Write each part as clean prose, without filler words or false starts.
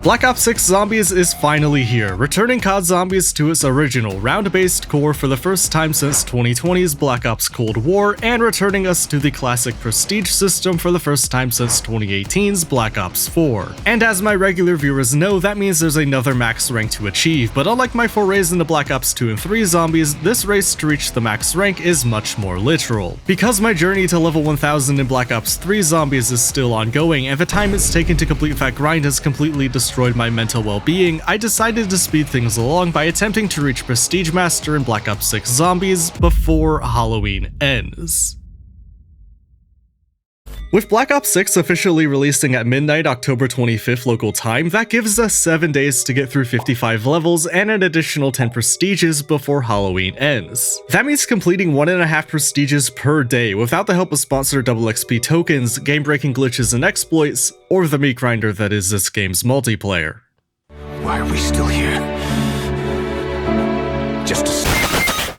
Black Ops 6 Zombies is finally here, returning CoD Zombies to its original round-based core for the first time since 2020's Black Ops Cold War, and returning us to the classic prestige system for the first time since 2018's Black Ops 4. And as my regular viewers know, that means there's another max rank to achieve, but unlike my forays into Black Ops 2 and 3 Zombies, this race to reach the max rank is much more literal. Because my journey to level 1000 in Black Ops 3 Zombies is still ongoing, and the time it's taken to complete that grind has completely destroyed my mental well-being, I decided to speed things along by attempting to reach Prestige Master in Black Ops 6 Zombies before Halloween ends. With Black Ops 6 officially releasing at midnight October 25th local time, that gives us 7 days to get through 55 levels and an additional 10 prestiges before Halloween ends. That means completing 1.5 prestiges per day without the help of sponsored double XP tokens, game-breaking glitches and exploits, or the meat grinder that is this game's multiplayer. Why are we still here? Just to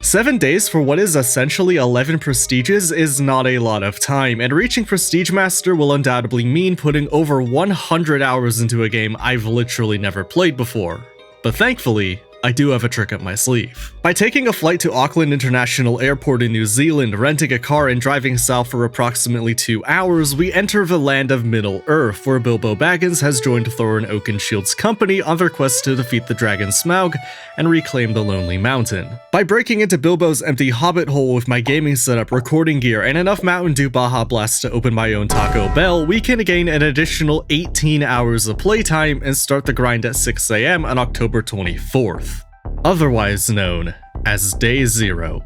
7 days for what is essentially 11 prestiges is not a lot of time, and reaching Prestige Master will undoubtedly mean putting over 100 hours into a game I've literally never played before. But thankfully, I do have a trick up my sleeve. By taking a flight to Auckland International Airport in New Zealand, renting a car and driving south for approximately 2 hours, we enter the land of Middle-earth, where Bilbo Baggins has joined Thorin Oakenshield's company on their quest to defeat the dragon Smaug and reclaim the Lonely Mountain. By breaking into Bilbo's empty hobbit hole with my gaming setup, recording gear, and enough Mountain Dew Baja Blast to open my own Taco Bell, we can gain an additional 18 hours of playtime and start the grind at 6 AM on October 24th. Otherwise known as Day Zero.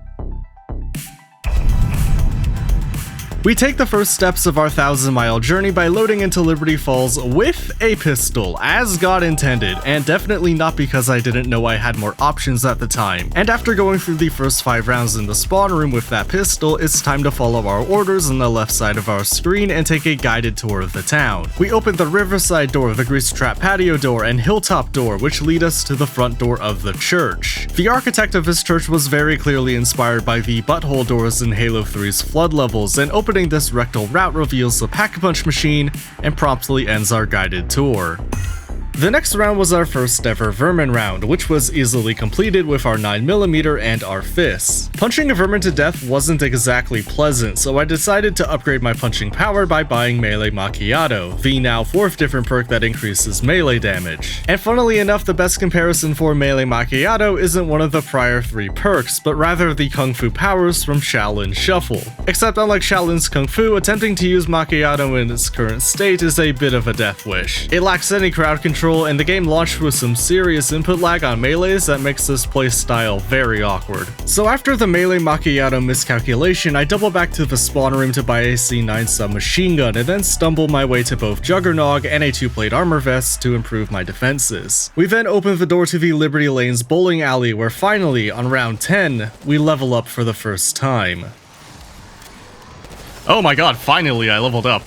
We take the first steps of our 1,000-mile journey by loading into Liberty Falls with a pistol, as God intended, and definitely not because I didn't know I had more options at the time. And after going through the first 5 rounds in the spawn room with that pistol, it's time to follow our orders on the left side of our screen and take a guided tour of the town. We open the Riverside door, the Grease Trap Patio door, and Hilltop door, which lead us to the front door of the church. The architect of this church was very clearly inspired by the butthole doors in Halo 3's flood levels, and opening this rectal route reveals the Pack-a-Punch machine and promptly ends our guided tour. The next round was our first ever Vermin round, which was easily completed with our 9mm and our fists. Punching a vermin to death wasn't exactly pleasant, so I decided to upgrade my punching power by buying Melee Macchiato, the now 4th different perk that increases melee damage. And funnily enough, the best comparison for Melee Macchiato isn't one of the prior 3 perks, but rather the Kung Fu powers from Shaolin Shuffle. Except unlike Shaolin's Kung Fu, attempting to use Macchiato in its current state is a bit of a death wish. It lacks any crowd control, and the game launched with some serious input lag on melees that makes this playstyle very awkward. So after the Melee Macchiato miscalculation, I double back to the spawn room to buy a C9 submachine gun, and then stumble my way to both Juggernog and a 2-plate armor vest to improve my defenses. We then open the door to the Liberty Lanes bowling alley, where finally, on round 10, we level up for the first time. Oh my god, finally I leveled up.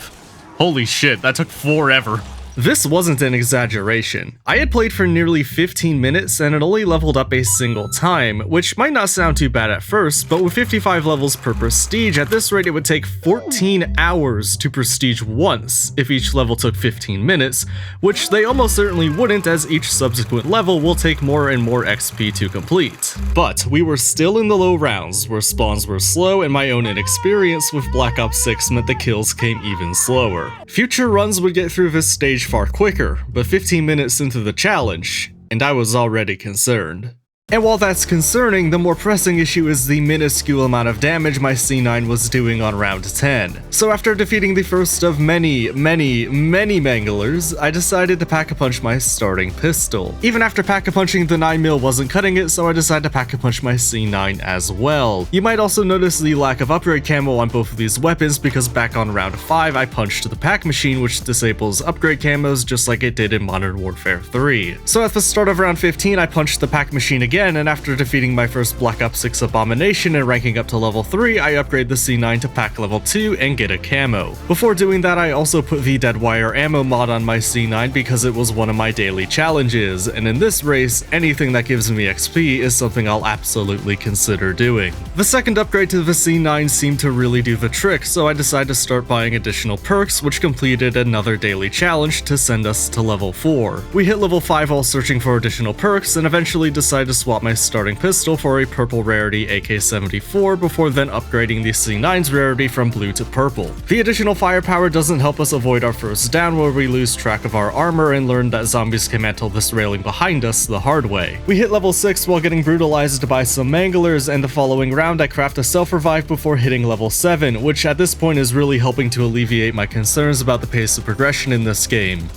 Holy shit, that took forever. This wasn't an exaggeration. I had played for nearly 15 minutes and had only leveled up a single time, which might not sound too bad at first, but with 55 levels per prestige, at this rate it would take 14 hours to prestige once if each level took 15 minutes, which they almost certainly wouldn't, as each subsequent level will take more and more XP to complete. But we were still in the low rounds, where spawns were slow and my own inexperience with Black Ops 6 meant the kills came even slower. Future runs would get through this stage far quicker, but 15 minutes into the challenge, and I was already concerned. And while that's concerning, the more pressing issue is the minuscule amount of damage my C9 was doing on round 10. So after defeating the first of many manglers, I decided to Pack-a-Punch my starting pistol. Even after Pack-a-Punching, the 9mm wasn't cutting it, so I decided to Pack-a-Punch my C9 as well. You might also notice the lack of upgrade camo on both of these weapons, because back on round 5 I punched the Pack Machine, which disables upgrade camos just like it did in Modern Warfare 3. So at the start of round 15 I punched the Pack Machine again, again, and after defeating my first Black Ops 6 abomination and ranking up to level 3, I upgrade the C9 to pack level 2 and get a camo. Before doing that, I also put the Dead Wire ammo mod on my C9 because it was one of my daily challenges, and in this race, anything that gives me XP is something I'll absolutely consider doing. The second upgrade to the C9 seemed to really do the trick, so I decided to start buying additional perks, which completed another daily challenge to send us to level 4. We hit level 5 while searching for additional perks, and eventually decided to swap my starting pistol for a purple rarity AK-74 before then upgrading the C9's rarity from blue to purple. The additional firepower doesn't help us avoid our first down where we lose track of our armor and learn that zombies can mantle this railing behind us the hard way. We hit level 6 while getting brutalized by some manglers, and the following round I craft a self-revive before hitting level 7, which at this point is really helping to alleviate my concerns about the pace of progression in this game.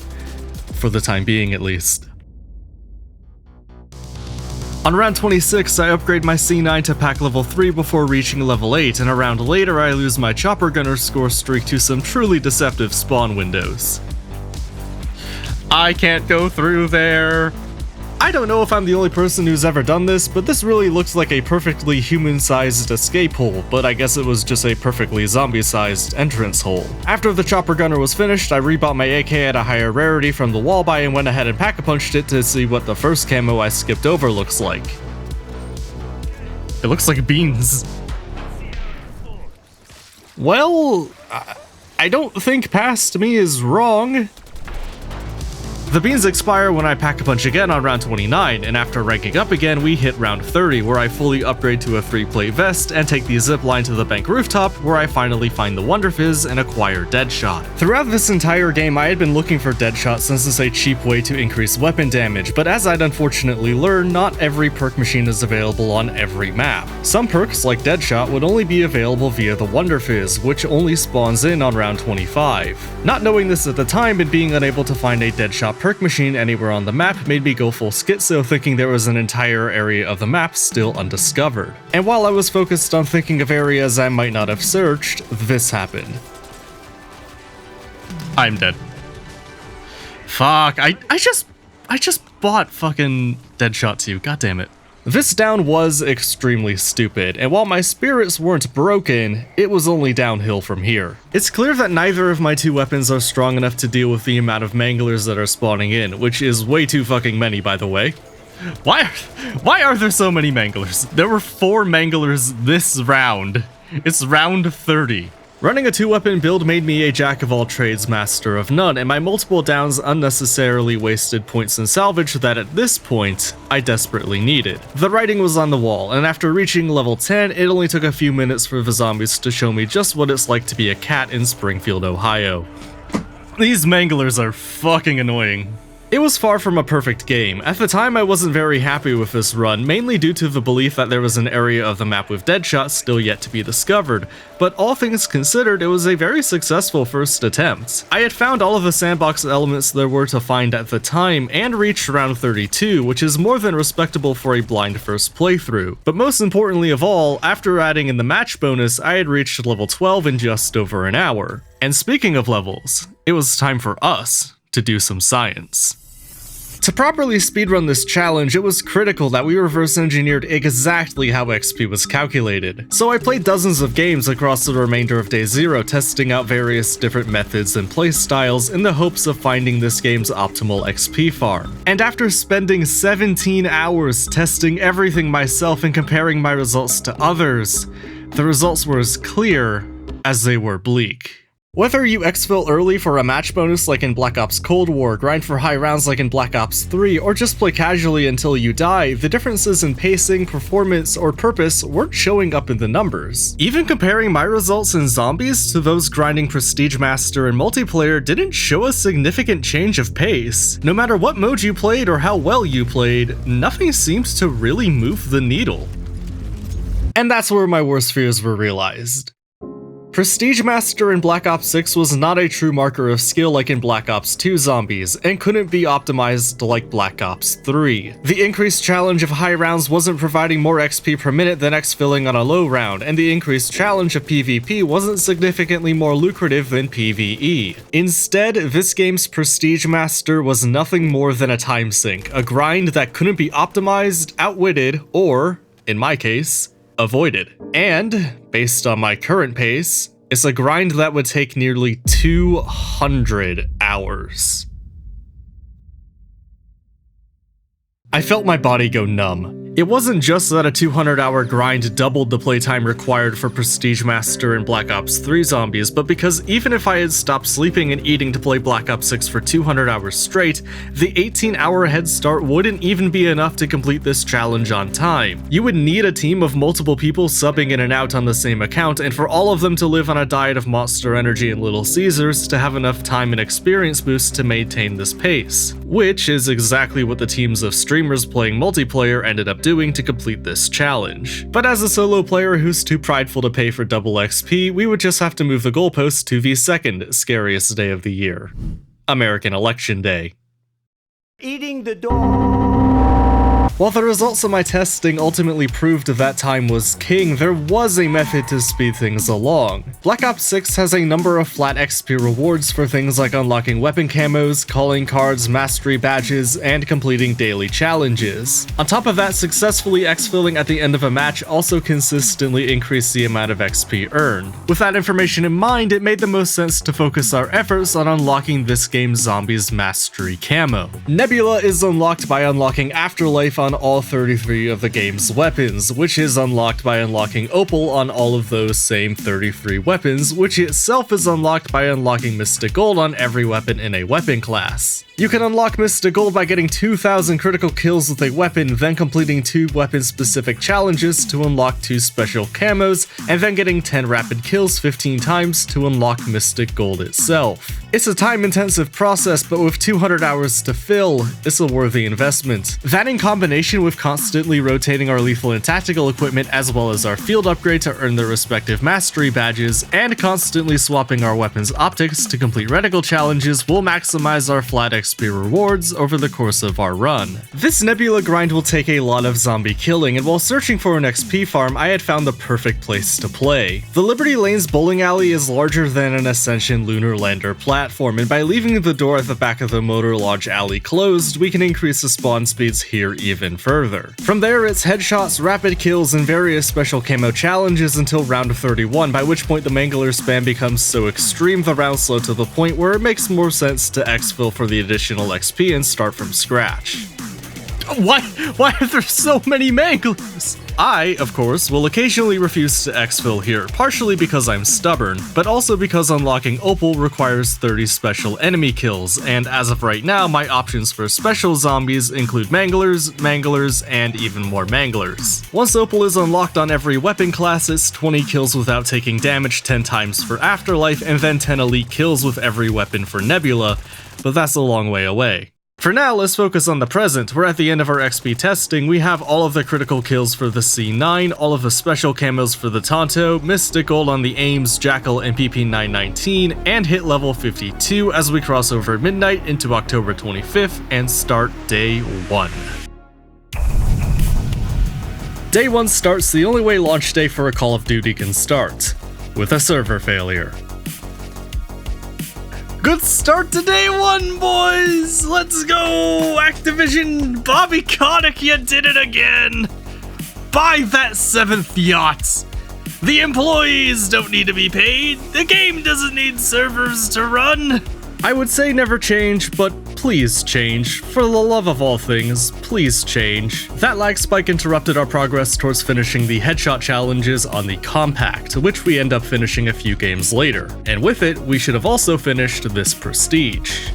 For the time being, at least. On round 26, I upgrade my C9 to pack level 3 before reaching level 8, and a round later I lose my chopper gunner score streak to some truly deceptive spawn windows. I can't go through there. I don't know if I'm the only person who's ever done this, but this really looks like a perfectly human-sized escape hole, but I guess it was just a perfectly zombie-sized entrance hole. After the chopper gunner was finished, I rebought my AK at a higher rarity from the wall buy and went ahead and pack-a-punched it to see what the first camo I skipped over looks like. It looks like beans. Well, I don't think past me is wrong. The beans expire when I pack-a-punch again on round 29, and after ranking up again, we hit round 30, where I fully upgrade to a 3-plate vest and take the zipline to the bank rooftop, where I finally find the Wonder Fizz and acquire Deadshot. Throughout this entire game, I had been looking for Deadshot since it's a cheap way to increase weapon damage, but as I'd unfortunately learned, not every perk machine is available on every map. Some perks, like Deadshot, would only be available via the Wonder Fizz, which only spawns in on round 25. Not knowing this at the time and being unable to find a Deadshot perk machine anywhere on the map made me go full schizo, thinking there was an entire area of the map still undiscovered. And while I was focused on thinking of areas I might not have searched, this happened. I'm dead. Fuck, I just bought fucking Deadshot 2, god damn it. This down was extremely stupid, and while my spirits weren't broken, it was only downhill from here. It's clear that neither of my two weapons are strong enough to deal with the amount of manglers that are spawning in, which is way too fucking many, by the way. Why are there so many manglers? There were 4 manglers this round. It's round 30. Running a 2-weapon build made me a jack-of-all-trades, master of none, and my multiple downs unnecessarily wasted points in salvage that at this point, I desperately needed. The writing was on the wall, and after reaching level 10, it only took a few minutes for the zombies to show me just what it's like to be a cat in Springfield, Ohio. These manglers are fucking annoying. It was far from a perfect game. At the time, I wasn't very happy with this run, mainly due to the belief that there was an area of the map with Deadshot still yet to be discovered, but all things considered, it was a very successful first attempt. I had found all of the sandbox elements there were to find at the time, and reached round 32, which is more than respectable for a blind first playthrough. But most importantly of all, after adding in the match bonus, I had reached level 12 in just over an hour. And speaking of levels, it was time for us to do some science. To properly speedrun this challenge, it was critical that we reverse engineered exactly how XP was calculated. So I played dozens of games across the remainder of day 0, testing out various different methods and playstyles in the hopes of finding this game's optimal XP farm. And after spending 17 hours testing everything myself and comparing my results to others, the results were as clear as they were bleak. Whether you exfil early for a match bonus like in Black Ops Cold War, grind for high rounds like in Black Ops 3, or just play casually until you die, the differences in pacing, performance, or purpose weren't showing up in the numbers. Even comparing my results in Zombies to those grinding Prestige Master and multiplayer didn't show a significant change of pace. No matter what mode you played or how well you played, nothing seems to really move the needle. And that's where my worst fears were realized. Prestige Master in Black Ops 6 was not a true marker of skill like in Black Ops 2 Zombies, and couldn't be optimized like Black Ops 3. The increased challenge of high rounds wasn't providing more XP per minute than exfilling on a low round, and the increased challenge of PvP wasn't significantly more lucrative than PvE. Instead, this game's Prestige Master was nothing more than a time sink, a grind that couldn't be optimized, outwitted, or, in my case, avoided. And, based on my current pace, it's a grind that would take nearly 200 hours. I felt my body go numb. It wasn't just that a 200-hour grind doubled the playtime required for Prestige Master in Black Ops 3 Zombies, but because even if I had stopped sleeping and eating to play Black Ops 6 for 200 hours straight, the 18-hour head start wouldn't even be enough to complete this challenge on time. You would need a team of multiple people subbing in and out on the same account, and for all of them to live on a diet of Monster Energy and Little Caesars to have enough time and experience boost to maintain this pace. Which is exactly what the teams of streamers playing multiplayer ended up doing to complete this challenge. But as a solo player who's too prideful to pay for double XP, we would just have to move the goalpost to the second scariest day of the year. American Election Day. Eating the dog. While the results of my testing ultimately proved that time was king, there was a method to speed things along. Black Ops 6 has a number of flat XP rewards for things like unlocking weapon camos, calling cards, mastery badges, and completing daily challenges. On top of that, successfully exfilling at the end of a match also consistently increased the amount of XP earned. With that information in mind, it made the most sense to focus our efforts on unlocking this game's Zombies Mastery camo. Nebula is unlocked by unlocking Afterlife on all 33 of the game's weapons, which is unlocked by unlocking Opal on all of those same 33 weapons, which itself is unlocked by unlocking Mystic Gold on every weapon in a weapon class. You can unlock Mystic Gold by getting 2,000 critical kills with a weapon, then completing 2 weapon-specific challenges to unlock 2 special camos, and then getting 10 rapid kills 15 times to unlock Mystic Gold itself. It's a time-intensive process, but with 200 hours to fill, it's a worthy investment. That in combination with constantly rotating our lethal and tactical equipment as well as our field upgrade to earn their respective mastery badges, and constantly swapping our weapons optics to complete reticle challenges will maximize our flat XP rewards over the course of our run. This Nebula grind will take a lot of zombie killing, and while searching for an XP farm, I had found the perfect place to play. The Liberty Lanes bowling alley is larger than an Ascension lunar lander platform, and by leaving the door at the back of the Motor Lodge alley closed, we can increase the spawn speeds here even further. From there, it's headshots, rapid kills, and various special camo challenges until round 31, by which point the Mangler spam becomes so extreme the round slow to the point where it makes more sense to exfil for the additional XP and start from scratch. Why are there so many Manglers? I, of course, will occasionally refuse to exfil here, partially because I'm stubborn, but also because unlocking Opal requires 30 special enemy kills, and as of right now, my options for special zombies include Manglers, and even more Manglers. Once Opal is unlocked on every weapon class, it's 20 kills without taking damage 10 times for Afterlife, and then 10 elite kills with every weapon for Nebula, but that's a long way away. For now, let's focus on the present, where at the end of our XP testing, we have all of the critical kills for the C9, all of the special camos for the Tonto, Mystic Gold on the Ames, Jackal, and PP919, and hit level 52 as we cross over midnight into October 25th and start Day 1. Day 1 starts the only way launch day for a Call of Duty can start, with a server failure. Good start to Day 1, boys! Let's go! Activision, Bobby Kotick, you did it again! Buy that 7th yacht! The employees don't need to be paid, the game doesn't need servers to run! I would say never change, but please change. For the love of all things, please change. That lag spike interrupted our progress towards finishing the headshot challenges on the Compact, which we end up finishing a few games later. And with it, we should have also finished this Prestige.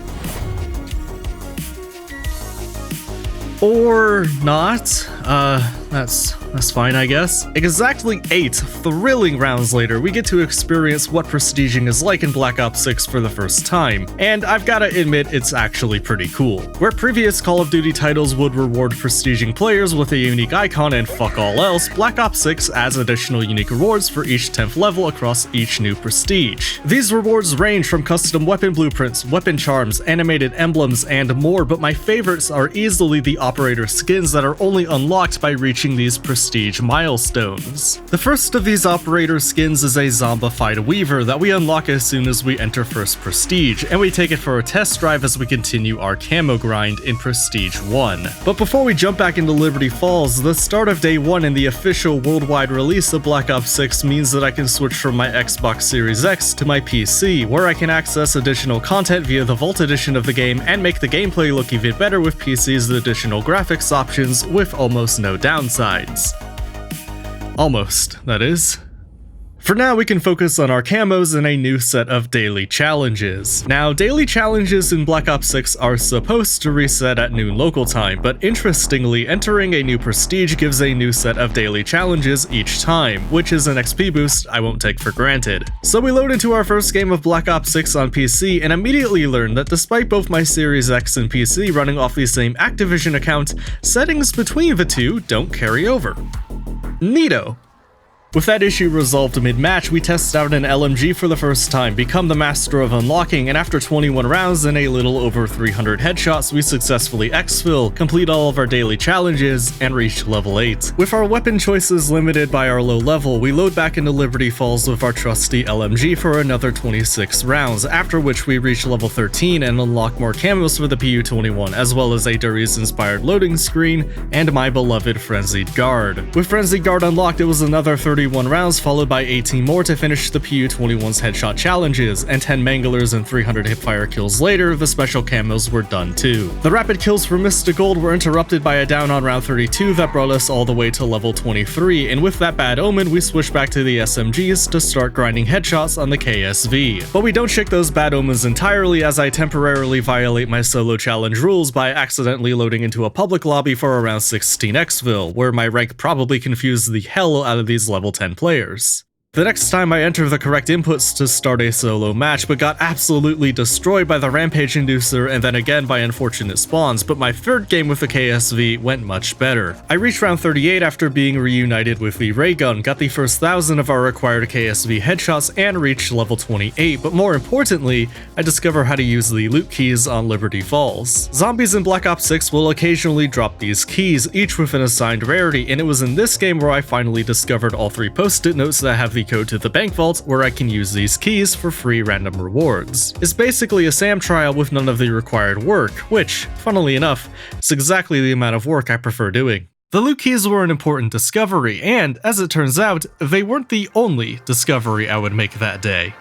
Or not. That's fine, I guess. Exactly 8 thrilling rounds later, we get to experience what prestiging is like in Black Ops 6 for the first time, and I've gotta admit it's actually pretty cool. Where previous Call of Duty titles would reward prestiging players with a unique icon and fuck all else, Black Ops 6 adds additional unique rewards for each 10th level across each new prestige. These rewards range from custom weapon blueprints, weapon charms, animated emblems, and more, but my favorites are easily the operator skins that are only unlocked by reaching these prestige milestones. The first of these operator skins is a zombified weaver that we unlock as soon as we enter first prestige, and we take it for a test drive as we continue our camo grind in prestige 1. But before we jump back into Liberty Falls, the start of day 1 in the official worldwide release of Black Ops 6 means that I can switch from my Xbox Series X to my PC, where I can access additional content via the Vault edition of the game and make the gameplay look even better with PC's additional graphics options with almost no downsides. Almost, that is. For now, we can focus on our camos and a new set of daily challenges. Now, daily challenges in Black Ops 6 are supposed to reset at noon local time, but interestingly, entering a new prestige gives a new set of daily challenges each time, which is an XP boost I won't take for granted. So we load into our first game of Black Ops 6 on PC and immediately learn that despite both my Series X and PC running off the same Activision account, settings between the two don't carry over. Neato. With that issue resolved mid-match, we test out an LMG for the first time, become the master of unlocking, and after 21 rounds and a little over 300 headshots, we successfully exfil, complete all of our daily challenges, and reach level 8. With our weapon choices limited by our low level, we load back into Liberty Falls with our trusty LMG for another 26 rounds, after which we reach level 13 and unlock more camos for the PU-21, as well as a Darius-inspired loading screen, and my beloved Frenzied Guard. With Frenzied Guard unlocked, it was another 31 rounds followed by 18 more to finish the PU-21's headshot challenges, and 10 manglers and 300 hipfire kills later, the special camos were done too. The rapid kills for Mystic Gold were interrupted by a down on round 32 that brought us all the way to level 23, and with that bad omen, we switch back to the SMGs to start grinding headshots on the KSV. But we don't shake those bad omens entirely, as I temporarily violate my solo challenge rules by accidentally loading into a public lobby for around 16 exfil, where my rank probably confused the hell out of these level 10 players. The next time I enter the correct inputs to start a solo match, but got absolutely destroyed by the Rampage Inducer and then again by unfortunate spawns, but my third game with the KSV went much better. I reached round 38 after being reunited with the ray gun, got the first 1,000 of our required KSV headshots, and reached level 28, but more importantly, I discover how to use the loot keys on Liberty Falls. Zombies in Black Ops 6 will occasionally drop these keys, each with an assigned rarity, and it was in this game where I finally discovered all 3 post-it notes that have the code to the bank vault, where I can use these keys for free random rewards. It's basically a SAM trial with none of the required work, which, funnily enough, is exactly the amount of work I prefer doing. The loot keys were an important discovery, and, as it turns out, they weren't the only discovery I would make that day.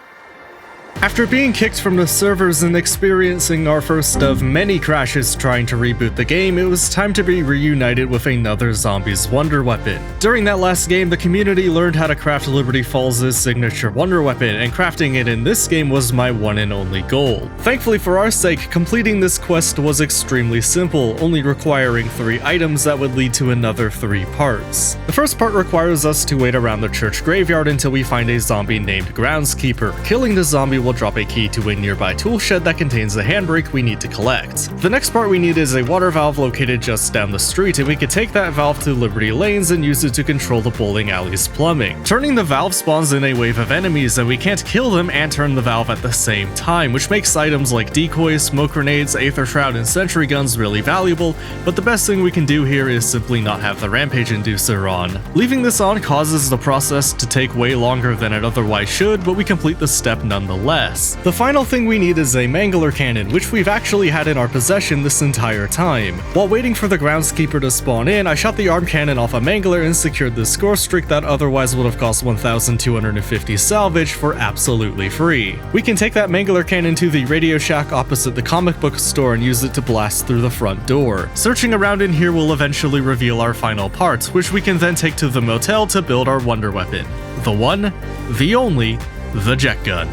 After being kicked from the servers and experiencing our first of many crashes trying to reboot the game, it was time to be reunited with another Zombies wonder weapon. During that last game, the community learned how to craft Liberty Falls' signature wonder weapon, and crafting it in this game was my one and only goal. Thankfully for our sake, completing this quest was extremely simple, only requiring 3 items that would lead to another 3 parts. The first part requires us to wait around the church graveyard until we find a zombie named Groundskeeper. Killing the zombie will drop a key to a nearby tool shed that contains the handbrake we need to collect. The next part we need is a water valve located just down the street, and we can take that valve to Liberty Lanes and use it to control the bowling alley's plumbing. Turning the valve spawns in a wave of enemies, and we can't kill them and turn the valve at the same time, which makes items like decoys, smoke grenades, Aether Shroud, and sentry guns really valuable, but the best thing we can do here is simply not have the Rampage Inducer on. Leaving this on causes the process to take way longer than it otherwise should, but we complete the step nonetheless. The final thing we need is a Mangler Cannon, which we've actually had in our possession this entire time. While waiting for the Groundskeeper to spawn in, I shot the arm cannon off a Mangler and secured the score streak that otherwise would have cost 1,250 salvage for absolutely free. We can take that Mangler Cannon to the Radio Shack opposite the comic book store and use it to blast through the front door. Searching around in here will eventually reveal our final parts, which we can then take to the motel to build our wonder weapon. The one, the only, the jet gun.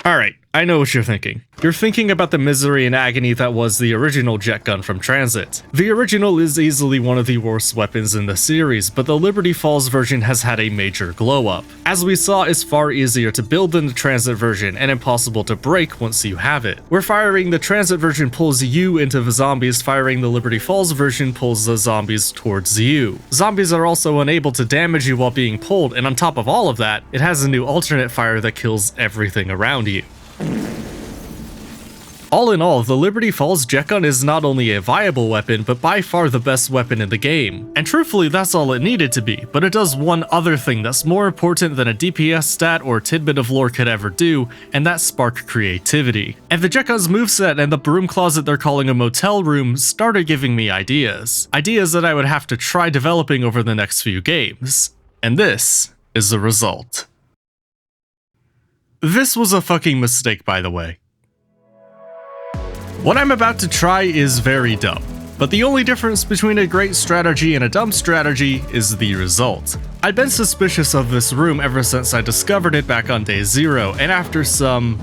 Alright, I know what you're thinking. You're thinking about the misery and agony that was the original jet gun from Transit. The original is easily one of the worst weapons in the series, but the Liberty Falls version has had a major glow up. As we saw, it's far easier to build than the Transit version and impossible to break once you have it. Where firing the Transit version pulls you into the zombies, firing the Liberty Falls version pulls the zombies towards you. Zombies are also unable to damage you while being pulled, and on top of all of that, it has a new alternate fire that kills everything around you. All in all, the Liberty Falls jet gun is not only a viable weapon, but by far the best weapon in the game. And truthfully, that's all it needed to be, but it does one other thing that's more important than a DPS stat or tidbit of lore could ever do, and that's spark creativity. And the jet gun's moveset and the broom closet they're calling a motel room started giving me ideas. Ideas that I would have to try developing over the next few games. And this is the result. This was a fucking mistake, by the way. What I'm about to try is very dumb, but the only difference between a great strategy and a dumb strategy is the result. I've been suspicious of this room ever since I discovered it back on day 0, and after some,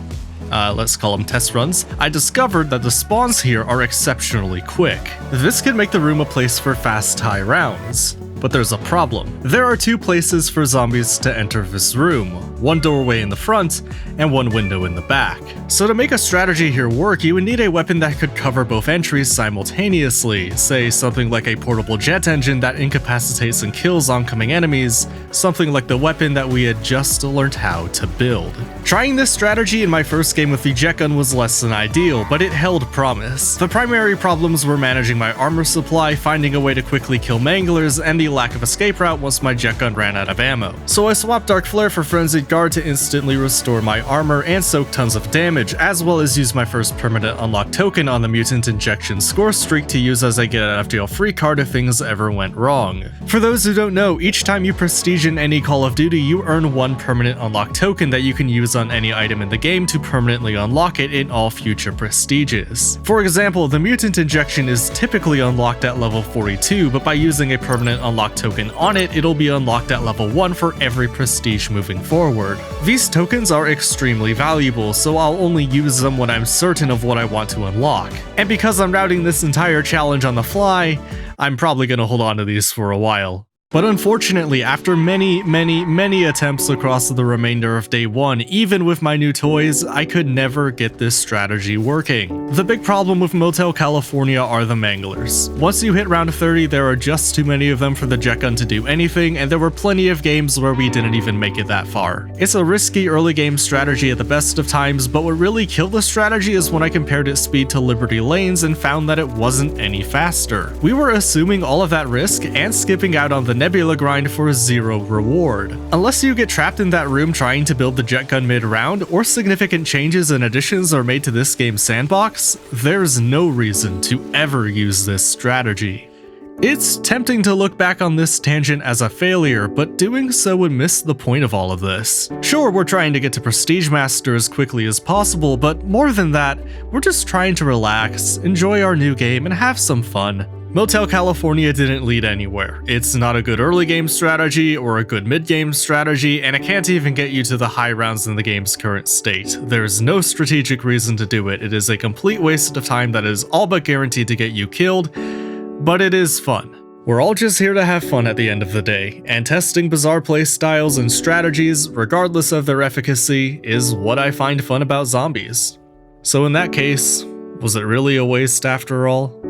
let's call them test runs, I discovered that the spawns here are exceptionally quick. This could make the room a place for fast high rounds. But there's a problem. There are 2 places for zombies to enter this room, one doorway in the front and one window in the back. So to make a strategy here work, you would need a weapon that could cover both entries simultaneously, say something like a portable jet engine that incapacitates and kills oncoming enemies, something like the weapon that we had just learned how to build. Trying this strategy in my first game with the jet gun was less than ideal, but it held promise. The primary problems were managing my armor supply, finding a way to quickly kill manglers, and the lack of escape route once my jet gun ran out of ammo. So I swapped Dark Flare for Frenzied Guard to instantly restore my armor and soak tons of damage, as well as use my first permanent unlock token on the Mutant Injection score streak to use as a get out of jail free card if things ever went wrong. For those who don't know, each time you prestige in any Call of Duty, you earn 1 permanent unlock token that you can use on any item in the game to permanently unlock it in all future prestiges. For example, the Mutant Injection is typically unlocked at level 42, but by using a permanent unlock token on it, it'll be unlocked at level 1 for every prestige moving forward. These tokens are extremely valuable, so I'll only use them when I'm certain of what I want to unlock. And because I'm routing this entire challenge on the fly, I'm probably gonna hold on to these for a while. But unfortunately, after many attempts across the remainder of day 1, even with my new toys, I could never get this strategy working. The big problem with Motel California are the manglers. Once you hit round 30, there are just too many of them for the jet gun to do anything, and there were plenty of games where we didn't even make it that far. It's a risky early game strategy at the best of times, but what really killed the strategy is when I compared its speed to Liberty Lanes and found that it wasn't any faster. We were assuming all of that risk and skipping out on the Nebula grind for 0 reward. Unless you get trapped in that room trying to build the jet gun mid-round, or significant changes and additions are made to this game's sandbox, there's no reason to ever use this strategy. It's tempting to look back on this tangent as a failure, but doing so would miss the point of all of this. Sure, we're trying to get to Prestige Master as quickly as possible, but more than that, we're just trying to relax, enjoy our new game, and have some fun. Motel California didn't lead anywhere. It's not a good early game strategy or a good mid game strategy, and it can't even get you to the high rounds in the game's current state. There's no strategic reason to do it. It is a complete waste of time that is all but guaranteed to get you killed, but it is fun. We're all just here to have fun at the end of the day, and testing bizarre playstyles and strategies, regardless of their efficacy, is what I find fun about zombies. So in that case, was it really a waste after all?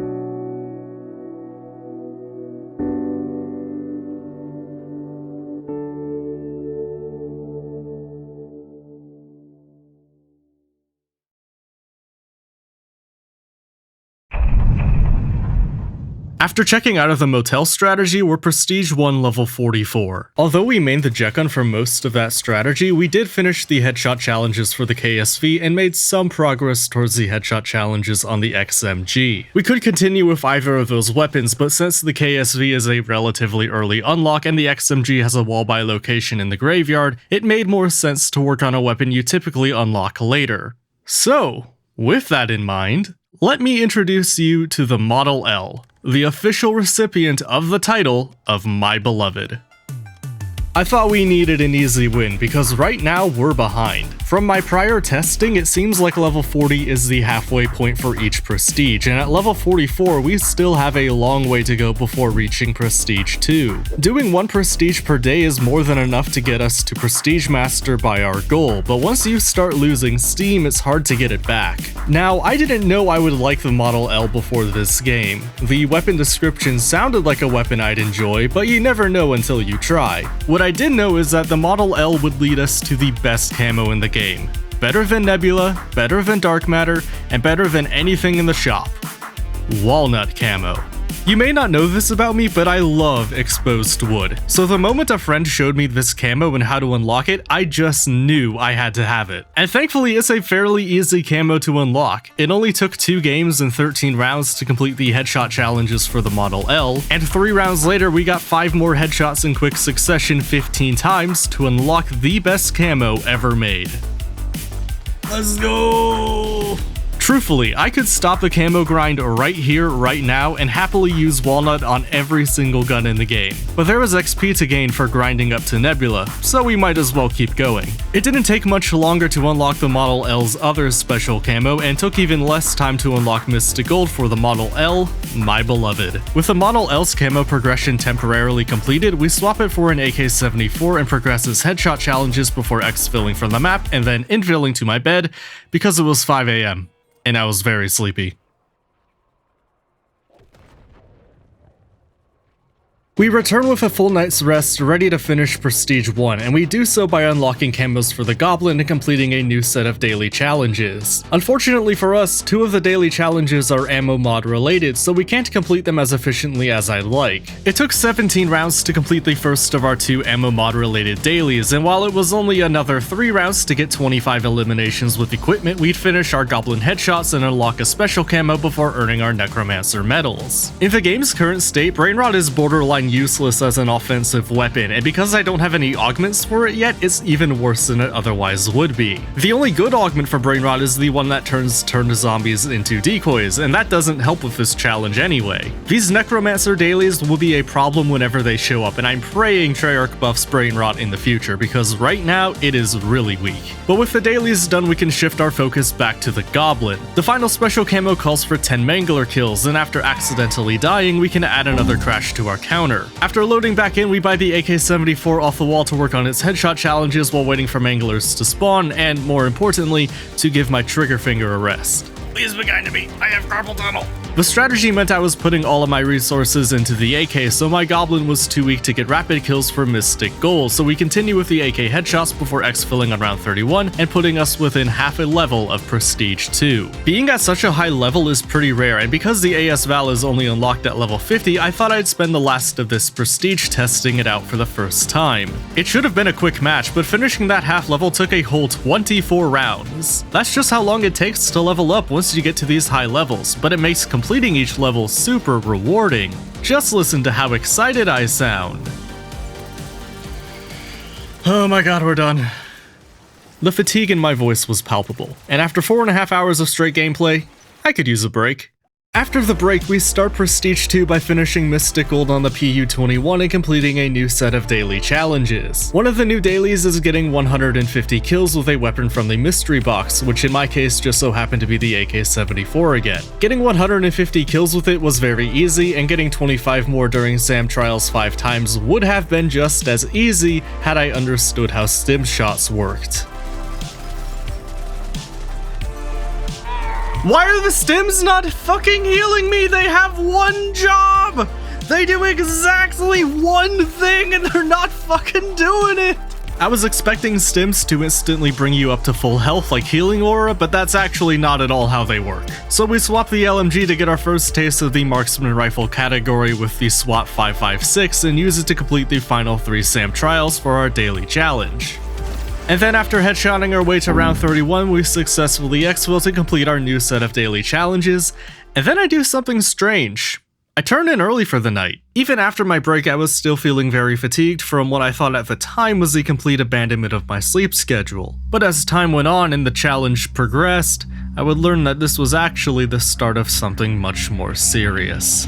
After checking out of the motel strategy, we're Prestige 1 level 44. Although we mained the jet gun for most of that strategy, we did finish the headshot challenges for the KSV and made some progress towards the headshot challenges on the XMG. We could continue with either of those weapons, but since the KSV is a relatively early unlock and the XMG has a wall by location in the graveyard, it made more sense to work on a weapon you typically unlock later. So, with that in mind, let me introduce you to the Model L, the official recipient of the title of My Beloved. I thought we needed an easy win because right now we're behind. From my prior testing, it seems like level 40 is the halfway point for each prestige, and at level 44 we still have a long way to go before reaching prestige 2. Doing 1 prestige per day is more than enough to get us to prestige master by our goal, but once you start losing steam, it's hard to get it back. Now, I didn't know I would like the Model L before this game. The weapon description sounded like a weapon I'd enjoy, but you never know until you try. What I did know is that the Model L would lead us to the best camo in the game. Better than Nebula, better than Dark Matter, and better than anything in the shop. Walnut camo. You may not know this about me, but I love exposed wood. So the moment a friend showed me this camo and how to unlock it, I just knew I had to have it. And thankfully it's a fairly easy camo to unlock. It only took 2 games and 13 rounds to complete the headshot challenges for the Model L, and 3 rounds later we got 5 more headshots in quick succession 15 times to unlock the best camo ever made. Let's go! Truthfully, I could stop the camo grind right here, right now, and happily use Walnut on every single gun in the game. But there was XP to gain for grinding up to Nebula, so we might as well keep going. It didn't take much longer to unlock the Model L's other special camo, and took even less time to unlock Mystic Gold for the Model L, my beloved. With the Model L's camo progression temporarily completed, we swap it for an AK-74 and progress its headshot challenges before exfilling from the map, and then infilling to my bed, because it was 5 AM. And I was very sleepy. We return with a full night's rest, ready to finish Prestige 1, and we do so by unlocking camos for the Goblin and completing a new set of daily challenges. Unfortunately for us, 2 of the daily challenges are ammo mod related, so we can't complete them as efficiently as I'd like. It took 17 rounds to complete the first of our 2 ammo mod related dailies, and while it was only another 3 rounds to get 25 eliminations with equipment, we'd finish our Goblin headshots and unlock a special camo before earning our Necromancer medals. In the game's current state, Brainrot is borderline useless as an offensive weapon, and because I don't have any augments for it yet, it's even worse than it otherwise would be. The only good augment for Brainrot is the one that turns zombies into decoys, and that doesn't help with this challenge anyway. These Necromancer dailies will be a problem whenever they show up, and I'm praying Treyarch buffs Brainrot in the future, because right now it is really weak. But with the dailies done, we can shift our focus back to the Goblin. The final special camo calls for 10 Mangler kills, and after accidentally dying, we can add another crash to our counter. After loading back in, we buy the AK-74 off the wall to work on its headshot challenges while waiting for Manglers to spawn, and more importantly, to give my trigger finger a rest. Please be kind to me, I have carpal tunnel. The strategy meant I was putting all of my resources into the AK, so my Goblin was too weak to get rapid kills for Mystic Gold, so we continue with the AK headshots before exfilling on round 31 and putting us within half a level of Prestige 2. Being at such a high level is pretty rare, and because the AS Val is only unlocked at level 50, I thought I'd spend the last of this Prestige testing it out for the first time. It should have been a quick match, but finishing that half level took a whole 24 rounds. That's just how long it takes to level up once you get to these high levels, but it makes completing each level super rewarding. Just listen to how excited I sound. Oh my god, we're done. The fatigue in my voice was palpable, and after 4.5 hours of straight gameplay, I could use a break. After the break, we start Prestige 2 by finishing Mystic Gold on the PU-21 and completing a new set of daily challenges. One of the new dailies is getting 150 kills with a weapon from the mystery box, which in my case just so happened to be the AK-74 again. Getting 150 kills with it was very easy, and getting 25 more during SAM trials 5 times would have been just as easy had I understood how stim shots worked. Why are the stims not fucking healing me? They have one job! They do exactly one thing and they're not fucking doing it! I was expecting stims to instantly bring you up to full health like Healing Aura, but that's actually not at all how they work. So we swap the LMG to get our first taste of the marksman rifle category with the SWAT 5.56 and use it to complete the final 3 SAM trials for our daily challenge. And then after headshotting our way to round 31, we successfully exfil to complete our new set of daily challenges, and then I do something strange. I turn in early for the night. Even after my break, I was still feeling very fatigued from what I thought at the time was the complete abandonment of my sleep schedule. But as time went on and the challenge progressed, I would learn that this was actually the start of something much more serious.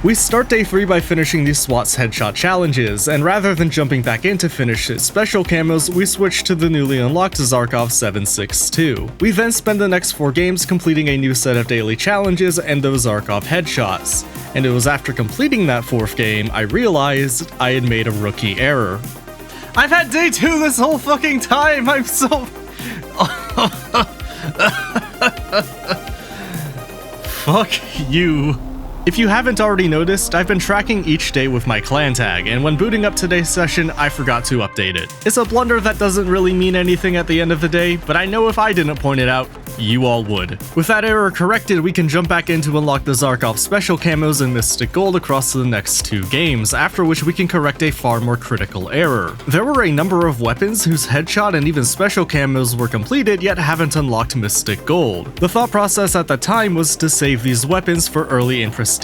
We start day 3 by finishing the SWAT's headshot challenges, and rather than jumping back in to finish its special camos, we switch to the newly unlocked Zarkov 762. We then spend the next 4 games completing a new set of daily challenges and those Zarkov headshots. And it was after completing that 4th game I realized I had made a rookie error. I've had day 2 this whole fucking time! I'm so... Fuck you. If you haven't already noticed, I've been tracking each day with my clan tag, and when booting up today's session, I forgot to update it. It's a blunder that doesn't really mean anything at the end of the day, but I know if I didn't point it out, you all would. With that error corrected, we can jump back in to unlock the Zarkov special camos and Mystic Gold across the next 2 games, after which we can correct a far more critical error. There were a number of weapons whose headshot and even special camos were completed yet haven't unlocked Mystic Gold. The thought process at the time was to save these weapons for early and prestiges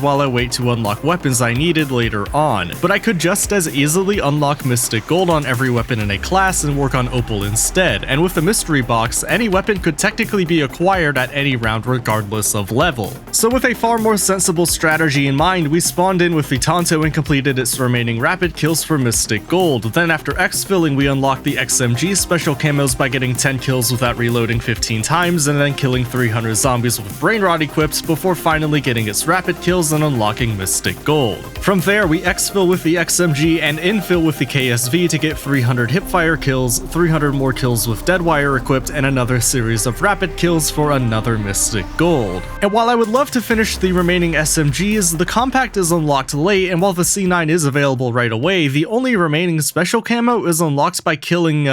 while I wait to unlock weapons I needed later on, but I could just as easily unlock Mystic Gold on every weapon in a class and work on Opal instead, and with the mystery box, any weapon could technically be acquired at any round regardless of level. So with a far more sensible strategy in mind, we spawned in with the Tonto and completed its remaining rapid kills for Mystic Gold. Then after exfilling, we unlocked the XMG special camos by getting 10 kills without reloading 15 times and then killing 300 zombies with Brain Rot equipped before finally getting its rapid kills and unlocking Mystic Gold. From there, we exfil with the XMG and infill with the KSV to get 300 hipfire kills, 300 more kills with Deadwire equipped, and another series of rapid kills for another Mystic Gold. And while I would love to finish the remaining SMGs, the compact is unlocked late, and while the C9 is available right away, the only remaining special camo is unlocked by killing,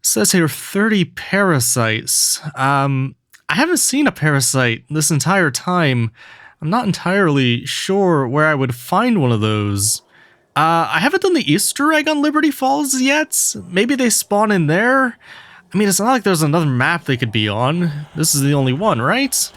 says here 30 parasites. I haven't seen a parasite this entire time. I'm not entirely sure where I would find one of those. I haven't done the Easter egg on Liberty Falls yet. Maybe they spawn in there? I mean, it's not like there's another map they could be on. This is the only one, right?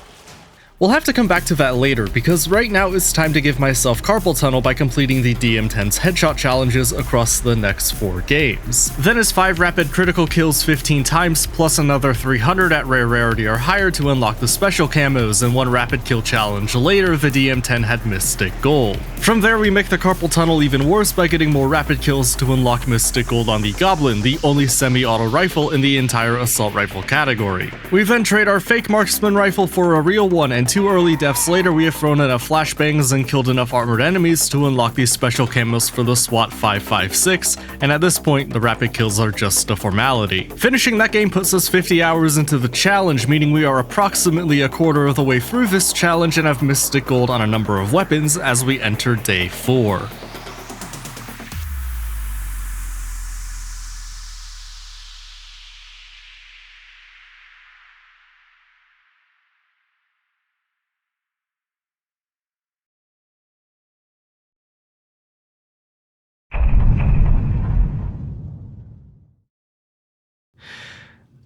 We'll have to come back to that later, because right now it's time to give myself carpal tunnel by completing the DM10's headshot challenges across the next 4 games. Then is 5 rapid critical kills 15 times, plus another 300 at rare rarity or higher to unlock the special camos, and 1 rapid kill challenge later, the DM10 had Mystic Gold. From there, we make the carpal tunnel even worse by getting more rapid kills to unlock Mystic Gold on the Goblin, the only semi-auto rifle in the entire assault rifle category. We then trade our fake marksman rifle for a real one, and 2 early deaths later, we have thrown enough flashbangs and killed enough armored enemies to unlock these special camos for the SWAT 556, and at this point, the rapid kills are just a formality. Finishing that game puts us 50 hours into the challenge, meaning we are approximately a quarter of the way through this challenge and have Mystic Gold on a number of weapons as we enter day 4.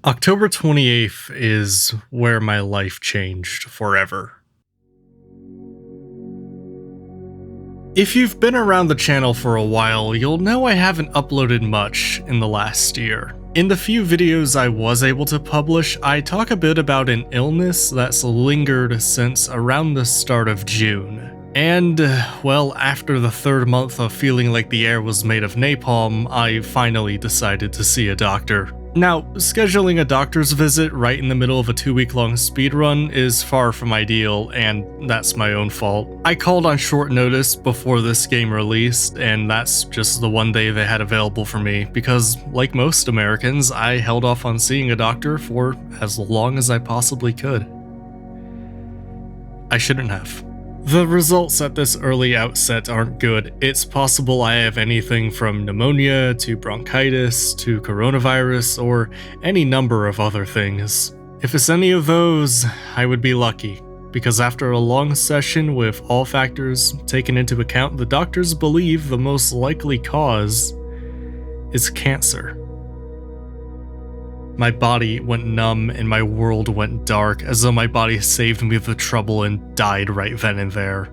October 28th is where my life changed forever. If you've been around the channel for a while, you'll know I haven't uploaded much in the last year. In the few videos I was able to publish, I talk a bit about an illness that's lingered since around the start of June. And, well, after the 3rd month of feeling like the air was made of napalm, I finally decided to see a doctor. Now, scheduling a doctor's visit right in the middle of a 2-week-long speedrun is far from ideal, and that's my own fault. I called on short notice before this game released, and that's just the one day they had available for me, because, like most Americans, I held off on seeing a doctor for as long as I possibly could. I shouldn't have. The results at this early outset aren't good. It's possible I have anything from pneumonia to bronchitis to coronavirus or any number of other things. If it's any of those, I would be lucky, because after a long session with all factors taken into account, the doctors believe the most likely cause is cancer. My body went numb and my world went dark, as though my body saved me the trouble and died right then and there.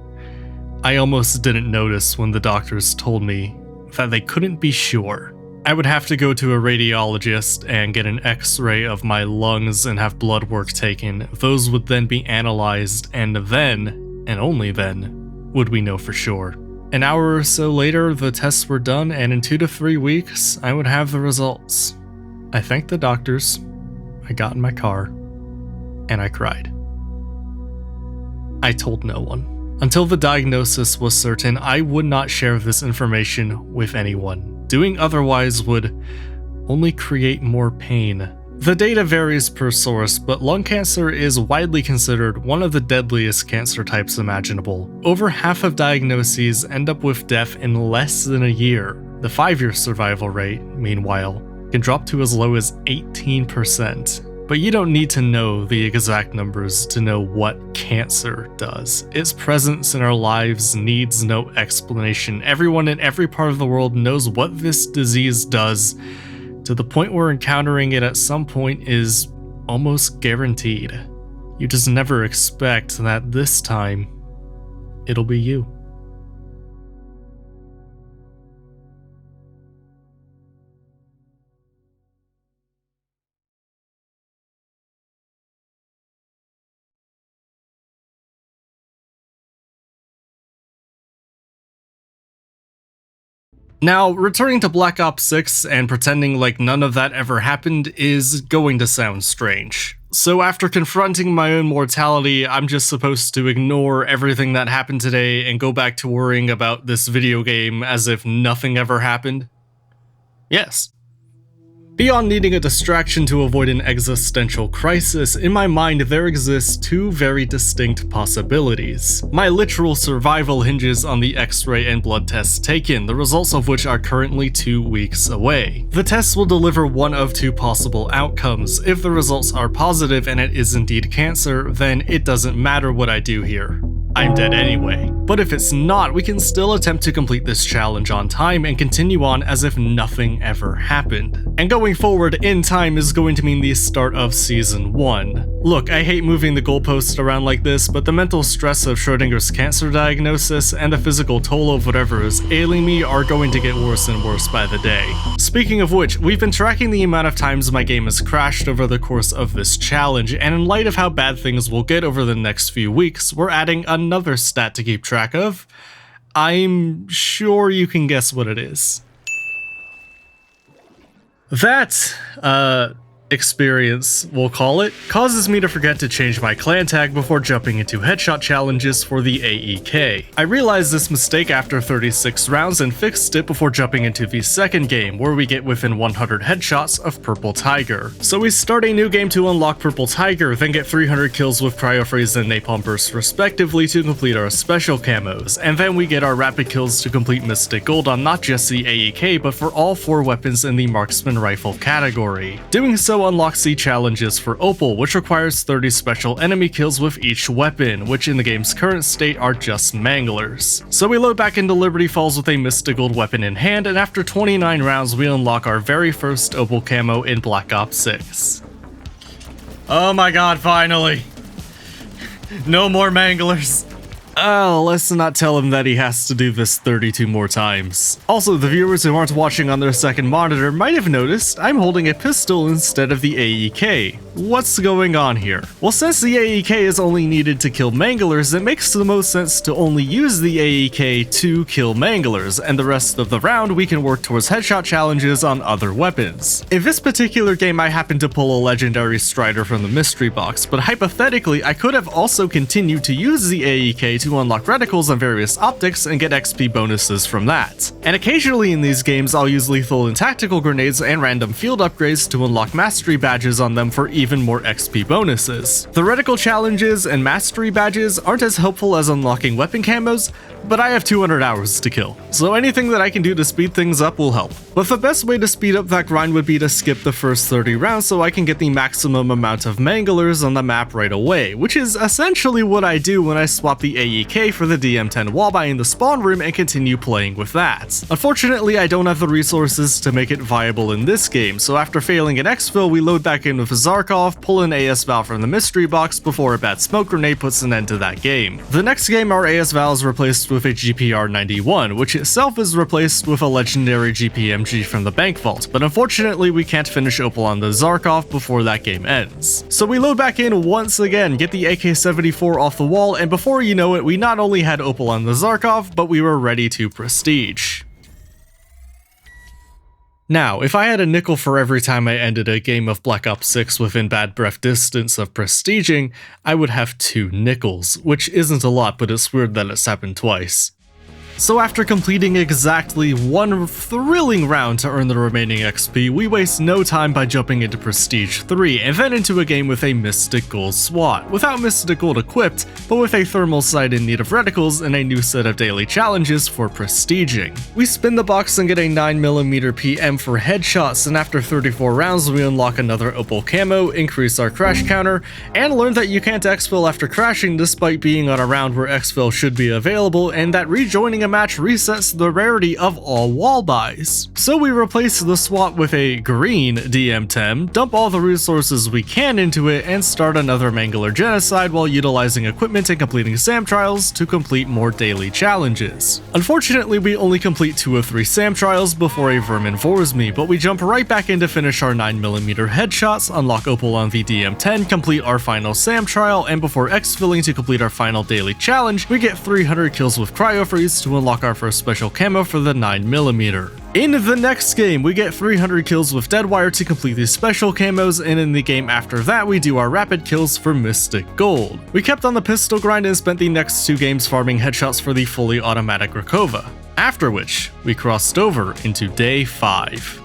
I almost didn't notice when the doctors told me that they couldn't be sure. I would have to go to a radiologist and get an X-ray of my lungs and have blood work taken. Those would then be analyzed, and then, and only then, would we know for sure. An hour or so later, the tests were done, and in 2 to 3 weeks, I would have the results. I thanked the doctors, I got in my car, and I cried. I told no one. Until the diagnosis was certain, I would not share this information with anyone. Doing otherwise would only create more pain. The data varies per source, but lung cancer is widely considered one of the deadliest cancer types imaginable. Over half of diagnoses end up with death in less than a year. The 5-year survival rate, meanwhile, can drop to as low as 18%. But you don't need to know the exact numbers to know what cancer does. Its presence in our lives needs no explanation. Everyone in every part of the world knows what this disease does, to the point where encountering it at some point is almost guaranteed. You just never expect that this time, it'll be you. Now, returning to Black Ops 6 and pretending like none of that ever happened is going to sound strange. So after confronting my own mortality, I'm just supposed to ignore everything that happened today and go back to worrying about this video game as if nothing ever happened? Yes. Beyond needing a distraction to avoid an existential crisis, in my mind there exist two very distinct possibilities. My literal survival hinges on the X-ray and blood tests taken, the results of which are currently 2 weeks away. The tests will deliver one of two possible outcomes. If the results are positive and it is indeed cancer, then it doesn't matter what I do here. I'm dead anyway. But if it's not, we can still attempt to complete this challenge on time and continue on as if nothing ever happened. And going forward in time is going to mean the start of Season 1. Look, I hate moving the goalposts around like this, but the mental stress of Schrodinger's cancer diagnosis and the physical toll of whatever is ailing me are going to get worse and worse by the day. Speaking of which, we've been tracking the amount of times my game has crashed over the course of this challenge, and in light of how bad things will get over the next few weeks, we're adding another stat to keep track of. I'm sure you can guess what it is. That, experience, we'll call it, causes me to forget to change my clan tag before jumping into headshot challenges for the AEK. I realized this mistake after 36 rounds and fixed it before jumping into the second game, where we get within 100 headshots of Purple Tiger. So we start a new game to unlock Purple Tiger, then get 300 kills with Cryo Freeze and Napalm Burst respectively to complete our special camos, and then we get our rapid kills to complete Mystic Gold on not just the AEK but for all 4 weapons in the Marksman Rifle category. Doing so unlocks the challenges for Opal, which requires 30 special enemy kills with each weapon, which in the game's current state are just manglers. So we load back into Liberty Falls with a Mystic Gold weapon in hand, and after 29 rounds we unlock our very first Opal camo in Black Ops 6. Oh my god, finally! No more manglers! Oh, let's not tell him that he has to do this 32 more times. Also, the viewers who aren't watching on their second monitor might have noticed I'm holding a pistol instead of the AEK. What's going on here? Well, since the AEK is only needed to kill manglers, it makes the most sense to only use the AEK to kill manglers, and the rest of the round we can work towards headshot challenges on other weapons. In this particular game I happened to pull a legendary Strider from the mystery box, but hypothetically I could have also continued to use the AEK to unlock reticles on various optics and get XP bonuses from that. And occasionally in these games I'll use lethal and tactical grenades and random field upgrades to unlock mastery badges on them for even more XP bonuses. The reticle challenges and mastery badges aren't as helpful as unlocking weapon camos, but I have 200 hours to kill, so anything that I can do to speed things up will help. But the best way to speed up that grind would be to skip the first 30 rounds so I can get the maximum amount of manglers on the map right away, which is essentially what I do when I swap the AEK for the DM10 wallbang in the spawn room and continue playing with that. Unfortunately, I don't have the resources to make it viable in this game, so after failing an exfil, we load back in with Zarkov off, pull an AS Val from the mystery box before a bad smoke grenade puts an end to that game. The next game, our AS Val is replaced with a GPR-91, which itself is replaced with a legendary GPMG from the bank vault, but unfortunately we can't finish Opal on the Zarkov before that game ends. So we load back in once again, get the AK-74 off the wall, and before you know it, we not only had Opal on the Zarkov, but we were ready to prestige. Now, if I had a nickel for every time I ended a game of Black Ops 6 within bad breath distance of prestiging, I would have 2 nickels, which isn't a lot, but it's weird that it's happened twice. So after completing exactly one thrilling round to earn the remaining XP, we waste no time by jumping into Prestige 3 and then into a game with a Mystic Gold SWAT, without Mystic Gold equipped, but with a thermal sight in need of reticles and a new set of daily challenges for prestiging. We spin the box and get a 9mm PM for headshots, and after 34 rounds we unlock another Opal camo, increase our crash counter, and learn that you can't exfil after crashing despite being on a round where exfil should be available, and that rejoining a match resets the rarity of all wall buys. So we replace the SWAT with a green DM10, dump all the resources we can into it, and start another Mangler genocide while utilizing equipment and completing SAM trials to complete more daily challenges. Unfortunately, we only complete 2 of 3 SAM trials before a vermin vores me, but we jump right back in to finish our 9mm headshots, unlock Opal on the DM10, complete our final SAM trial, and before exfilling to complete our final daily challenge, we get 300 kills with Cryo Freeze to unlock our first special camo for the 9mm. In the next game, we get 300 kills with Deadwire to complete these special camos, and in the game after that, we do our rapid kills for Mystic Gold. We kept on the pistol grind and spent the next 2 games farming headshots for the fully automatic Rakova, after which we crossed over into Day 5.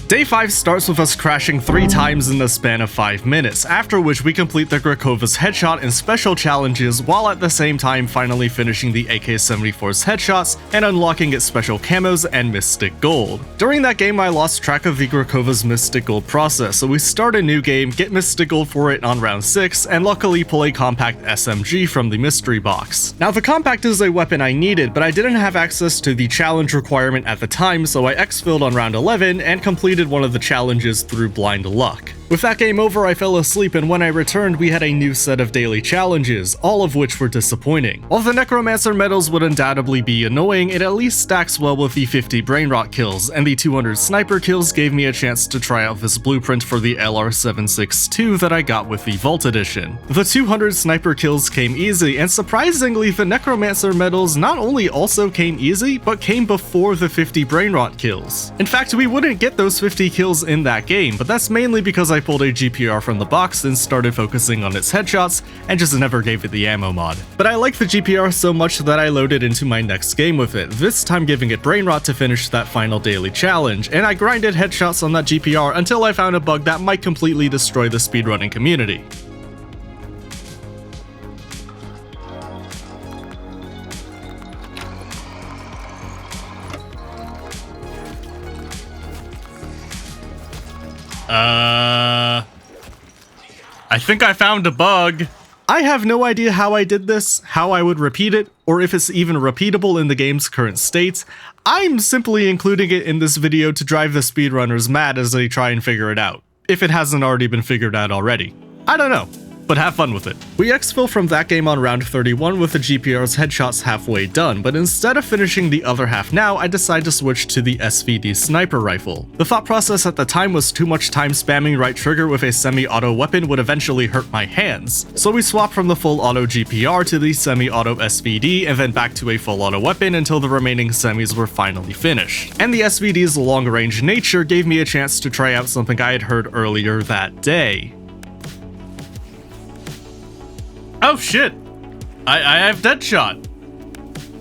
Day 5 starts with us crashing 3 times in the span of 5 minutes, after which we complete the Grakova's headshot and special challenges while at the same time finally finishing the AK-74's headshots and unlocking its special camos and Mystic Gold. During that game I lost track of the Grakova's Mystic Gold process, so we start a new game, get Mystic Gold for it on round 6, and luckily pull a compact SMG from the mystery box. Now the compact is a weapon I needed, but I didn't have access to the challenge requirement at the time, so I exfilled on round 11 and completed one of the challenges through blind luck. With that game over, I fell asleep, and when I returned, we had a new set of daily challenges, all of which were disappointing. While the Necromancer medals would undoubtedly be annoying, it at least stacks well with the 50 brain rot kills, and the 200 sniper kills gave me a chance to try out this blueprint for the LR762 that I got with the Vault Edition. The 200 sniper kills came easy, and surprisingly, the Necromancer medals not only also came easy, but came before the 50 brain rot kills. In fact, we wouldn't get those 50 kills in that game, but that's mainly because I pulled a GPR from the box and started focusing on its headshots and just never gave it the ammo mod. But I like the GPR so much that I loaded into my next game with it, this time giving it brain rot to finish that final daily challenge, and I grinded headshots on that GPR until I found a bug that might completely destroy the speedrunning community. I think I found a bug. I have no idea how I did this, how I would repeat it, or if it's even repeatable in the game's current state. I'm simply including it in this video to drive the speedrunners mad as they try and figure it out, if it hasn't already been figured out already. I don't know, but have fun with it. We exfil from that game on round 31 with the GPR's headshots halfway done, but instead of finishing the other half now, I decide to switch to the SVD sniper rifle. The thought process at the time was too much time spamming right trigger with a semi-auto weapon would eventually hurt my hands, so we swapped from the full auto GPR to the semi-auto SVD and then back to a full auto weapon until the remaining semis were finally finished. And the SVD's long-range nature gave me a chance to try out something I had heard earlier that day. Oh shit! I have Deadshot!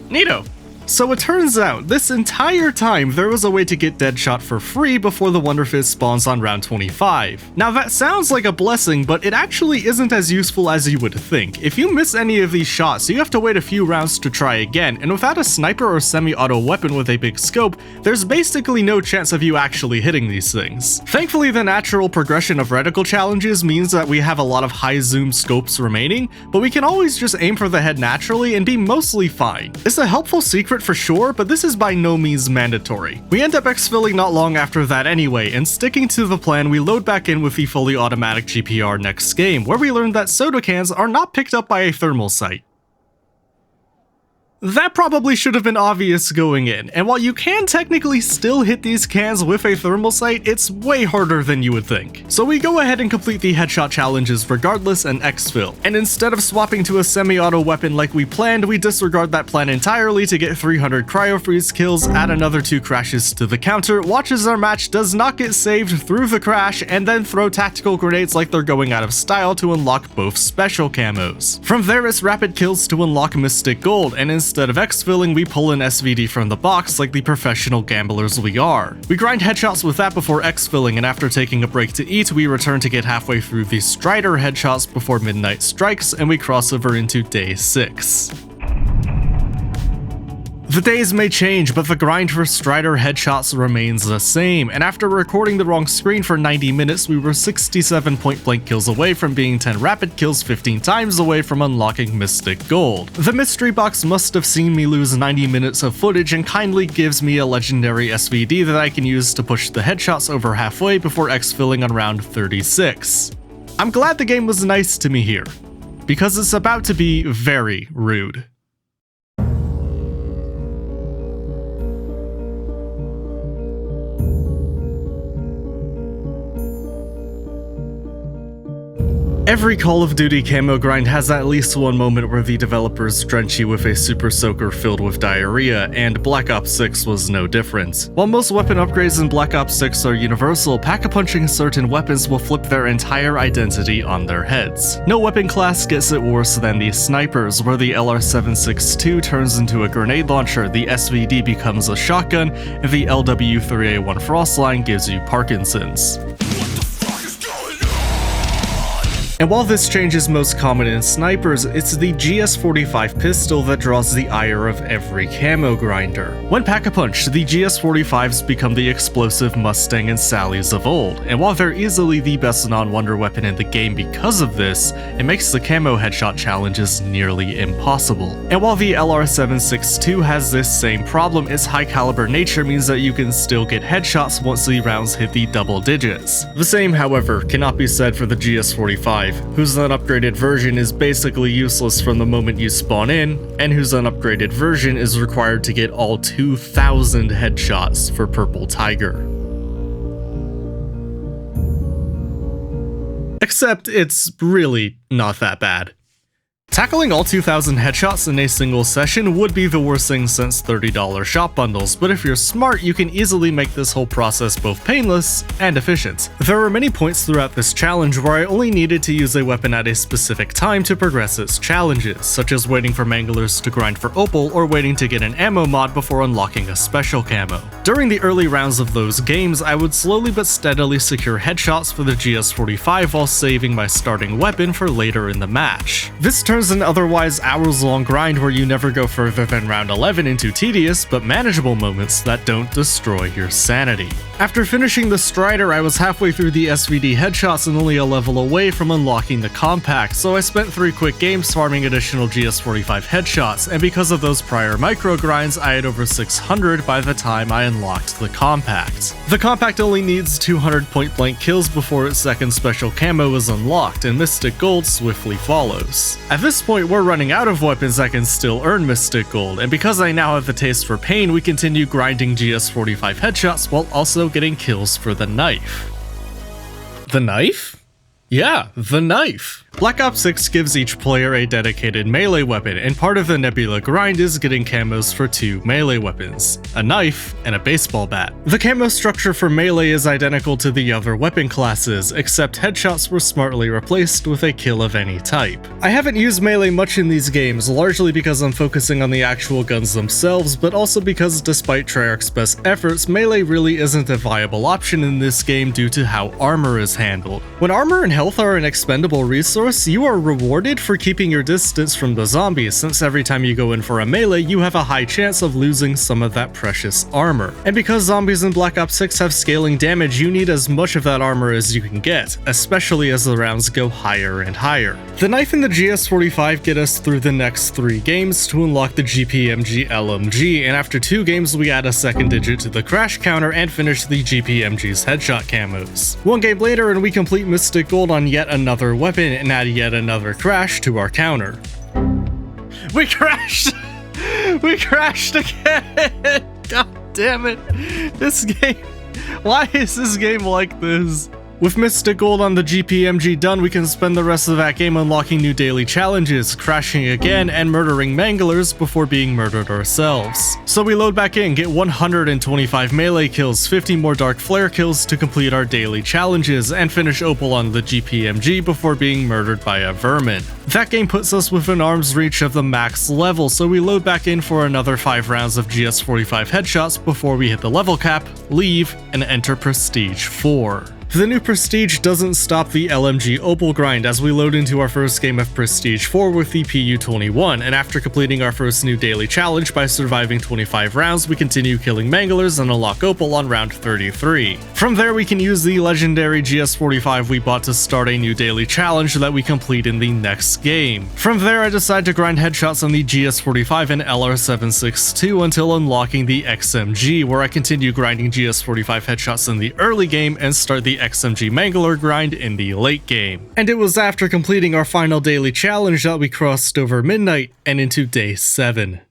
Neato! So it turns out, this entire time there was a way to get Deadshot for free before the Wonder Fist spawns on round 25. Now that sounds like a blessing, but it actually isn't as useful as you would think. If you miss any of these shots, you have to wait a few rounds to try again, and without a sniper or semi-auto weapon with a big scope, there's basically no chance of you actually hitting these things. Thankfully, the natural progression of reticle challenges means that we have a lot of high zoom scopes remaining, but we can always just aim for the head naturally and be mostly fine. It's a helpful secret start for sure, but this is by no means mandatory. We end up exfilling not long after that anyway, and sticking to the plan, we load back in with the fully automatic GPR next game, where we learn that soda cans are not picked up by a thermal sight. That probably should have been obvious going in, and while you can technically still hit these cans with a thermal sight, it's way harder than you would think. So we go ahead and complete the headshot challenges regardless and exfil, and instead of swapping to a semi-auto weapon like we planned, we disregard that plan entirely to get 300 cryo-freeze kills, add another 2 crashes to the counter, watch as our match does not get saved through the crash, and then throw tactical grenades like they're going out of style to unlock both special camos. From there it's rapid kills to unlock Mystic Gold, and instead of exfilling, we pull an SVD from the box like the professional gamblers we are. We grind headshots with that before exfilling, and after taking a break to eat, we return to get halfway through the Strider headshots before midnight strikes, and we cross over into day 6. The days may change, but the grind for Strider headshots remains the same, and after recording the wrong screen for 90 minutes, we were 67 point-blank kills away from being 10 rapid kills, 15 times away from unlocking Mystic Gold. The mystery box must have seen me lose 90 minutes of footage and kindly gives me a legendary SVD that I can use to push the headshots over halfway before exfilling on round 36. I'm glad the game was nice to me here, because it's about to be very rude. Every Call of Duty camo grind has at least one moment where the developers drench you with a super soaker filled with diarrhea, and Black Ops 6 was no different. While most weapon upgrades in Black Ops 6 are universal, pack-a-punching certain weapons will flip their entire identity on their heads. No weapon class gets it worse than the snipers, where the LR762 turns into a grenade launcher, the SVD becomes a shotgun, and the LW3A1 Frostline gives you Parkinson's. And while this change is most common in snipers, it's the GS45 pistol that draws the ire of every camo grinder. When pack-a-punch, the GS45s become the explosive Mustang and Sallies of old, and while they're easily the best non-wonder weapon in the game because of this, it makes the camo headshot challenges nearly impossible. And while the LR762 has this same problem, its high-caliber nature means that you can still get headshots once the rounds hit the double digits. The same, however, cannot be said for the GS45, whose unupgraded version is basically useless from the moment you spawn in, and whose unupgraded version is required to get all 2,000 headshots for Purple Tiger. Except it's really not that bad. Tackling all 2,000 headshots in a single session would be the worst thing since $30 shop bundles, but if you're smart, you can easily make this whole process both painless and efficient. There were many points throughout this challenge where I only needed to use a weapon at a specific time to progress its challenges, such as waiting for manglers to grind for Opal or waiting to get an ammo mod before unlocking a special camo. During the early rounds of those games, I would slowly but steadily secure headshots for the GS45 while saving my starting weapon for later in the match. This turns an otherwise hours-long grind where you never go further than round 11 into tedious but manageable moments that don't destroy your sanity. After finishing the Strider, I was halfway through the SVD headshots and only a level away from unlocking the Compact, so I spent 3 quick games farming additional GS45 headshots, and because of those prior micro grinds, I had over 600 by the time I unlocked the Compact. The Compact only needs 200 point-blank kills before its second special camo is unlocked, and Mystic Gold swiftly follows. At this point, we're running out of weapons that can still earn Mystic Gold, and because I now have the taste for pain, we continue grinding GS45 headshots while also getting kills for the knife. The knife? Yeah, the knife. Black Ops 6 gives each player a dedicated melee weapon, and part of the Nebula grind is getting camos for 2 melee weapons, a knife and a baseball bat. The camo structure for melee is identical to the other weapon classes, except headshots were smartly replaced with a kill of any type. I haven't used melee much in these games, largely because I'm focusing on the actual guns themselves, but also because despite Treyarch's best efforts, melee really isn't a viable option in this game due to how armor is handled. When armor and health health are an expendable resource, you are rewarded for keeping your distance from the zombies, since every time you go in for a melee, you have a high chance of losing some of that precious armor. And because zombies in Black Ops 6 have scaling damage, you need as much of that armor as you can get, especially as the rounds go higher and higher. The knife and the GS45 get us through the next 3 games to unlock the GPMG LMG, and after 2 games we add a second digit to the crash counter and finish the GPMG's headshot camos. 1 game later and we complete Mystic Gold on yet another weapon and add yet another crash to our counter. We crashed! We crashed again! God damn it! This game... Why is this game like this? With Mystic Gold on the GPMG done, we can spend the rest of that game unlocking new daily challenges, crashing again, and murdering manglers before being murdered ourselves. So we load back in, get 125 melee kills, 50 more Dark Flare kills to complete our daily challenges, and finish Opal on the GPMG before being murdered by a vermin. That game puts us within arm's reach of the max level, so we load back in for another 5 rounds of GS45 headshots before we hit the level cap, leave, and enter Prestige 4. The new Prestige doesn't stop the LMG Opal grind as we load into our first game of Prestige 4 with the PU-21, and after completing our first new daily challenge by surviving 25 rounds, we continue killing manglers and unlock Opal on round 33. From there, we can use the legendary GS45 we bought to start a new daily challenge that we complete in the next game. From there, I decide to grind headshots on the GS45 and LR762 until unlocking the XMG, where I continue grinding GS45 headshots in the early game and start the XMG Mangler grind in the late game. And it was after completing our final daily challenge that we crossed over midnight and into day 7.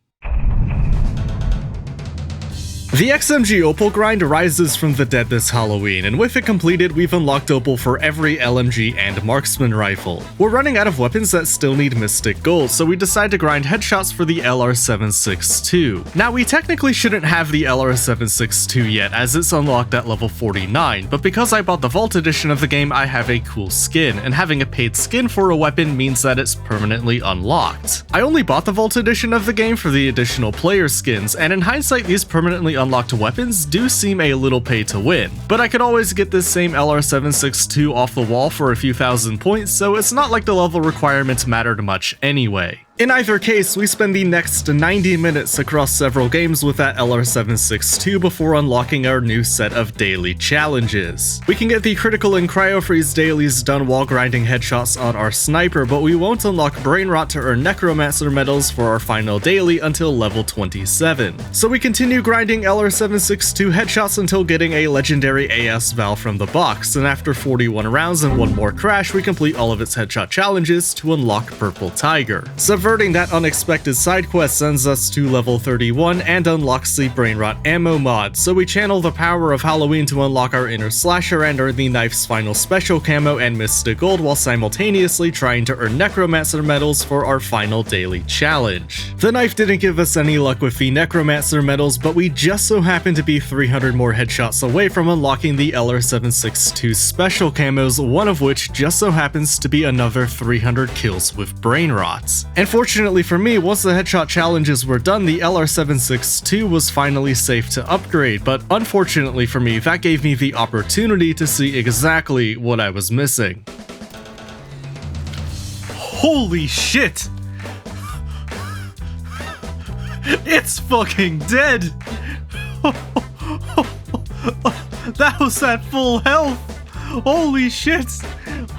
The XMG Opal grind rises from the dead this Halloween, and with it completed, we've unlocked Opal for every LMG and marksman rifle. We're running out of weapons that still need Mystic Gold, so we decide to grind headshots for the LR762. Now, we technically shouldn't have the LR762 yet, as it's unlocked at level 49, but because I bought the Vault edition of the game, I have a cool skin, and having a paid skin for a weapon means that it's permanently unlocked. I only bought the Vault edition of the game for the additional player skins, and in hindsight, these permanently unlocked weapons do seem a little pay to win, but I could always get this same LR762 off the wall for a few thousand points, so it's not like the level requirements mattered much anyway. In either case, we spend the next 90 minutes across several games with that LR762 before unlocking our new set of daily challenges. We can get the critical and cryo freeze dailies done while grinding headshots on our sniper, but we won't unlock brain rot to earn necromancer medals for our final daily until level 27. So we continue grinding LR762 headshots until getting a legendary AS Val from the box, and after 41 rounds and 1 more crash, we complete all of its headshot challenges to unlock Purple Tiger. Subverting that unexpected side quest sends us to level 31 and unlocks the Brain Rot ammo mod, so we channel the power of Halloween to unlock our inner slasher and earn the knife's final special camo and Mystic Gold while simultaneously trying to earn Necromancer medals for our final daily challenge. The knife didn't give us any luck with the Necromancer medals, but we just so happened to be 300 more headshots away from unlocking the LR762 special camos, one of which just so happens to be another 300 kills with Brain Rot. And fortunately for me, once the headshot challenges were done, the LR762 was finally safe to upgrade, but unfortunately for me, that gave me the opportunity to see exactly what I was missing. Holy shit! It's fucking dead! That was at full health! Holy shit!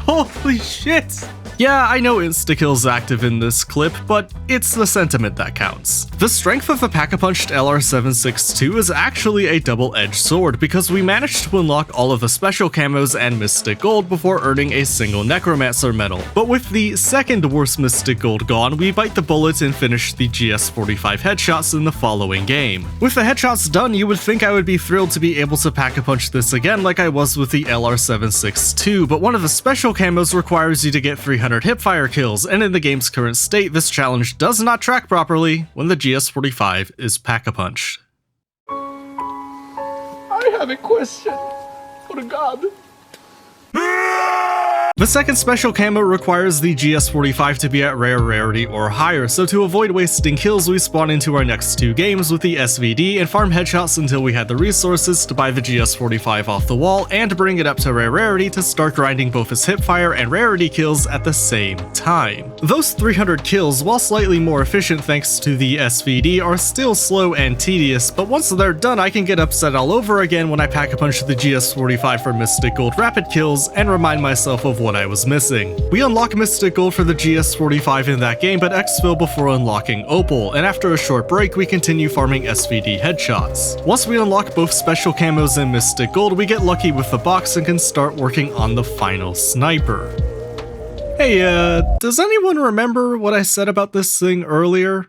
Holy shit! Yeah, I know insta-kill's active in this clip, but it's the sentiment that counts. The strength of the Pack-a-Punched LR762 is actually a double-edged sword because we managed to unlock all of the special camos and Mystic Gold before earning a single Necromancer medal. But with the second worst Mystic Gold gone, we bite the bullet and finish the GS45 headshots in the following game. With the headshots done, you would think I would be thrilled to be able to Pack-a-Punch this again like I was with the LR762, but one of the special camos requires you to get 300 hipfire kills, and in the game's current state, this challenge does not track properly when the GS45 is Pack-a-Punched. I have a question for God. The second special camo requires the GS45 to be at rare rarity or higher, so to avoid wasting kills we spawn into our next two games with the SVD and farm headshots until we had the resources to buy the GS45 off the wall and bring it up to rare rarity to start grinding both as hipfire and rarity kills at the same time. Those 300 kills, while slightly more efficient thanks to the SVD, are still slow and tedious, but once they're done I can get upset all over again when I pack a punch of the GS45 for Mystic Gold rapid kills and remind myself of what I was missing. We unlock Mystic Gold for the GS45 in that game, but exfil before unlocking Opal, and after a short break we continue farming SVD headshots. Once we unlock both special camos and Mystic Gold, we get lucky with the box and can start working on the final sniper. Hey, does anyone remember what I said about this thing earlier?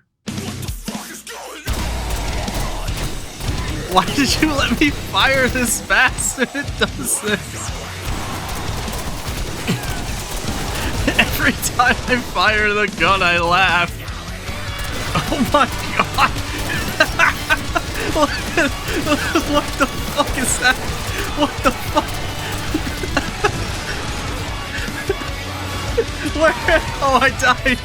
Why did you let me fire this fast if it does this? Every time I fire the gun, I laugh. Oh my god! What the fuck is that? What the fuck? Where? Oh, I died.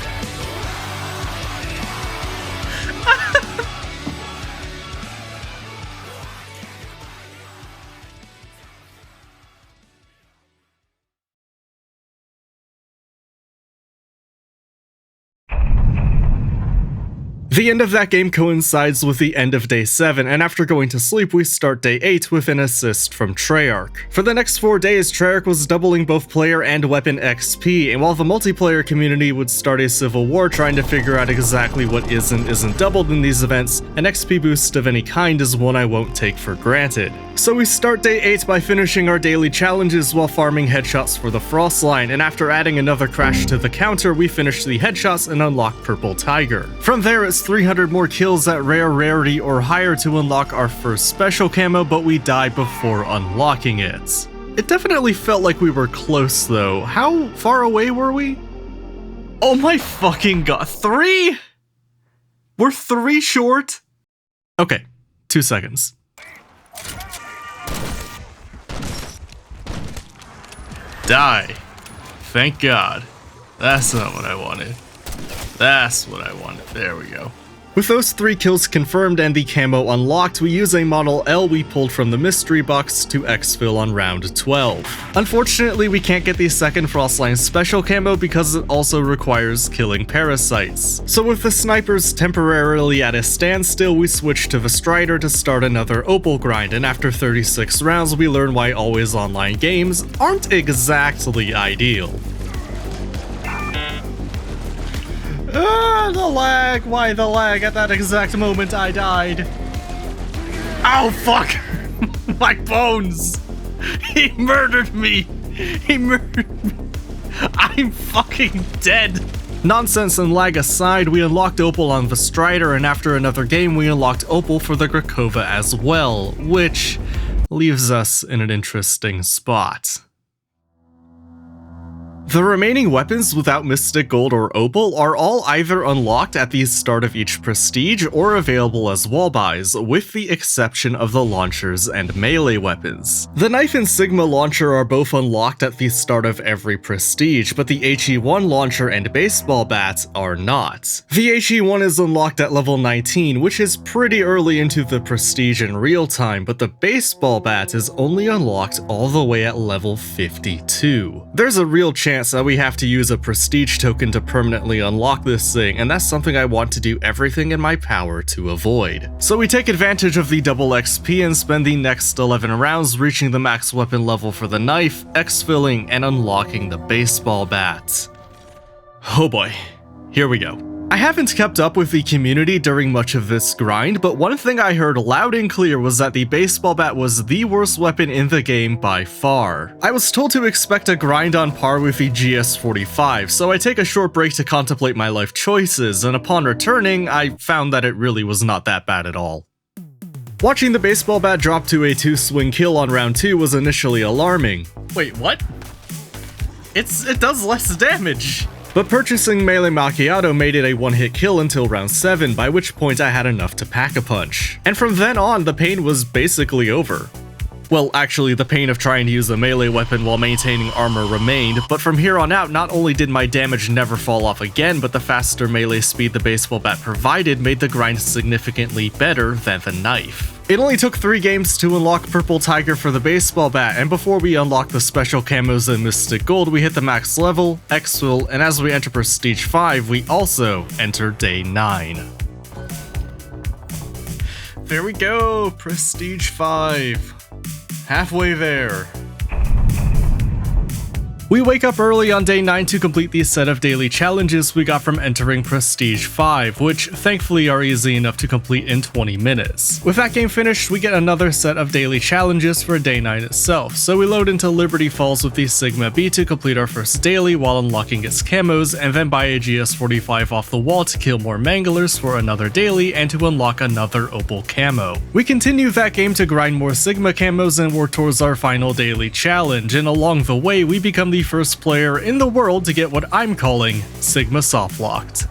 The end of that game coincides with the end of day 7, and after going to sleep we start day 8 with an assist from Treyarch. For the next 4 days, Treyarch was doubling both player and weapon XP, and while the multiplayer community would start a civil war trying to figure out exactly what is and isn't doubled in these events, an XP boost of any kind is one I won't take for granted. So we start day 8 by finishing our daily challenges while farming headshots for the Frost line, and after adding another crash to the counter, we finish the headshots and unlock Purple Tiger. From there, it's 300 more kills at rare rarity or higher to unlock our first special camo, but we die before unlocking it. It definitely felt like we were close though. How far away were we? Oh my fucking god, 3? We're 3 short? Okay, 2 seconds. Die. Thank God. That's not what I wanted. That's what I wanted. There we go. With those 3 kills confirmed and the camo unlocked, we use a Model L we pulled from the mystery box to exfil on round 12. Unfortunately, we can't get the second Frostline special camo because it also requires killing parasites. So with the snipers temporarily at a standstill, we switch to the Strider to start another Opal grind, and after 36 rounds we learn why always online games aren't exactly ideal. The lag! Why the lag? At that exact moment I died. Ow, fuck! My bones! He murdered me! He murdered me! I'm fucking dead! Nonsense and lag aside, we unlocked Opal on the Strider, and after another game we unlocked Opal for the Grakova as well, which leaves us in an interesting spot. The remaining weapons without Mystic Gold or Opal are all either unlocked at the start of each prestige or available as wall buys, with the exception of the launchers and melee weapons. The knife and Cigma launcher are both unlocked at the start of every prestige, but the HE1 launcher and baseball bat are not. The HE1 is unlocked at level 19, which is pretty early into the prestige in real time, but the baseball bat is only unlocked all the way at level 52. There's a real chance that we have to use a prestige token to permanently unlock this thing, and that's something I want to do everything in my power to avoid. So we take advantage of the double XP and spend the next 11 rounds reaching the max weapon level for the knife, exfilling, and unlocking the baseball bat. Oh boy, here we go. I haven't kept up with the community during much of this grind, but one thing I heard loud and clear was that the baseball bat was the worst weapon in the game by far. I was told to expect a grind on par with the GS45, so I take a short break to contemplate my life choices, and upon returning, I found that it really was not that bad at all. Watching the baseball bat drop to a 2-swing kill on round 2 was initially alarming. Wait, what? It does less damage! But purchasing Melee Macchiato made it a one-hit kill until round 7, by which point I had enough to pack a punch. And from then on, the pain was basically over. Well, actually, the pain of trying to use a melee weapon while maintaining armor remained, but from here on out, not only did my damage never fall off again, but the faster melee speed the baseball bat provided made the grind significantly better than the knife. It only took 3 games to unlock Purple Tiger for the baseball bat, and before we unlock the special camos and Mystic Gold, we hit the max level, exfil, and as we enter Prestige 5, we also enter Day 9. There we go, Prestige 5. Halfway there. We wake up early on day 9 to complete the set of daily challenges we got from entering Prestige 5, which thankfully are easy enough to complete in 20 minutes. With that game finished, we get another set of daily challenges for day 9 itself, so we load into Liberty Falls with the Cigma B to complete our first daily while unlocking its camos, and then buy a GS45 off the wall to kill more manglers for another daily and to unlock another Opal camo. We continue that game to grind more Cigma camos and work towards our final daily challenge, and along the way we become the first player in the world to get what I'm calling Cigma Softlocked.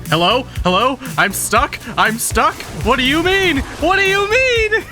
Hello? Hello? I'm stuck? I'm stuck? What do you mean? What do you mean?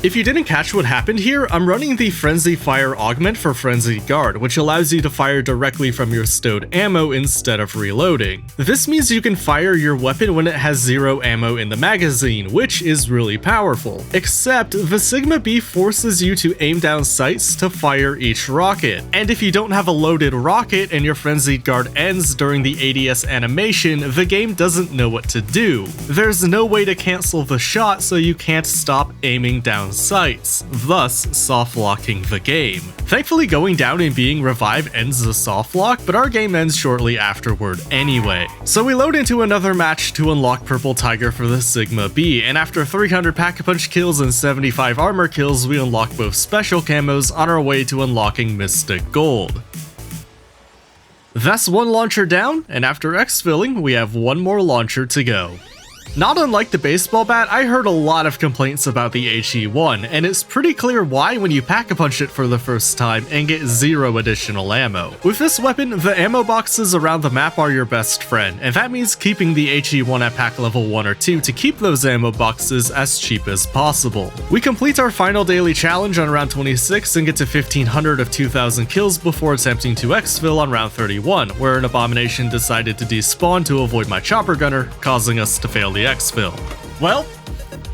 If you didn't catch what happened here, I'm running the Frenzy Fire augment for Frenzied Guard, which allows you to fire directly from your stowed ammo instead of reloading. This means you can fire your weapon when it has 0 ammo in the magazine, which is really powerful. Except, the Cigma B forces you to aim down sights to fire each rocket, and if you don't have a loaded rocket and your Frenzied Guard ends during the ADS animation, the game doesn't know what to do. There's no way to cancel the shot, so you can't stop aiming down sights, thus soft-locking the game. Thankfully, going down and being revived ends the soft lock, but our game ends shortly afterward anyway. So we load into another match to unlock Purple Tiger for the Cigma B, and after 300 Pack-a-Punch kills and 75 armor kills, we unlock both special camos on our way to unlocking Mystic Gold. That's one launcher down, and after exfilling, we have one more launcher to go. Not unlike the baseball bat, I heard a lot of complaints about the HE1, and it's pretty clear why when you pack-a-punch it for the first time and get 0 additional ammo. With this weapon, the ammo boxes around the map are your best friend, and that means keeping the HE1 at pack level 1 or 2 to keep those ammo boxes as cheap as possible. We complete our final daily challenge on round 26 and get to 1500 of 2000 kills before attempting to exfil on round 31, where an abomination decided to despawn to avoid my chopper gunner, causing us to fail the exfil. Well,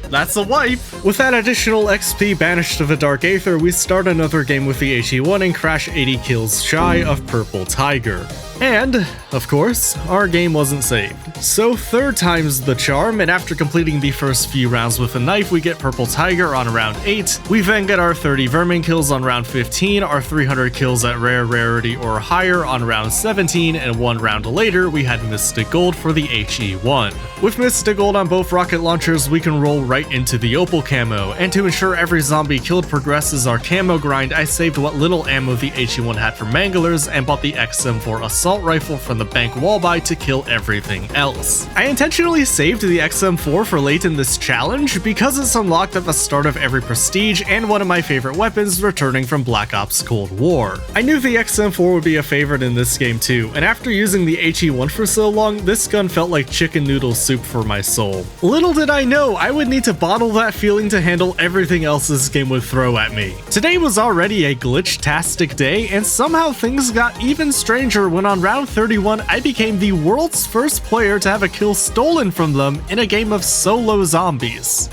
that's a wipe. With that additional XP banished to the Dark Aether, we start another game with the HE1 and crash 80 kills shy of Purple Tiger. And, of course, our game wasn't saved. So 3rd time's the charm, and after completing the first few rounds with a knife, we get Purple Tiger on round 8. We then get our 30 Vermin kills on round 15, our 300 kills at rare rarity or higher on round 17, and 1 round later, we had Mystic Gold for the HE1. With Mystic Gold on both rocket launchers, we can roll right into the Opal camo, and to ensure every zombie killed progresses our camo grind, I saved what little ammo the HE1 had for manglers and bought the XM4 assault rifle from the bank wall buy to kill everything else. I intentionally saved the XM4 for late in this challenge because it's unlocked at the start of every prestige and one of my favorite weapons returning from Black Ops Cold War. I knew the XM4 would be a favorite in this game too, and after using the HE1 for so long, this gun felt like chicken noodle soup for my soul. Little did I know I would need to bottle that feeling to handle everything else this game would throw at me. Today was already a glitch-tastic day, and somehow things got even stranger when on round 31 I became the world's first player to have a kill stolen from them in a game of solo zombies.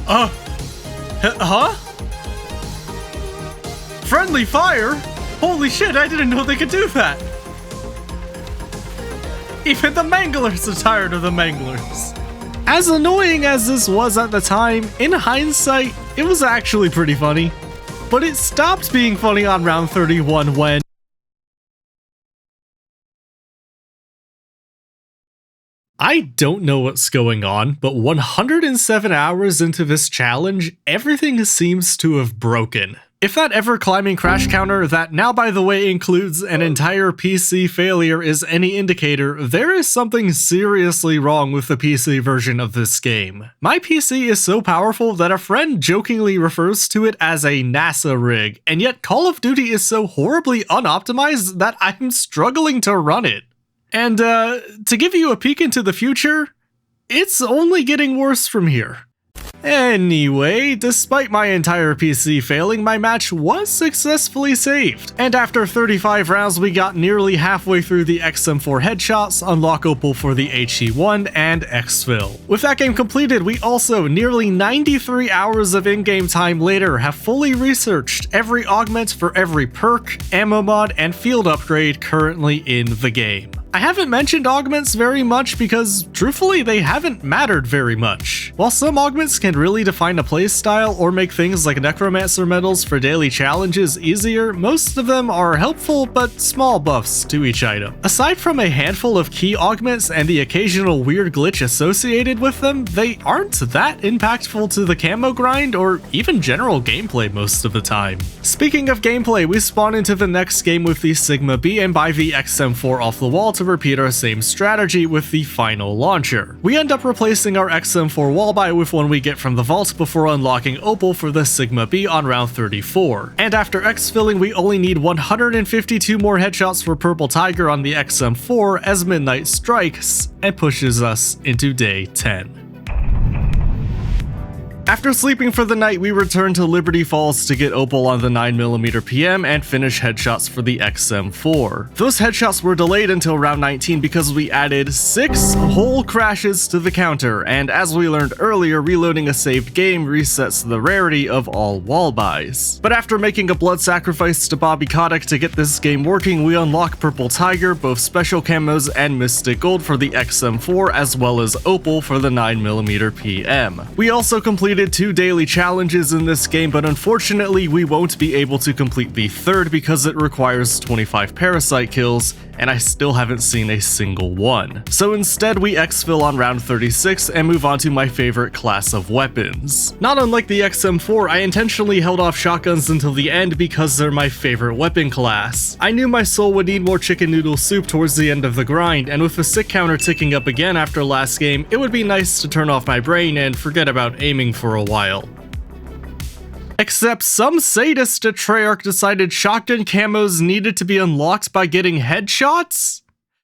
Huh? Friendly fire? Holy shit, I didn't know they could do that! Even the manglers are tired of the manglers. As annoying as this was at the time, in hindsight, it was actually pretty funny. But it stopped being funny on round 31 when I don't know what's going on, but 107 hours into this challenge, everything seems to have broken. If that ever-climbing crash counter that now by the way includes an entire PC failure is any indicator, there is something seriously wrong with the PC version of this game. My PC is so powerful that a friend jokingly refers to it as a NASA rig, and yet Call of Duty is so horribly unoptimized that I'm struggling to run it. And to give you a peek into the future, it's only getting worse from here. Anyway, despite my entire PC failing, my match was successfully saved. And after 35 rounds, we got nearly halfway through the XM4 headshots, unlock Opal for the HE1, and exfil. With that game completed, we also, nearly 93 hours of in-game time later, have fully researched every augment for every perk, ammo mod, and field upgrade currently in the game. I haven't mentioned augments very much because, truthfully, they haven't mattered very much. While some augments can really define a playstyle or make things like necromancer medals for daily challenges easier, most of them are helpful but small buffs to each item. Aside from a handful of key augments and the occasional weird glitch associated with them, they aren't that impactful to the camo grind or even general gameplay most of the time. Speaking of gameplay, we spawn into the next game with the Cigma B and buy the XM4 off the wall to repeat our same strategy with the final launcher. We end up replacing our XM4 wall buy with one we get from the vault before unlocking Opal for the Cigma B on round 34. And after exfilling, we only need 152 more headshots for Purple Tiger on the XM4 as midnight strikes and pushes us into day 10. After sleeping for the night, we return to Liberty Falls to get Opal on the 9mm PM and finish headshots for the XM4. Those headshots were delayed until round 19 because we added 6 whole crashes to the counter, and as we learned earlier, reloading a saved game resets the rarity of all wall buys. But after making a blood sacrifice to Bobby Kotick to get this game working, we unlock Purple Tiger, both special camos and Mystic Gold for the XM4, as well as Opal for the 9mm PM. We also completed 2 daily challenges in this game, but unfortunately we won't be able to complete the third because it requires 25 Parasite kills, and I still haven't seen a single one. So instead we exfil on round 36 and move on to my favorite class of weapons. Not unlike the XM4, I intentionally held off shotguns until the end because they're my favorite weapon class. I knew my soul would need more chicken noodle soup towards the end of the grind, and with the sick counter ticking up again after last game, it would be nice to turn off my brain and forget about aiming for a while. Except some sadist at Treyarch decided shotgun camos needed to be unlocked by getting headshots?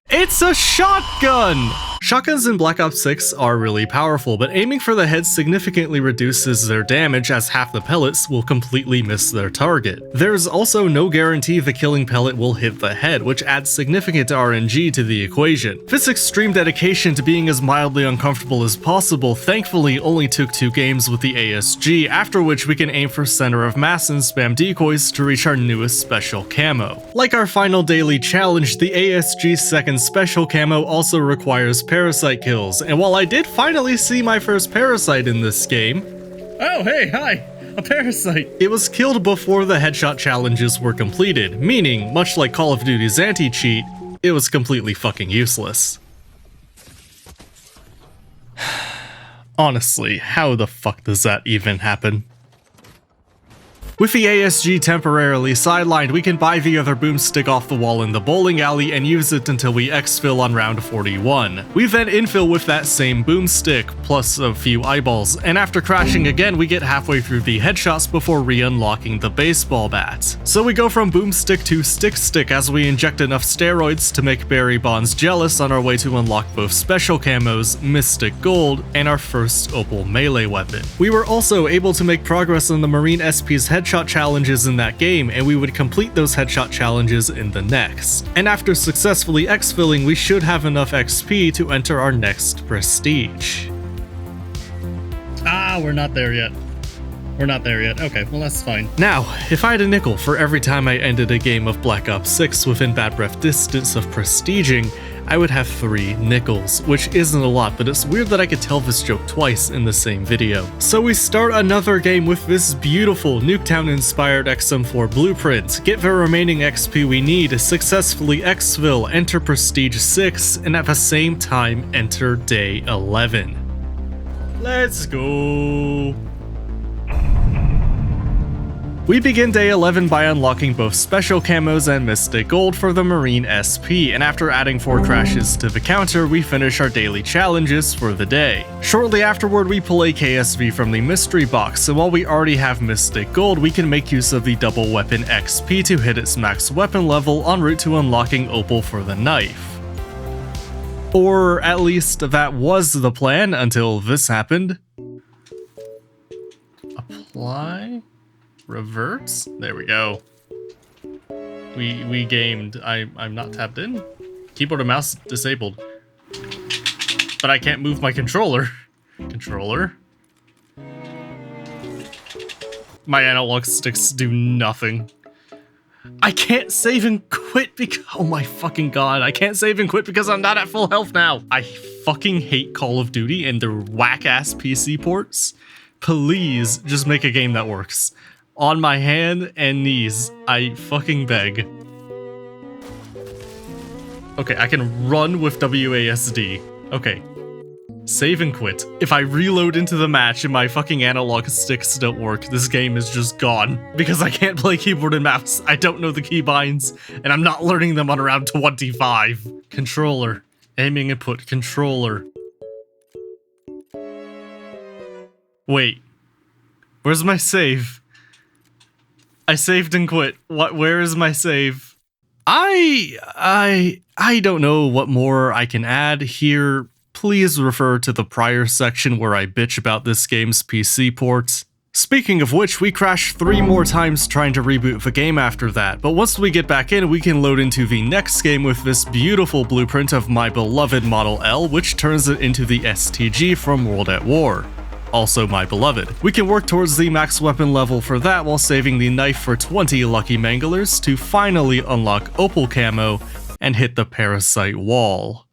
It's a shotgun! Shotguns in Black Ops 6 are really powerful, but aiming for the head significantly reduces their damage as half the pellets will completely miss their target. There's also no guarantee the killing pellet will hit the head, which adds significant RNG to the equation. This extreme dedication to being as mildly uncomfortable as possible thankfully only took 2 games with the ASG, after which we can aim for center of mass and spam decoys to reach our newest special camo. Like our final daily challenge, the ASG's second special camo also requires Parasite kills, and while I did finally see my first Parasite in this game— oh hey, hi! A Parasite! It was killed before the headshot challenges were completed, meaning, much like Call of Duty's anti-cheat, it was completely fucking useless. Honestly, how the fuck does that even happen? With the ASG temporarily sidelined, we can buy the other boomstick off the wall in the bowling alley and use it until we exfil on round 41. We then infill with that same boomstick, plus a few eyeballs, and after crashing again, we get halfway through the headshots before re-unlocking the baseball bat. So we go from boomstick to stick as we inject enough steroids to make Barry Bonds jealous on our way to unlock both special camos, Mystic Gold, and our first Opal melee weapon. We were also able to make progress on the Marine SP's headshot challenges in that game, and we would complete those headshot challenges in the next. And after successfully exfilling, we should have enough XP to enter our next prestige. We're not there yet. We're not there yet. Okay, well that's fine. Now, if I had a nickel for every time I ended a game of Black Ops 6 within bad breath distance of prestiging, I would have 3 nickels, which isn't a lot, but it's weird that I could tell this joke twice in the same video. So we start another game with this beautiful Nuketown-inspired XM4 blueprint, get the remaining XP we need, successfully exfil, enter Prestige 6, and at the same time enter Day 11. Let's go! We begin day 11 by unlocking both special camos and Mystic Gold for the Marine SP, and after adding 4 crashes to the counter, we finish our daily challenges for the day. Shortly afterward, we pull a KSV from the mystery box, and while we already have Mystic Gold, we can make use of the double weapon XP to hit its max weapon level en route to unlocking Opal for the knife. Or at least that was the plan until this happened. Apply. Reverts. There we go. We gamed. I'm not tapped in. Keyboard and mouse disabled. But I can't move my controller. Controller. My analog sticks do nothing. I can't save and quit because— oh my fucking god, I can't save and quit because I'm not at full health now. I fucking hate Call of Duty and their whack-ass PC ports. Please just make a game that works. On my hand and knees, I fucking beg. Okay, I can run with WASD. Okay. Save and quit. If I reload into the match and my fucking analog sticks don't work, this game is just gone. Because I can't play keyboard and mouse. I don't know the keybinds, and I'm not learning them on around 25. Controller. Aiming input. Controller. Wait. Where's my save? I saved and quit. Where is my save? I don't know what more I can add here. Please refer to the prior section where I bitch about this game's PC ports. Speaking of which, we crashed 3 more times trying to reboot the game after that, but once we get back in, we can load into the next game with this beautiful blueprint of my beloved Model L, which turns it into the STG from World at War. Also my beloved. We can work towards the max weapon level for that while saving the knife for 20 lucky manglers to finally unlock Opal camo and hit the Parasite wall.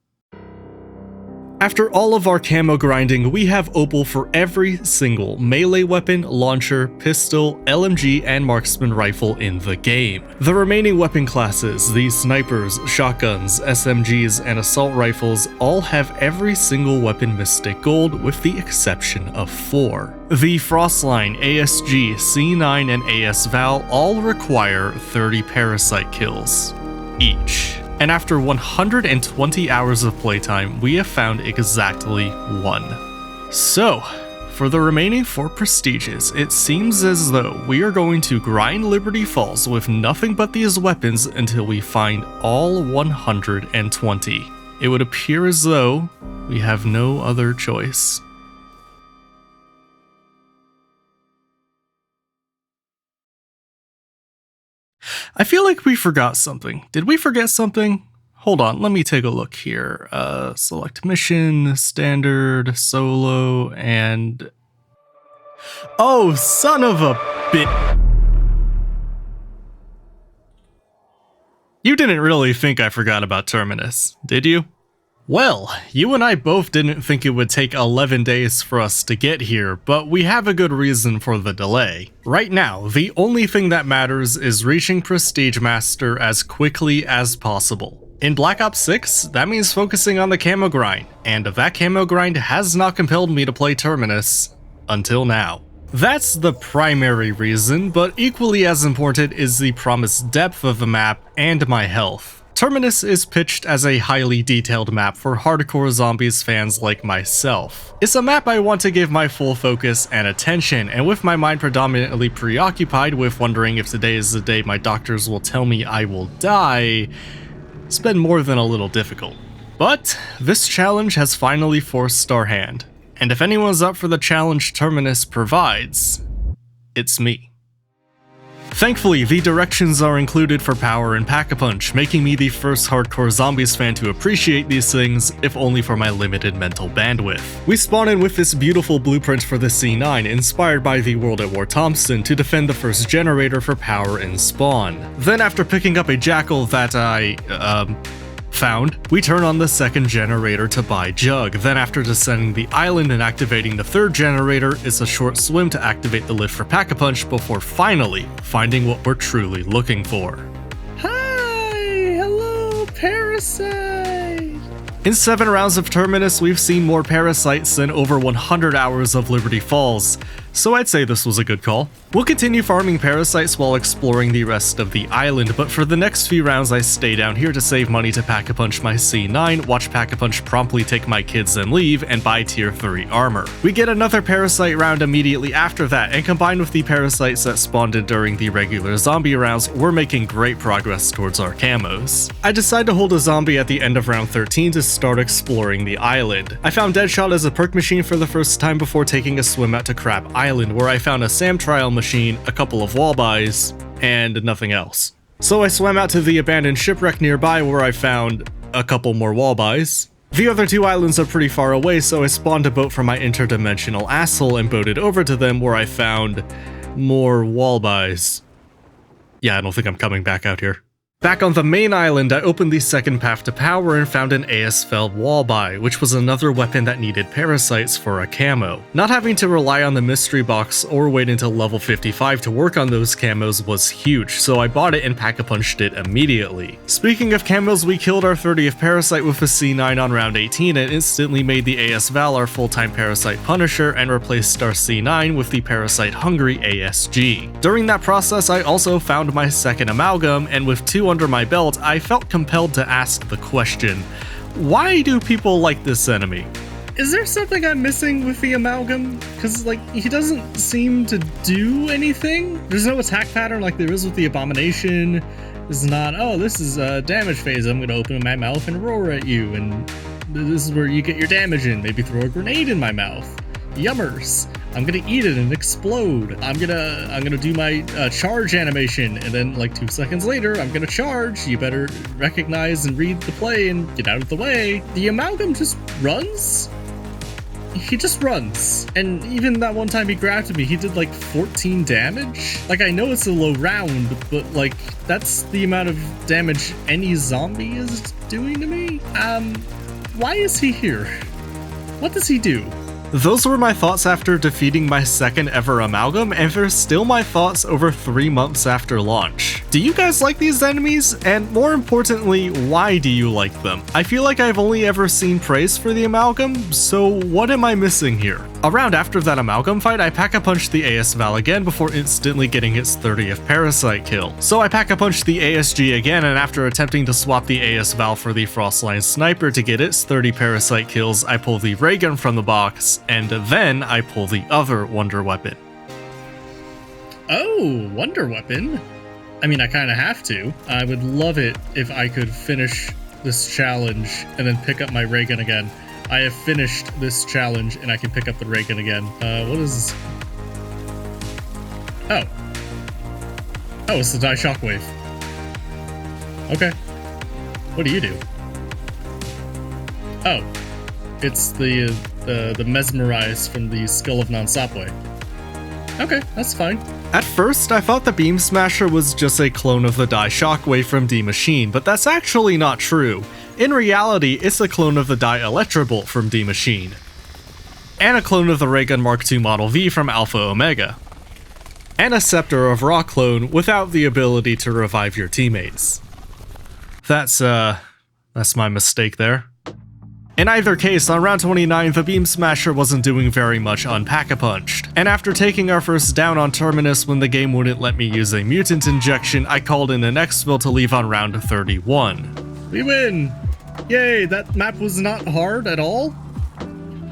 After all of our camo grinding, we have Opal for every single melee weapon, launcher, pistol, LMG, and marksman rifle in the game. The remaining weapon classes, the snipers, shotguns, SMGs, and assault rifles all have every single weapon mystic gold with the exception of 4. The Frostline, ASG, C9, and AS Val all require 30 Parasite kills each. And after 120 hours of playtime, we have found exactly 1. So, for the remaining 4 prestiges, it seems as though we are going to grind Liberty Falls with nothing but these weapons until we find all 120. It would appear as though we have no other choice. I feel like we forgot something. Did we forget something? Hold on, let me take a look here. Select mission, standard, solo, and... oh, son of a bit. You didn't really think I forgot about Terminus, did you? Well, you and I both didn't think it would take 11 days for us to get here, but we have a good reason for the delay. Right now, the only thing that matters is reaching Prestige Master as quickly as possible. In Black Ops 6, that means focusing on the camo grind, and that camo grind has not compelled me to play Terminus until now. That's the primary reason, but equally as important is the promised depth of the map and my health. Terminus is pitched as a highly detailed map for hardcore zombies fans like myself. It's a map I want to give my full focus and attention, and with my mind predominantly preoccupied with wondering if today is the day my doctors will tell me I will die, it's been more than a little difficult. But this challenge has finally forced our hand, and if anyone's up for the challenge Terminus provides, it's me. Thankfully, the directions are included for power and Pack-a-Punch, making me the first hardcore zombies fan to appreciate these things, if only for my limited mental bandwidth. We spawn in with this beautiful blueprint for the C9, inspired by the World at War Thompson, to defend the first generator for power and spawn. Then after picking up a jackal that I, found, we turn on the second generator to buy Jug. Then after descending the island and activating the third generator, it's a short swim to activate the lift for Pack-a-Punch before finally finding what we're truly looking for. Hi! Hello, Parasite! In 7 rounds of Terminus, we've seen more Parasites than over 100 hours of Liberty Falls. so I'd say this was a good call. We'll continue farming parasites while exploring the rest of the island, but for the next few rounds I stay down here to save money to Pack-a-Punch my C9, watch Pack-a-Punch promptly take my kids and leave, and buy tier 3 armor. We get another parasite round immediately after that, and combined with the parasites that spawned in during the regular zombie rounds, we're making great progress towards our camos. I decide to hold a zombie at the end of round 13 to start exploring the island. I found Deadshot as a perk machine for the first time before taking a swim out to Crab Island, where I found a SAM trial machine, a couple of wallbuys, and nothing else. So I swam out to the abandoned shipwreck nearby where I found a couple more wallbuys. The other 2 islands are pretty far away, so I spawned a boat from my interdimensional asshole and boated over to them where I found more wallbuys. Yeah, I don't think I'm coming back out here. Back on the main island, I opened the second path to power and found an AS-Feld wallbuy, which was another weapon that needed parasites for a camo. Not having to rely on the mystery box or wait until level 55 to work on those camos was huge, so I bought it and Pack-a-Punched it immediately. Speaking of camos, we killed our 30th parasite with a C9 on round 18 and instantly made the AS-Val our full-time parasite punisher and replaced our C9 with the parasite hungry ASG. During that process, I also found my second amalgam, and with 2 under my belt, I felt compelled to ask the question, why do people like this enemy? Is there something I'm missing with the amalgam? Because, like, he doesn't seem to do anything. There's no attack pattern like there is with the Abomination. There's not, oh, this is a damage phase, I'm gonna open my mouth and roar at you, and this is where you get your damage in. Maybe throw a grenade in my mouth. Yummers. I'm gonna eat it and explode. I'm gonna do my charge animation, and then like 2 seconds later, I'm gonna charge. You better recognize and read the play and get out of the way. The amalgam just runs. He just runs. And even that one time he grabbed me, he did like 14 damage. Like, I know it's a low round, but like, that's the amount of damage any zombie is doing to me. Why is he here? What does he do? Those were my thoughts after defeating my second ever amalgam, and they're still my thoughts over 3 months after launch. Do you guys like these enemies? And more importantly, why do you like them? I feel like I've only ever seen praise for the amalgam, so what am I missing here? A round after that amalgam fight, I Pack-a-Punched the AS-Val again before instantly getting its 30th parasite kill. So I Pack-a-Punched the ASG again, and after attempting to swap the AS-Val for the Frostline Sniper to get its 30 parasite kills, I pull the ray gun from the box, and then I pull the other wonder weapon. Oh, wonder weapon? I mean, I kind of have to. I would love it if I could finish this challenge and then pick up my ray gun again. I have finished this challenge and I can pick up the ray gun again. What is this? Oh. Oh, it's the Die Shockwave. Okay. What do you do? Oh. It's the Mesmerize from the Skull of Non-Stopway. Okay, that's fine. At first, I thought the Beam Smasher was just a clone of the Die Shockwave from D Machine, but that's actually not true. In reality, it's a clone of the Die Electrobolt from D Machine, and a clone of the Raygun Mark II Model V from Alpha Omega, and a Scepter of Ra clone without the ability to revive your teammates. That's my mistake there. In either case, on round 29, the Beam Smasher wasn't doing very much on Pack-a-Punched, and after taking our first down on Terminus when the game wouldn't let me use a mutant injection, I called in an exfil to leave on round 31. We win! Yay, that map was not hard at all?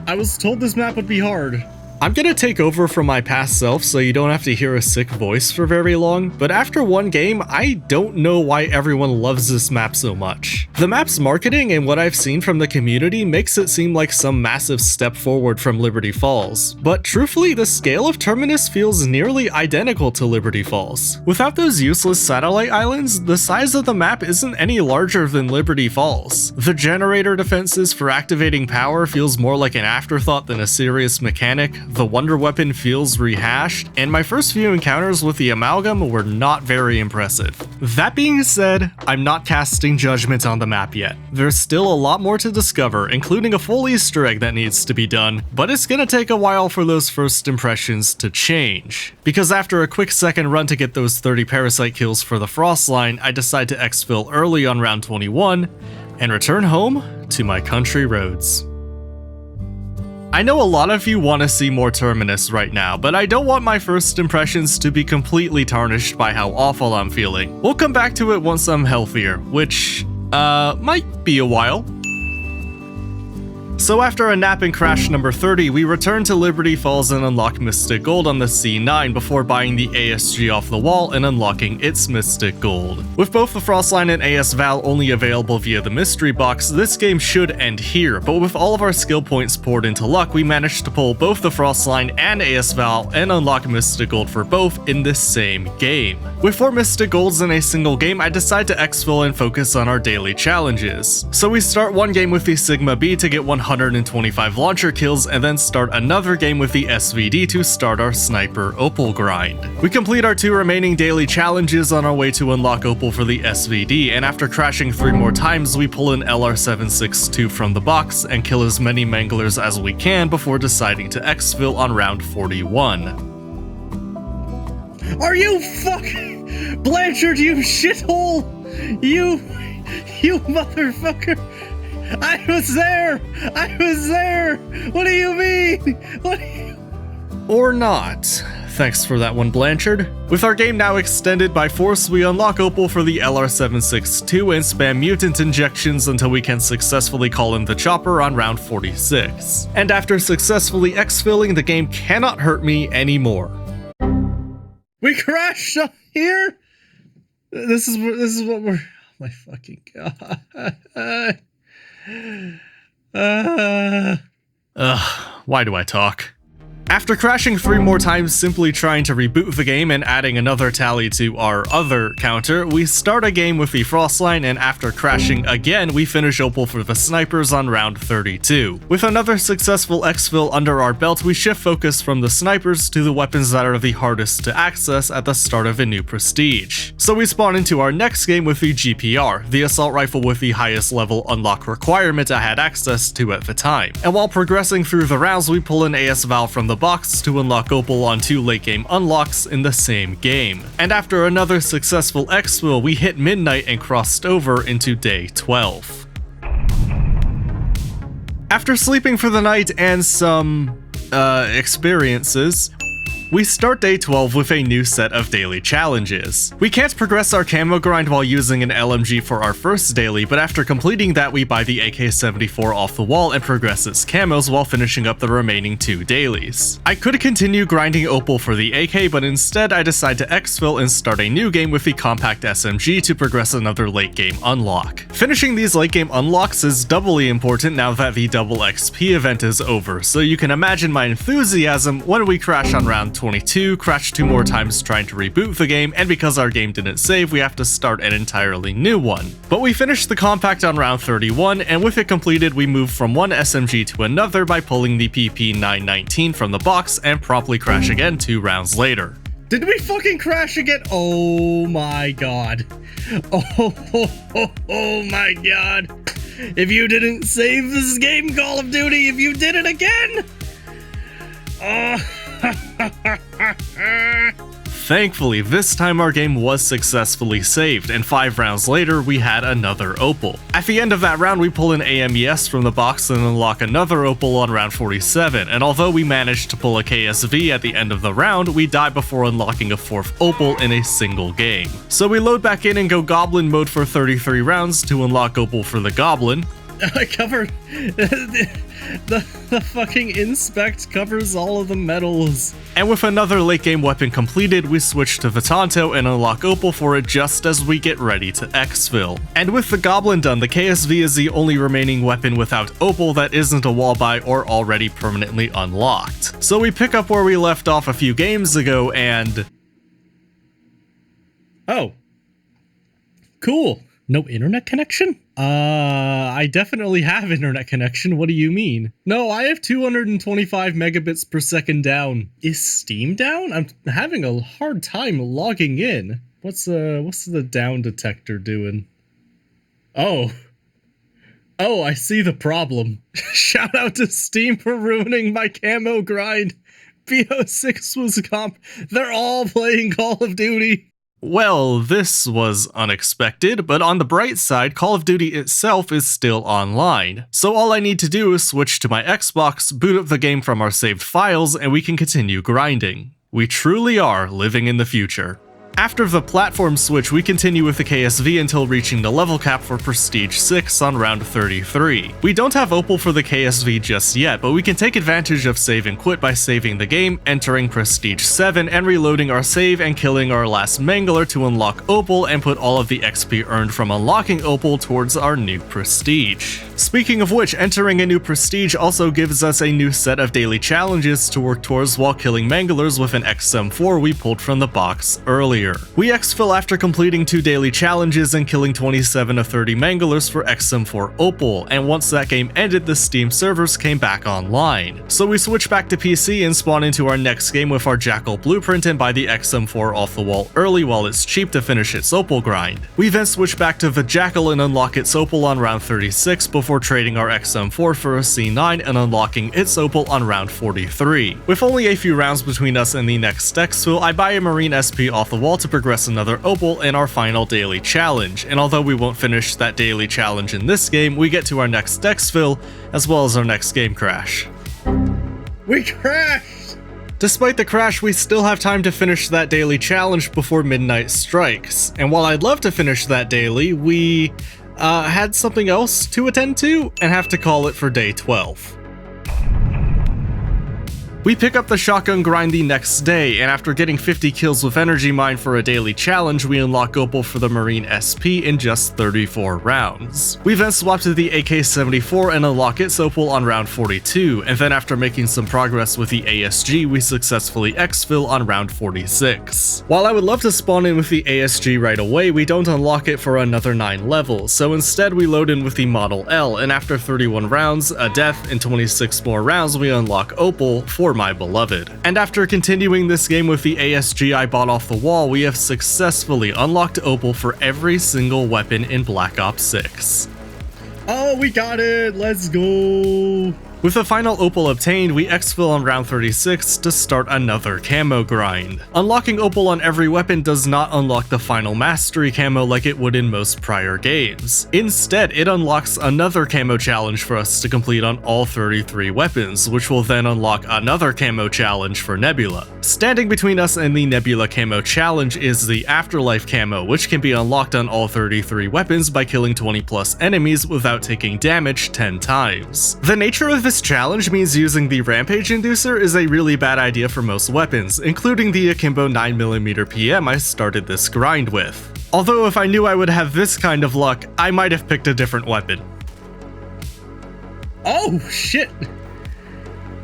I was told this map would be hard. I'm gonna take over from my past self so you don't have to hear a sick voice for very long, but after one game, I don't know why everyone loves this map so much. The map's marketing and what I've seen from the community makes it seem like some massive step forward from Liberty Falls, but truthfully, the scale of Terminus feels nearly identical to Liberty Falls. Without those useless satellite islands, the size of the map isn't any larger than Liberty Falls. The generator defenses for activating power feels more like an afterthought than a serious mechanic. The wonder weapon feels rehashed, and my first few encounters with the amalgam were not very impressive. That being said, I'm not casting judgment on the map yet. There's still a lot more to discover, including a full Easter egg that needs to be done, but it's gonna take a while for those first impressions to change. Because after a quick second run to get those 30 parasite kills for the Frostline, I decide to exfil early on round 21, and return home to my country roads. I know a lot of you want to see more Terminus right now, but I don't want my first impressions to be completely tarnished by how awful I'm feeling. We'll come back to it once I'm healthier, which, might be a while. So after a nap in crash number 30, we return to Liberty Falls and unlock Mystic Gold on the C9 before buying the ASG off the wall and unlocking its Mystic Gold. With both the Frostline and AS Val only available via the mystery box, this game should end here, but with all of our skill points poured into luck, we managed to pull both the Frostline and AS Val and unlock Mystic Gold for both in this same game. With 4 Mystic Golds in a single game, I decide to exfil and focus on our daily challenges. So we start one game with the Cigma B to get 125 launcher kills, and then start another game with the SVD to start our sniper Opal grind. We complete our 2 remaining daily challenges on our way to unlock Opal for the SVD, and after crashing 3 more times, we pull an LR762 from the box and kill as many manglers as we can before deciding to exfil on round 41. Are you fucking Blanchard, you shithole? You motherfucker! I was there! I was there! What do you mean? What do you... Or not. Thanks for that one, Blanchard. With our game now extended by force, we unlock Opal for the LR762 and spam mutant injections until we can successfully call in the chopper on round 46. And after successfully exfilling, the game cannot hurt me anymore. We crashed up here? This is what we're... Oh my fucking god. Why do I talk? After crashing 3 more times simply trying to reboot the game and adding another tally to our other counter, we start a game with the Frostline, and after crashing again, we finish Opal for the snipers on round 32. With another successful exfil under our belt, we shift focus from the snipers to the weapons that are the hardest to access at the start of a new prestige. So we spawn into our next game with the GPR, the assault rifle with the highest level unlock requirement I had access to at the time. And while progressing through the rounds, we pull an AS Val from the box to unlock Opal on 2 late game unlocks in the same game. And after another successful exfil, we hit midnight and crossed over into day 12. After sleeping for the night and some experiences, we start day 12 with a new set of daily challenges. We can't progress our camo grind while using an LMG for our first daily, but after completing that we buy the AK-74 off the wall and progress its camos while finishing up the remaining 2 dailies. I could continue grinding Opal for the AK, but instead I decide to exfil and start a new game with the compact SMG to progress another late game unlock. Finishing these late game unlocks is doubly important now that the double XP event is over, so you can imagine my enthusiasm when we crash on round 22, crashed 2 more times trying to reboot the game, and because our game didn't save, we have to start an entirely new one. But we finished the compact on round 31, and with it completed, we moved from one SMG to another by pulling the PP919 from the box and promptly crash again 2 rounds later. Did we fucking crash again? Oh my god. Oh my god. If you didn't save this game, Call of Duty, if you did it again! Thankfully, this time our game was successfully saved, and 5 rounds later, we had another Opal. At the end of that round, we pull an AMES from the box and unlock another Opal on round 47, and although we managed to pull a KSV at the end of the round, we die before unlocking a 4th Opal in a single game. So we load back in and go Goblin mode for 33 rounds to unlock Opal for the Goblin. I covered... The fucking inspect covers all of the medals. And with another late game weapon completed, we switch to Vitanto and unlock Opal for it just as we get ready to exfil. And with the Goblin done, the KSV is the only remaining weapon without Opal that isn't a wall buy or already permanently unlocked. So we pick up where we left off a few games ago and... Oh. Cool. No internet connection? I definitely have internet connection. What do you mean? No, I have 225 megabits per second down. Is Steam down? I'm having a hard time logging in. What's the down detector doing? Oh, I see the problem. Shout out to Steam for ruining my camo grind. BO6 was comp. They're all playing Call of Duty. Well, this was unexpected, but on the bright side, Call of Duty itself is still online. So all I need to do is switch to my Xbox, boot up the game from our saved files, and we can continue grinding. We truly are living in the future. After the platform switch, we continue with the KSV until reaching the level cap for Prestige 6 on round 33. We don't have Opal for the KSV just yet, but we can take advantage of save and quit by saving the game, entering Prestige 7, and reloading our save and killing our last Mangler to unlock Opal and put all of the XP earned from unlocking Opal towards our new Prestige. Speaking of which, entering a new Prestige also gives us a new set of daily challenges to work towards while killing Manglers with an XM4 we pulled from the box earlier. We exfil after completing 2 daily challenges and killing 27 of 30 Manglers for XM4 Opal, and once that game ended, the Steam servers came back online. So we switch back to PC and spawn into our next game with our Jackal blueprint and buy the XM4 off the wall early while it's cheap to finish its Opal grind. We then switch back to the Jackal and unlock its Opal on round 36 before trading our XM4 for a C9 and unlocking its Opal on round 43. With only a few rounds between us and the next exfil, I buy a Marine SP off the wall to progress another Opal in our final daily challenge, and although we won't finish that daily challenge in this game, we get to our next exfil as well as our next game crash. We crashed! Despite the crash, we still have time to finish that daily challenge before midnight strikes, and while I'd love to finish that daily, we had something else to attend to and have to call it for day 12. We pick up the shotgun grind the next day, and after getting 50 kills with Energy Mine for a daily challenge, we unlock Opal for the Marine SP in just 34 rounds. We then swap to the AK-74 and unlock its Opal on round 42, and then after making some progress with the ASG, we successfully exfil on round 46. While I would love to spawn in with the ASG right away, we don't unlock it for another 9 levels, so instead we load in with the Model L, and after 31 rounds, a death, and 26 more rounds, we unlock Opal for My Beloved. And after continuing this game with the ASG I bought off the wall, we have successfully unlocked Opal for every single weapon in Black Ops 6. Oh, we got it! Let's go! With the final Opal obtained, we exfil on round 36 to start another camo grind. Unlocking Opal on every weapon does not unlock the final mastery camo like it would in most prior games. Instead, it unlocks another camo challenge for us to complete on all 33 weapons, which will then unlock another camo challenge for Nebula. Standing between us and the Nebula camo challenge is the Afterlife camo, which can be unlocked on all 33 weapons by killing 20 plus enemies without taking damage 10 times. The nature of this challenge means using the Rampage Inducer is a really bad idea for most weapons, including the Akimbo 9mm PM I started this grind with. Although if I knew I would have this kind of luck, I might have picked a different weapon. Oh, shit!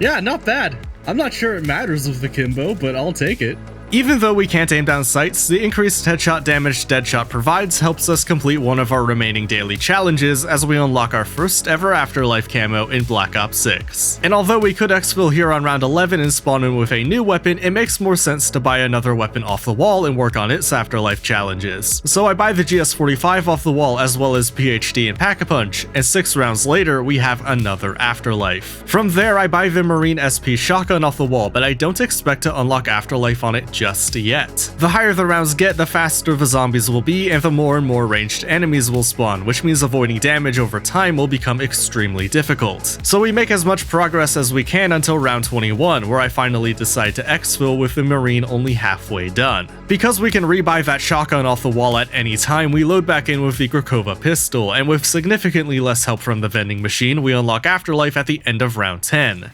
Yeah, not bad. I'm not sure it matters with the Kimbo, but I'll take it. Even though we can't aim down sights, the increased headshot damage Deadshot provides helps us complete one of our remaining daily challenges as we unlock our first ever Afterlife camo in Black Ops 6. And although we could exfil here on round 11 and spawn in with a new weapon, it makes more sense to buy another weapon off the wall and work on its Afterlife challenges. So I buy the GS45 off the wall as well as PhD and Pack-a-Punch, and 6 rounds later we have another Afterlife. From there I buy the Marine SP shotgun off the wall, but I don't expect to unlock Afterlife on it just yet. The higher the rounds get, the faster the zombies will be and the more and more ranged enemies will spawn, which means avoiding damage over time will become extremely difficult. So we make as much progress as we can until round 21, where I finally decide to exfil with the Marine only halfway done. Because we can rebuy that shotgun off the wall at any time, we load back in with the Grakova pistol, and with significantly less help from the vending machine, we unlock Afterlife at the end of round 10.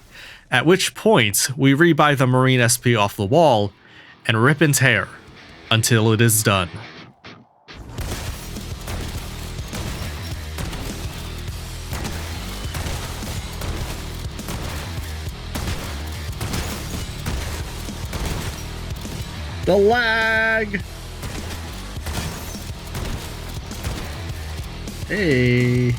At which point, we rebuy the Marine SP off the wall, and rip and tear until it is done. The lag! Hey.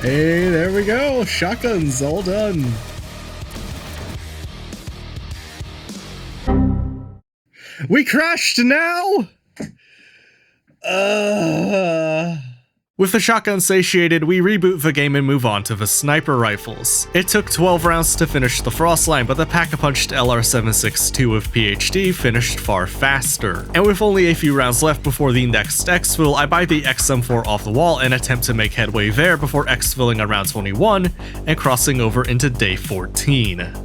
Hey, there we go. Shotguns all done. We crashed now. With the shotgun satiated, we reboot the game and move on to the sniper rifles. It took 12 rounds to finish the frost line, but the pack-a-punched LR762 of PhD finished far faster. And with only a few rounds left before the next exfil, I buy the XM4 off the wall and attempt to make headway there before exfilling around 21 and crossing over into day 14.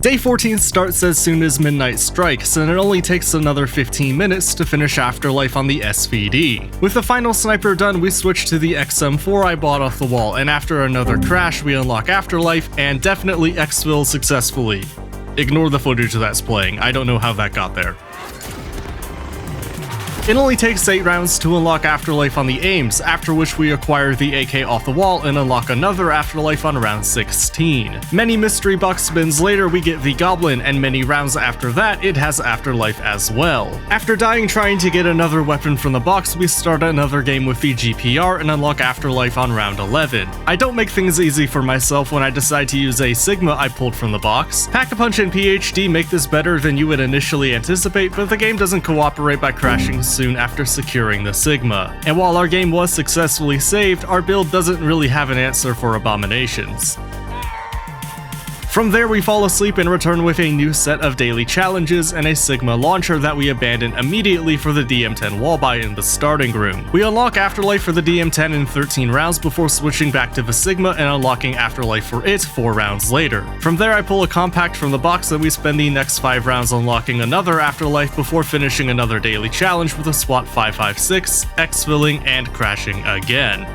Day 14 starts as soon as midnight strikes, and it only takes another 15 minutes to finish Afterlife on the SVD. With the final sniper done, we switch to the XM4 I bought off the wall, and after another crash, we unlock Afterlife and definitely exfil successfully. Ignore the footage that's playing, I don't know how that got there. It only takes 8 rounds to unlock Afterlife on the Ames, after which we acquire the AK off the wall and unlock another Afterlife on round 16. Many mystery box spins later we get the Goblin, and many rounds after that it has Afterlife as well. After dying trying to get another weapon from the box, we start another game with the GPR and unlock Afterlife on round 11. I don't make things easy for myself when I decide to use a Cigma I pulled from the box. Pack-a-Punch and PhD make this better than you would initially anticipate, but the game doesn't cooperate by crashing soon after securing the Cigma. And while our game was successfully saved, our build doesn't really have an answer for abominations. From there we fall asleep and return with a new set of daily challenges and a Cigma launcher that we abandon immediately for the DM10 wall buy in the starting room. We unlock Afterlife for the DM10 in 13 rounds before switching back to the Cigma and unlocking Afterlife for it 4 rounds later. From there I pull a compact from the box and we spend the next 5 rounds unlocking another Afterlife before finishing another daily challenge with a SWAT 556, exfilling and crashing again.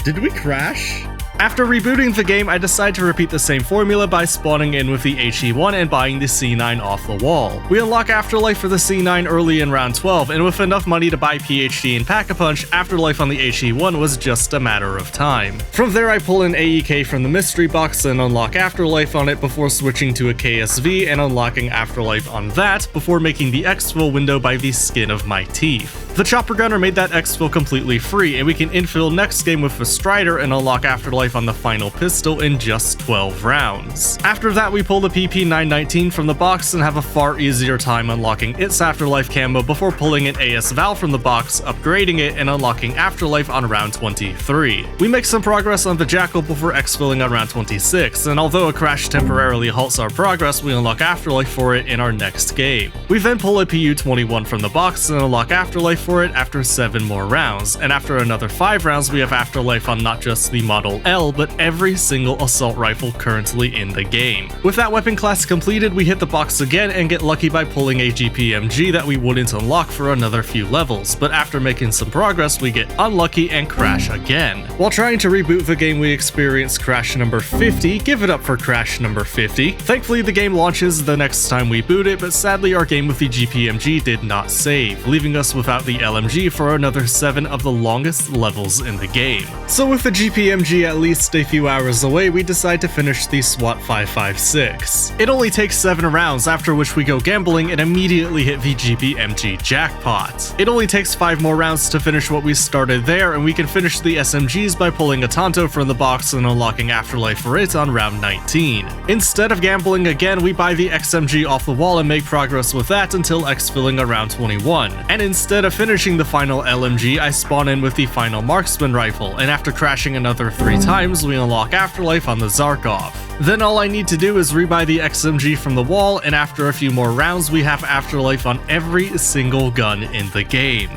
Did we crash? After rebooting the game, I decide to repeat the same formula by spawning in with the HE1 and buying the C9 off the wall. We unlock Afterlife for the C9 early in round 12, and with enough money to buy PhD and Pack-a-Punch, Afterlife on the HE1 was just a matter of time. From there I pull an AEK from the mystery box and unlock Afterlife on it before switching to a KSV and unlocking Afterlife on that before making the exfil window by the skin of my teeth. The Chopper Gunner made that exfil completely free, and we can infill next game with the Strider and unlock Afterlife on the final pistol in just 12 rounds. After that we pull the PP919 from the box and have a far easier time unlocking its Afterlife camo before pulling an AS Val from the box, upgrading it, and unlocking Afterlife on round 23. We make some progress on the Jackal before exfilling on round 26, and although a crash temporarily halts our progress, we unlock Afterlife for it in our next game. We then pull a PU21 from the box and unlock Afterlife for it after 7 more rounds, and after another 5 rounds we have Afterlife on not just the Model L, but every single assault rifle currently in the game. With that weapon class completed, we hit the box again and get lucky by pulling a GPMG that we wouldn't unlock for another few levels, but after making some progress we get unlucky and crash again. While trying to reboot the game we experience crash number 50, give it up for crash number 50. Thankfully the game launches the next time we boot it, but sadly our game with the GPMG did not save, leaving us without the LMG for another 7 of the longest levels in the game. So with the GPMG at least a few hours away, we decide to finish the SWAT 556. It only takes 7 rounds, after which we go gambling and immediately hit the GPMG jackpot. It only takes 5 more rounds to finish what we started there, and we can finish the SMGs by pulling a Tonto from the box and unlocking Afterlife for it on round 19. Instead of gambling again, we buy the XMG off the wall and make progress with that until exfilling around 21. And instead of finishing the final LMG, I spawn in with the final marksman rifle, and after crashing another 3 times, we unlock Afterlife on the Zarkov. Then all I need to do is rebuy the XMG from the wall, and after a few more rounds we have Afterlife on every single gun in the game.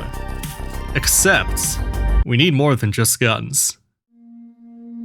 Except, we need more than just guns.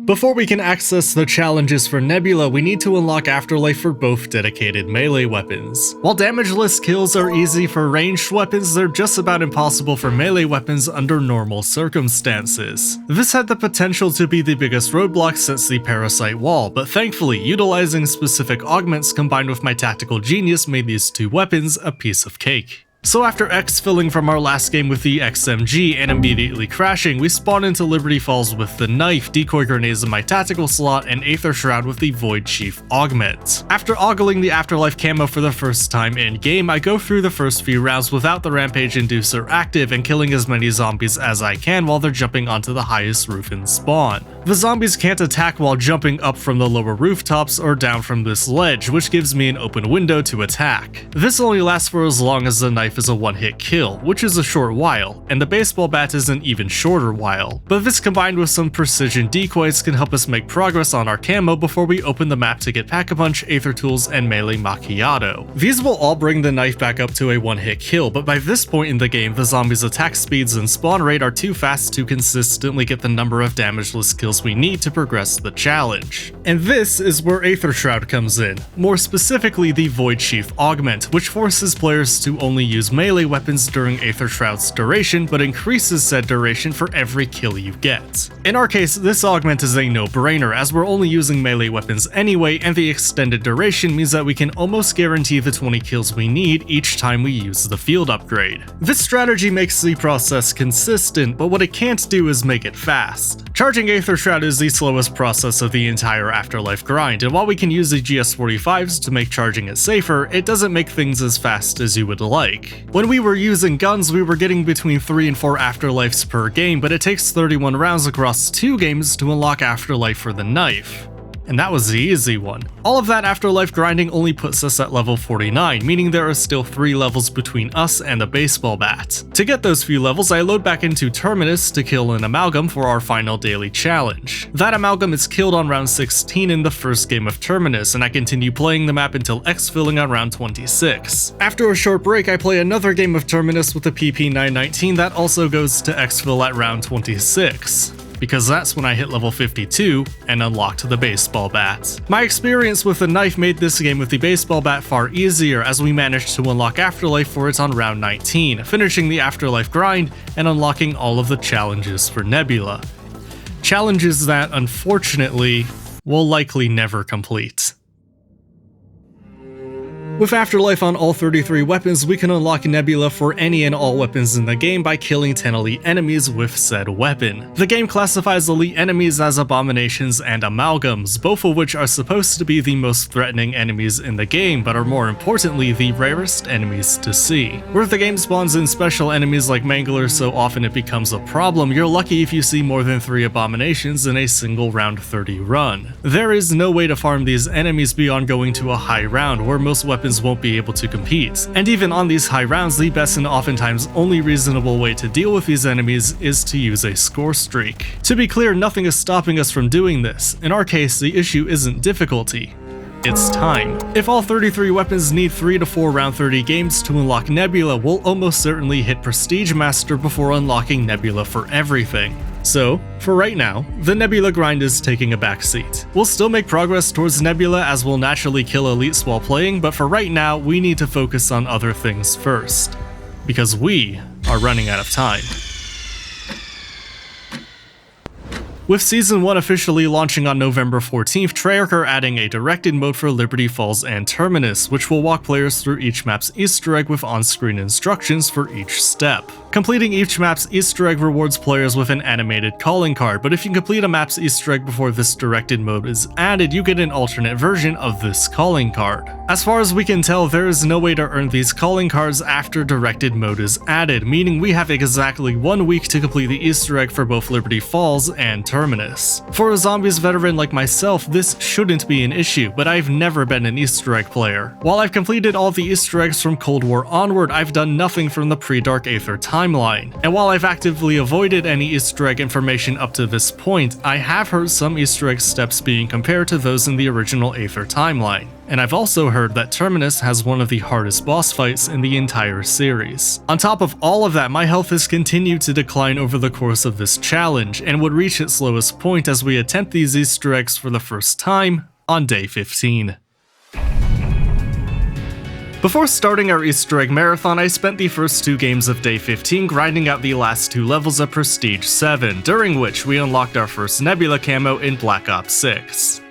Before we can access the challenges for Nebula, we need to unlock Afterlife for both dedicated melee weapons. While damageless kills are easy for ranged weapons, they're just about impossible for melee weapons under normal circumstances. This had the potential to be the biggest roadblock since the Parasite wall, but thankfully, utilizing specific augments combined with my tactical genius made these 2 weapons a piece of cake. So after exfilling from our last game with the XMG and immediately crashing, we spawn into Liberty Falls with the knife, decoy grenades in my tactical slot, and Aether Shroud with the Void Chief augment. After ogling the Afterlife camo for the first time in game, I go through the first few rounds without the Rampage Inducer active and killing as many zombies as I can while they're jumping onto the highest roof in spawn. The zombies can't attack while jumping up from the lower rooftops or down from this ledge, which gives me an open window to attack. This only lasts for as long as the knife is a one-hit kill, which is a short while, and the baseball bat is an even shorter while. But this combined with some precision decoys can help us make progress on our camo before we open the map to get Pack-a-Punch, Aether Tools, and Melee Macchiato. These will all bring the knife back up to a one-hit kill, but by this point in the game, the zombies' attack speeds and spawn rate are too fast to consistently get the number of damageless kills we need to progress the challenge. And this is where Aether Shroud comes in, more specifically the Void Sheath Augment, which forces players to only use melee weapons during Aether Shroud's duration, but increases said duration for every kill you get. In our case, this augment is a no-brainer, as we're only using melee weapons anyway, and the extended duration means that we can almost guarantee the 20 kills we need each time we use the field upgrade. This strategy makes the process consistent, but what it can't do is make it fast. Charging Aether Shroud is the slowest process of the entire Afterlife grind, and while we can use the GS45s to make charging it safer, it doesn't make things as fast as you would like. When we were using guns, we were getting between 3 and 4 Afterlives per game, but it takes 31 rounds across 2 games to unlock Afterlife for the knife. And that was the easy one. All of that Afterlife grinding only puts us at level 49, meaning there are still 3 levels between us and the baseball bat. To get those few levels, I load back into Terminus to kill an amalgam for our final daily challenge. That amalgam is killed on round 16 in the first game of Terminus, and I continue playing the map until exfilling on round 26. After a short break, I play another game of Terminus with the PP919 that also goes to exfil at round 26. Because that's when I hit level 52 and unlocked the baseball bat. My experience with the knife made this game with the baseball bat far easier, as we managed to unlock Afterlife for it on round 19, finishing the Afterlife grind and unlocking all of the challenges for Nebula. Challenges that, unfortunately, will likely never complete. With Afterlife on all 33 weapons, we can unlock Nebula for any and all weapons in the game by killing 10 elite enemies with said weapon. The game classifies elite enemies as abominations and amalgams, both of which are supposed to be the most threatening enemies in the game, but are more importantly the rarest enemies to see. Where the game spawns in special enemies like Manglers so often it becomes a problem, you're lucky if you see more than 3 abominations in a single round 30 run. There is no way to farm these enemies beyond going to a high round, where most weapons won't be able to compete. And even on these high rounds, the best and oftentimes only reasonable way to deal with these enemies is to use a score streak. To be clear, nothing is stopping us from doing this. In our case, the issue isn't difficulty. It's time. If all 33 weapons need 3 to 4 round 30 games to unlock Nebula, we'll almost certainly hit Prestige Master before unlocking Nebula for everything. So, for right now, the Nebula grind is taking a backseat. We'll still make progress towards Nebula as we'll naturally kill elites while playing, but for right now, we need to focus on other things first. Because we are running out of time. With Season 1 officially launching on November 14th, Treyarch are adding a directed mode for Liberty Falls and Terminus, which will walk players through each map's Easter egg with on-screen instructions for each step. Completing each map's Easter egg rewards players with an animated calling card, but if you complete a map's Easter egg before this directed mode is added, you get an alternate version of this calling card. As far as we can tell, there is no way to earn these calling cards after directed mode is added, meaning we have exactly 1 week to complete the Easter egg for both Liberty Falls and Terminus. For a Zombies veteran like myself, this shouldn't be an issue, but I've never been an Easter egg player. While I've completed all the Easter eggs from Cold War onward, I've done nothing from the pre-Dark Aether timeline. And while I've actively avoided any Easter egg information up to this point, I have heard some Easter egg steps being compared to those in the original Aether timeline. And I've also heard that Terminus has one of the hardest boss fights in the entire series. On top of all of that, my health has continued to decline over the course of this challenge, and would reach its lowest point as we attempt these Easter eggs for the first time on day 15. Before starting our Easter egg marathon, I spent the first 2 games of day 15 grinding out the last 2 levels of Prestige 7, during which we unlocked our first Nebula camo in Black Ops 6.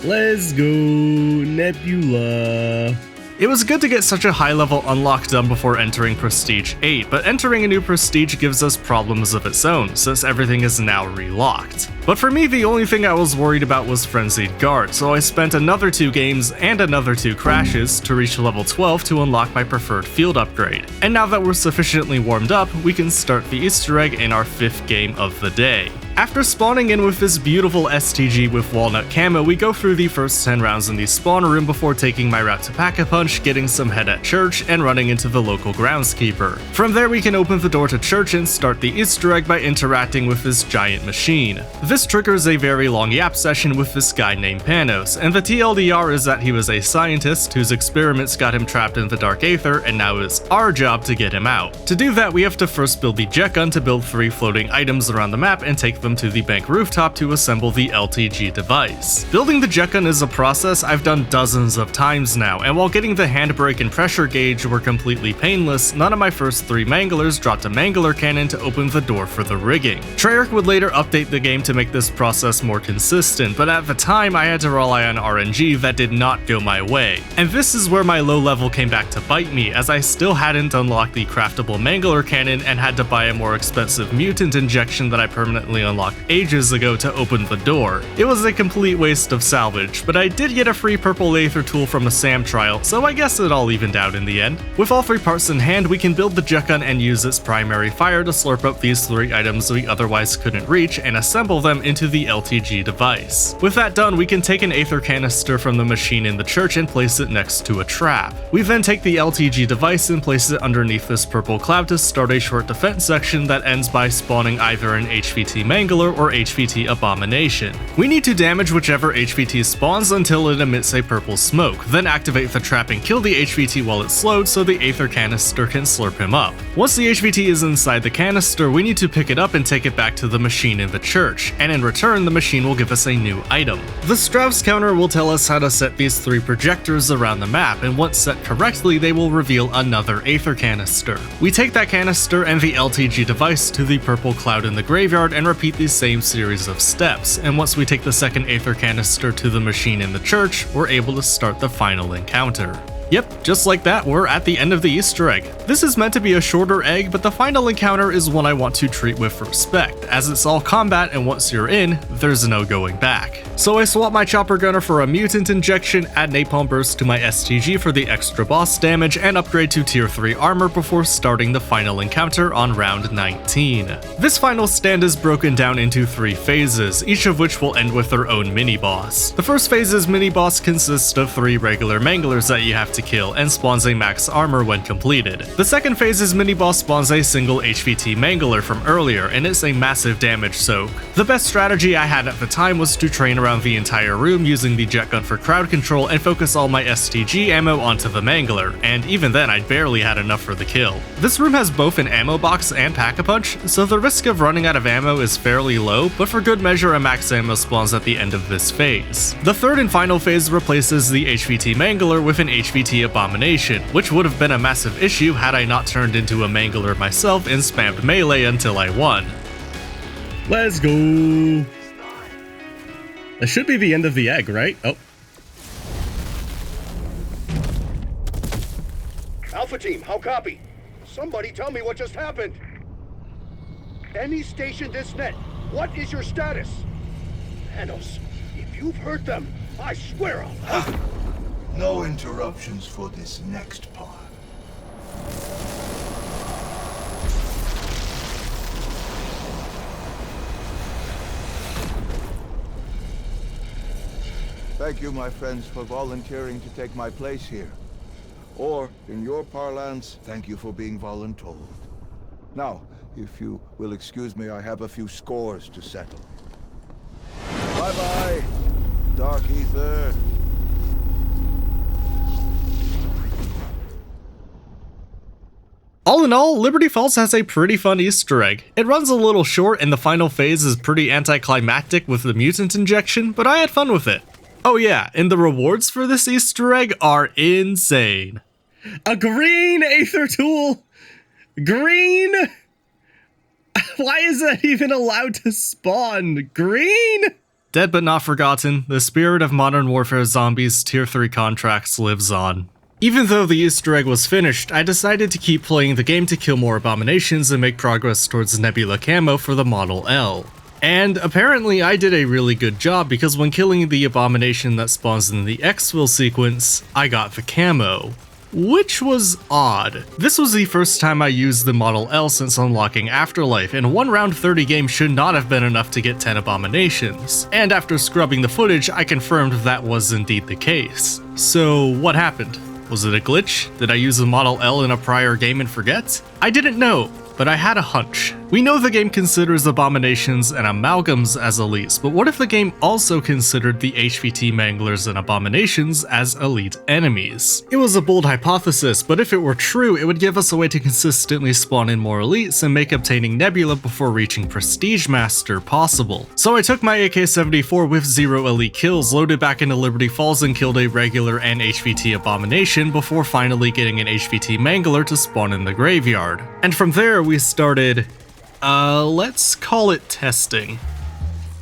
Let's go, Nebula. It was good to get such a high level unlock done before entering Prestige 8, but entering a new Prestige gives us problems of its own, since everything is now relocked. But for me, the only thing I was worried about was Frenzied Guard, so I spent another 2 games and another 2 crashes to reach level 12 to unlock my preferred field upgrade. And now that we're sufficiently warmed up, we can start the Easter egg in our 5th game of the day. After spawning in with this beautiful STG with walnut camo, we go through the first 10 rounds in the spawn room before taking my route to Pack-a-Punch, getting some head at church, and running into the local groundskeeper. From there we can open the door to church and start the Easter egg by interacting with this giant machine. This triggers a very long yap session with this guy named Panos, and the TLDR is that he was a scientist whose experiments got him trapped in the dark Aether, and now it's our job to get him out. To do that, we have to first build the jet gun to build 3 floating items around the map and take them to the bank rooftop to assemble the LTG device. Building the jet gun is a process I've done dozens of times now, and while getting the handbrake and pressure gauge were completely painless, none of my first 3 manglers dropped a mangler cannon to open the door for the rigging. Treyarch would later update the game to make this process more consistent, but at the time I had to rely on RNG that did not go my way. And this is where my low level came back to bite me, as I still hadn't unlocked the craftable mangler cannon and had to buy a more expensive mutant injection that I permanently unlocked ages ago to open the door. It was a complete waste of salvage, but I did get a free purple Aether tool from a SAM trial, so I guess it all evened out in the end. With all 3 parts in hand, we can build the jet gun and use its primary fire to slurp up these 3 items we otherwise couldn't reach and assemble them into the LTG device. With that done, we can take an Aether canister from the machine in the church and place it next to a trap. We then take the LTG device and place it underneath this purple cloud to start a short defense section that ends by spawning either an HVT Mangler or HVT Abomination. We need to damage whichever HVT spawns until it emits a purple smoke, then activate the trap and kill the HVT while it's slowed so the Aether canister can slurp him up. Once the HVT is inside the canister, we need to pick it up and take it back to the machine in the church, and in return the machine will give us a new item. The Strauss counter will tell us how to set these 3 projectors around the map, and once set correctly they will reveal another Aether canister. We take that canister and the LTG device to the purple cloud in the graveyard and repeat the same series of steps, and once we take the second Aether canister to the machine in the church, we're able to start the final encounter. Yep, just like that, we're at the end of the Easter egg. This is meant to be a shorter egg, but the final encounter is one I want to treat with respect, as it's all combat and once you're in, there's no going back. So I swap my chopper gunner for a mutant injection, add napalm burst to my STG for the extra boss damage, and upgrade to tier 3 armor before starting the final encounter on round 19. This final stand is broken down into 3 phases, each of which will end with their own mini-boss. The first phase's mini-boss consists of 3 regular manglers that you have to kill and spawns a max armor when completed. The second phase's mini-boss spawns a single HVT mangler from earlier, and it's a massive damage soak. The best strategy I had at the time was to train around the entire room using the jet gun for crowd control and focus all my STG ammo onto the mangler, and even then I barely had enough for the kill. This room has both an ammo box and Pack-a-Punch, so the risk of running out of ammo is fairly low, but for good measure a max ammo spawns at the end of this phase. The third and final phase replaces the HVT mangler with an HVT Abomination, which would have been a massive issue had I not turned into a mangler myself and spammed melee until I won. Let's go. That should be the end of the egg, right? Oh. Alpha team, how copy? Somebody tell me what just happened. Any station this net, what is your status? Panos, if you've hurt them, I swear I'll... No interruptions for this next part. Thank you, my friends, for volunteering to take my place here. Or, in your parlance, thank you for being voluntold. Now, if you will excuse me, I have a few scores to settle. Bye-bye, Dark Aether. All in all, Liberty Falls has a pretty fun Easter egg. It runs a little short and the final phase is pretty anticlimactic with the mutant injection, but I had fun with it. Oh yeah, and the rewards for this Easter egg are insane. A green Aether tool! Green? Why is that even allowed to spawn? Green? Dead but not forgotten, the spirit of Modern Warfare Zombies Tier 3 contracts lives on. Even though the Easter egg was finished, I decided to keep playing the game to kill more abominations and make progress towards Nebula camo for the Model L. And apparently I did a really good job, because when killing the abomination that spawns in the exfil sequence, I got the camo. Which was odd. This was the first time I used the Model L since unlocking Afterlife, and 1 round 30 game should not have been enough to get 10 abominations. And after scrubbing the footage, I confirmed that was indeed the case. So what happened? Was it a glitch? Did I use the Model L in a prior game and forget? I didn't know, but I had a hunch. We know the game considers abominations and amalgams as elites, but what if the game also considered the HVT manglers and abominations as elite enemies? It was a bold hypothesis, but if it were true, it would give us a way to consistently spawn in more elites and make obtaining Nebula before reaching Prestige Master possible. So I took my AK-74 with 0 elite kills, loaded back into Liberty Falls, and killed a regular and HVT abomination before finally getting an HVT mangler to spawn in the graveyard. And from there we started, let's call it testing.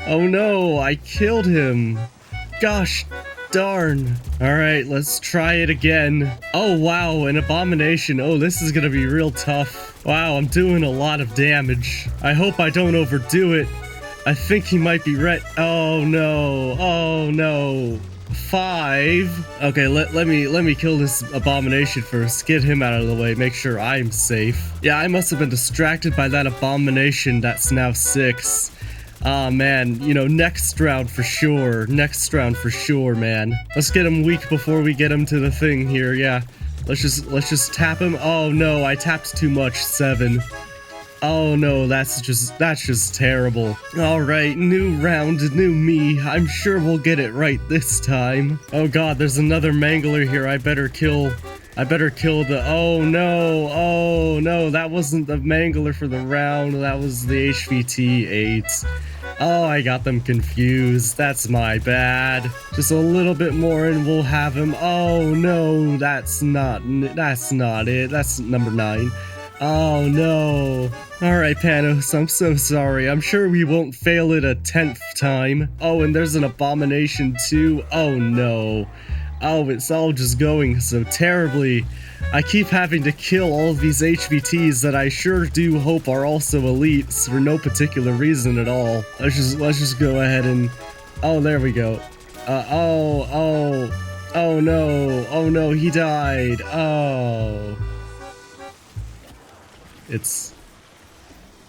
Oh no, I killed him. Gosh darn. Alright, let's try it again. Oh wow, an abomination. Oh, this is gonna be real tough. Wow, I'm doing a lot of damage. I hope I don't overdo it. I think he might be right. Oh no, oh no. 5. Okay, let me kill this abomination first. Get him out of the way. Make sure I'm safe. Yeah, I must have been distracted by that abomination. That's now 6. Ah, man. You know, next round for sure. Next round for sure, man. Let's get him weak before we get him to the thing here. Yeah. Let's just tap him. Oh no, I tapped too much. 7. Oh no, that's just terrible. Alright, new round, new me. I'm sure we'll get it right this time. Oh god, there's another mangler here. I better kill the... Oh no, that wasn't the mangler for the round. That was the HVT 8. Oh, I got them confused. That's my bad. Just a little bit more and we'll have him. Oh no, that's not it. That's number 9. Oh no. Alright, Panos, I'm so sorry. I'm sure we won't fail it a 10th time. Oh, and there's an abomination too. Oh no. Oh, it's all just going so terribly. I keep having to kill all of these HVTs that I sure do hope are also elites for no particular reason at all. Let's just go ahead and... Oh, there we go. Oh no, he died. Oh.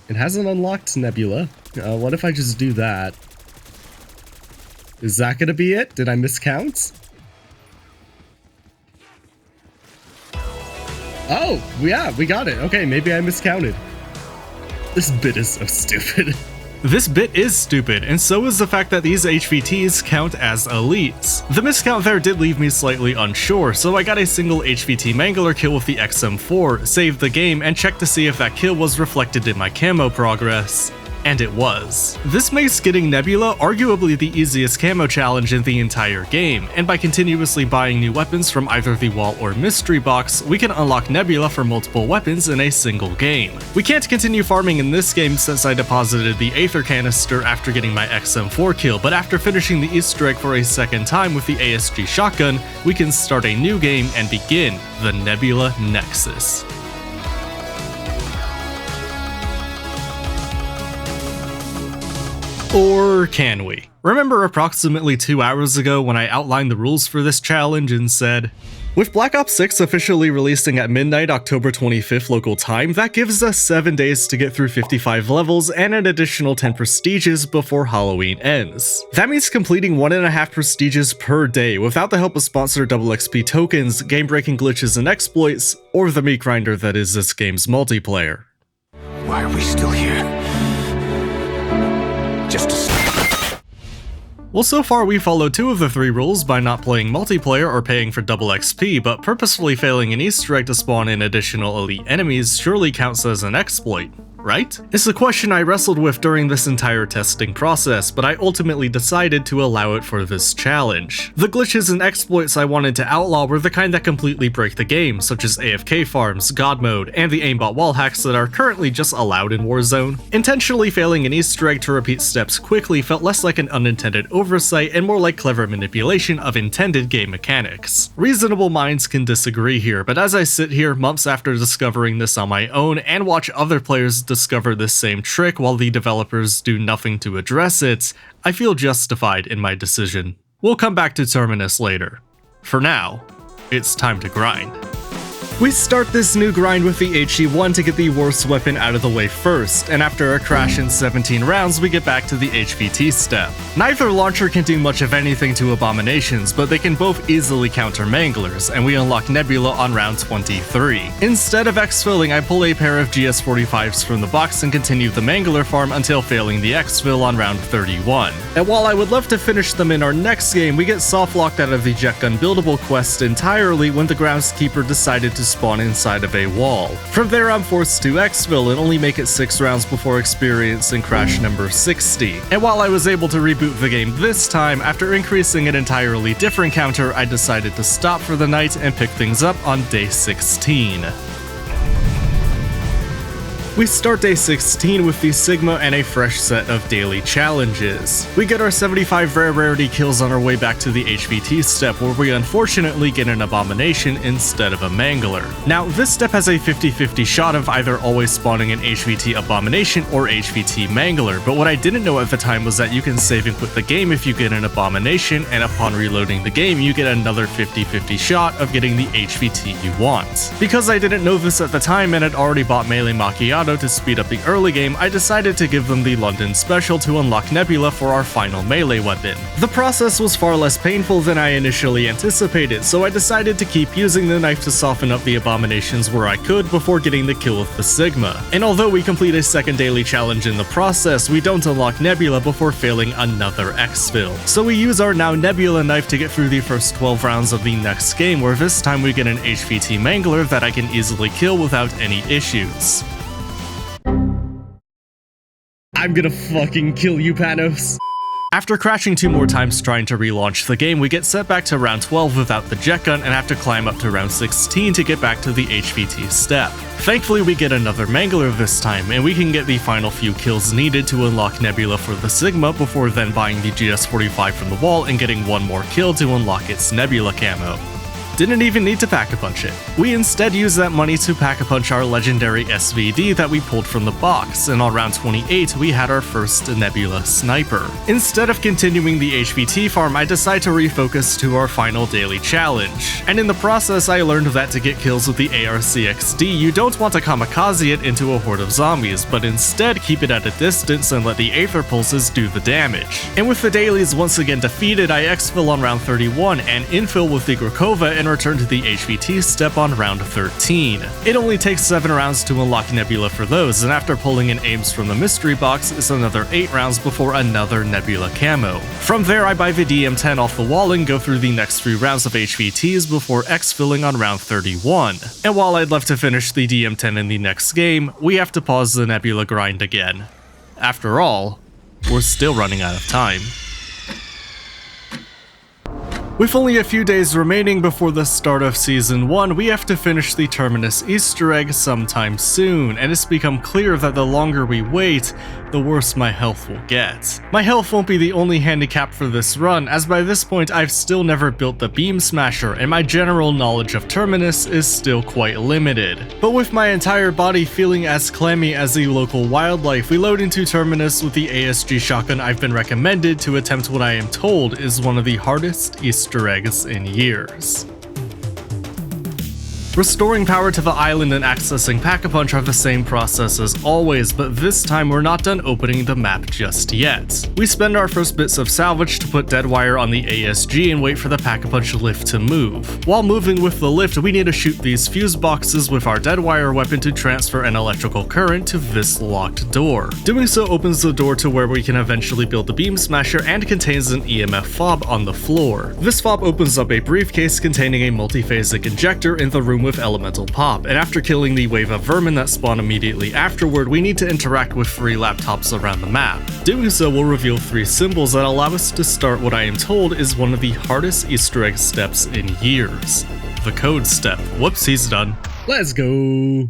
It hasn't unlocked Nebula. What if I just do that? Is that gonna be it? Did I miscount? Oh, yeah, we got it. Okay, maybe I miscounted. This bit is so stupid. This bit is stupid, and so is the fact that these HVTs count as elites. The miscount there did leave me slightly unsure, so I got a single HVT mangler kill with the XM4, saved the game, and checked to see if that kill was reflected in my camo progress. And it was. This makes getting Nebula arguably the easiest camo challenge in the entire game, and by continuously buying new weapons from either the wall or mystery box, we can unlock Nebula for multiple weapons in a single game. We can't continue farming in this game since I deposited the Aether canister after getting my XM4 kill, but after finishing the Easter egg for a second time with the ASG shotgun, we can start a new game and begin the Nebula Nexus. Or can we? Remember approximately 2 hours ago when I outlined the rules for this challenge and said, with Black Ops 6 officially releasing at midnight October 25th local time, that gives us 7 days to get through 55 levels and an additional 10 prestiges before Halloween ends. That means completing 1.5 prestiges per day without the help of sponsored double XP tokens, game-breaking glitches and exploits, or the meat grinder that is this game's multiplayer. Why are we still here? Well, so far we followed 2 of the 3 rules by not playing multiplayer or paying for double XP, but purposefully failing an Easter egg to spawn in additional elite enemies surely counts as an exploit, right? It's a question I wrestled with during this entire testing process, but I ultimately decided to allow it for this challenge. The glitches and exploits I wanted to outlaw were the kind that completely break the game, such as AFK farms, God mode, and the aimbot wall hacks that are currently just allowed in Warzone. Intentionally failing an Easter egg to repeat steps quickly felt less like an unintended oversight and more like clever manipulation of intended game mechanics. Reasonable minds can disagree here, but as I sit here months after discovering this on my own and watch other players discover this same trick while the developers do nothing to address it, I feel justified in my decision. We'll come back to Terminus later. For now, it's time to grind. We start this new grind with the HE1 to get the worst weapon out of the way first, and after a crash in 17 rounds, we get back to the HVT step. Neither launcher can do much of anything to abominations, but they can both easily counter manglers, and we unlock Nebula on round 23. Instead of exfilling, I pull a pair of GS45s from the box and continue the mangler farm until failing the exfil on round 31. And while I would love to finish them in our next game, we get softlocked out of the jet gun buildable quest entirely when the groundskeeper decided to spawn inside of a wall. From there I'm forced to exfil and only make it 6 rounds before experiencing crash number 60. And while I was able to reboot the game this time, after increasing an entirely different counter, I decided to stop for the night and pick things up on day 16. We start day 16 with the Cigma and a fresh set of daily challenges. We get our 75 rare rarity kills on our way back to the HVT step, where we unfortunately get an abomination instead of a mangler. Now, this step has a 50-50 shot of either always spawning an HVT abomination or HVT mangler, but what I didn't know at the time was that you can save and quit the game if you get an abomination, and upon reloading the game, you get another 50-50 shot of getting the HVT you want. Because I didn't know this at the time and had already bought Melee Macchiato to speed up the early game, I decided to give them the London special to unlock Nebula for our final melee weapon. The process was far less painful than I initially anticipated, so I decided to keep using the knife to soften up the abominations where I could before getting the kill with the Cigma. And although we complete a second daily challenge in the process, we don't unlock Nebula before failing another exfil. So we use our now Nebula knife to get through the first 12 rounds of the next game, where this time we get an HVT mangler that I can easily kill without any issues. I'm gonna fucking kill you, Panos. After crashing 2 more times trying to relaunch the game, we get set back to round 12 without the jet gun and have to climb up to round 16 to get back to the HVT step. Thankfully, we get another mangler this time, and we can get the final few kills needed to unlock Nebula for the Cigma before then buying the GS45 from the wall and getting one more kill to unlock its Nebula camo. Didn't even need to pack-a-punch it. We instead used that money to pack-a-punch our legendary SVD that we pulled from the box, and on round 28 we had our first Nebula sniper. Instead of continuing the HVT farm, I decided to refocus to our final daily challenge. And in the process I learned that to get kills with the ARCXD, you don't want to kamikaze it into a horde of zombies, but instead keep it at a distance and let the Aether pulses do the damage. And with the dailies once again defeated, I exfil on round 31 and infill with the Grakova and return to the HVT step on round 13. It only takes 7 rounds to unlock Nebula for those, and after pulling in aims from the mystery box, it's another 8 rounds before another Nebula camo. From there, I buy the DM10 off the wall and go through the next 3 rounds of HVTs before exfilling on round 31. And while I'd love to finish the DM10 in the next game, we have to pause the Nebula grind again. After all, we're still running out of time. With only a few days remaining before the start of Season 1, we have to finish the Terminus Easter egg sometime soon, and it's become clear that the longer we wait, the worse my health will get. My health won't be the only handicap for this run, as by this point I've still never built the Beam Smasher, and my general knowledge of Terminus is still quite limited. But with my entire body feeling as clammy as the local wildlife, we load into Terminus with the ASG shotgun I've been recommended to attempt what I am told is one of the hardest Easter eggs in years. Restoring power to the island and accessing Pack-a-Punch are the same process as always, but this time we're not done opening the map just yet. We spend our first bits of salvage to put dead wire on the ASG and wait for the Pack-a-Punch lift to move. While moving with the lift, we need to shoot these fuse boxes with our dead wire weapon to transfer an electrical current to this locked door. Doing so opens the door to where we can eventually build the Beam Smasher and contains an EMF fob on the floor. This fob opens up a briefcase containing a multiphasic injector in the room with elemental pop, and after killing the wave of vermin that spawn immediately afterward, we need to interact with 3 laptops around the map. Doing so will reveal 3 symbols that allow us to start what I am told is one of the hardest Easter egg steps in years. The code step. Whoops, he's done. Let's go.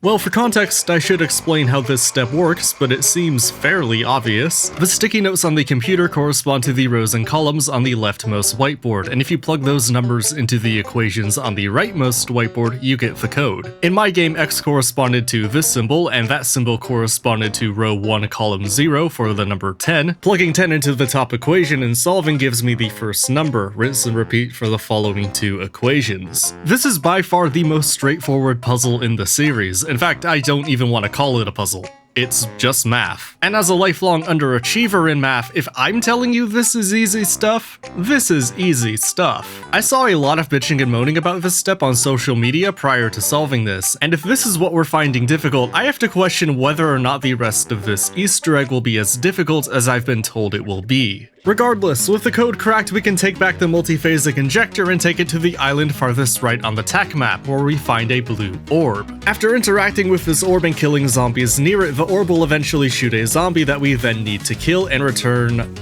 Well, for context, I should explain how this step works, but it seems fairly obvious. The sticky notes on the computer correspond to the rows and columns on the leftmost whiteboard, and if you plug those numbers into the equations on the rightmost whiteboard, you get the code. In my game, X corresponded to this symbol, and that symbol corresponded to row 1, column 0 for the number 10. Plugging 10 into the top equation and solving gives me the first number. Rinse and repeat for the following two equations. This is by far the most straightforward puzzle in the series. In fact, I don't even want to call it a puzzle. It's just math. And as a lifelong underachiever in math, if I'm telling you this is easy stuff, this is easy stuff. I saw a lot of bitching and moaning about this step on social media prior to solving this, and if this is what we're finding difficult, I have to question whether or not the rest of this Easter egg will be as difficult as I've been told it will be. Regardless, with the code cracked, we can take back the multiphasic injector and take it to the island farthest right on the TAC map, where we find a blue orb. After interacting with this orb and killing zombies near it, the orb will eventually shoot a zombie that we then need to kill and return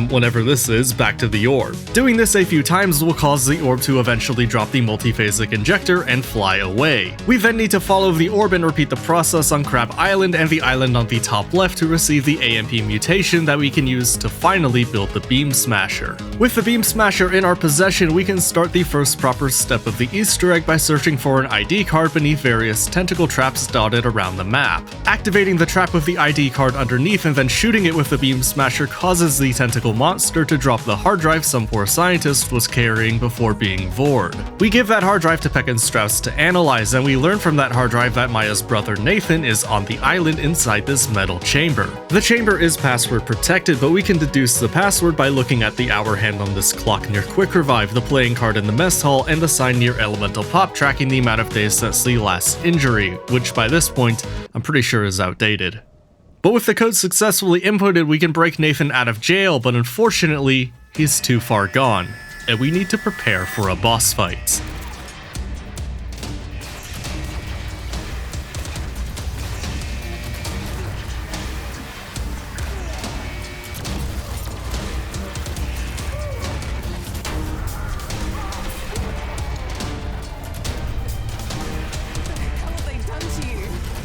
whenever this is, back to the orb. Doing this a few times will cause the orb to eventually drop the multiphasic injector and fly away. We then need to follow the orb and repeat the process on Crab Island and the island on the top left to receive the AMP mutation that we can use to finally build the Beam Smasher. With the Beam Smasher in our possession, we can start the first proper step of the Easter egg by searching for an ID card beneath various tentacle traps dotted around the map. Activating the trap with the ID card underneath and then shooting it with the Beam Smasher causes the tentacle monster to drop the hard drive some poor scientist was carrying before being vored. We give that hard drive to Peck and Strauss to analyze, and we learn from that hard drive that Maya's brother Nathan is on the island inside this metal chamber. The chamber is password protected, but we can deduce the password by looking at the hour hand on this clock near Quick Revive, the playing card in the mess hall, and the sign near Elemental Pop tracking the amount of days since the last injury, which by this point, I'm pretty sure is outdated. But with the code successfully inputted, we can break Nathan out of jail, but unfortunately, he's too far gone, and we need to prepare for a boss fight.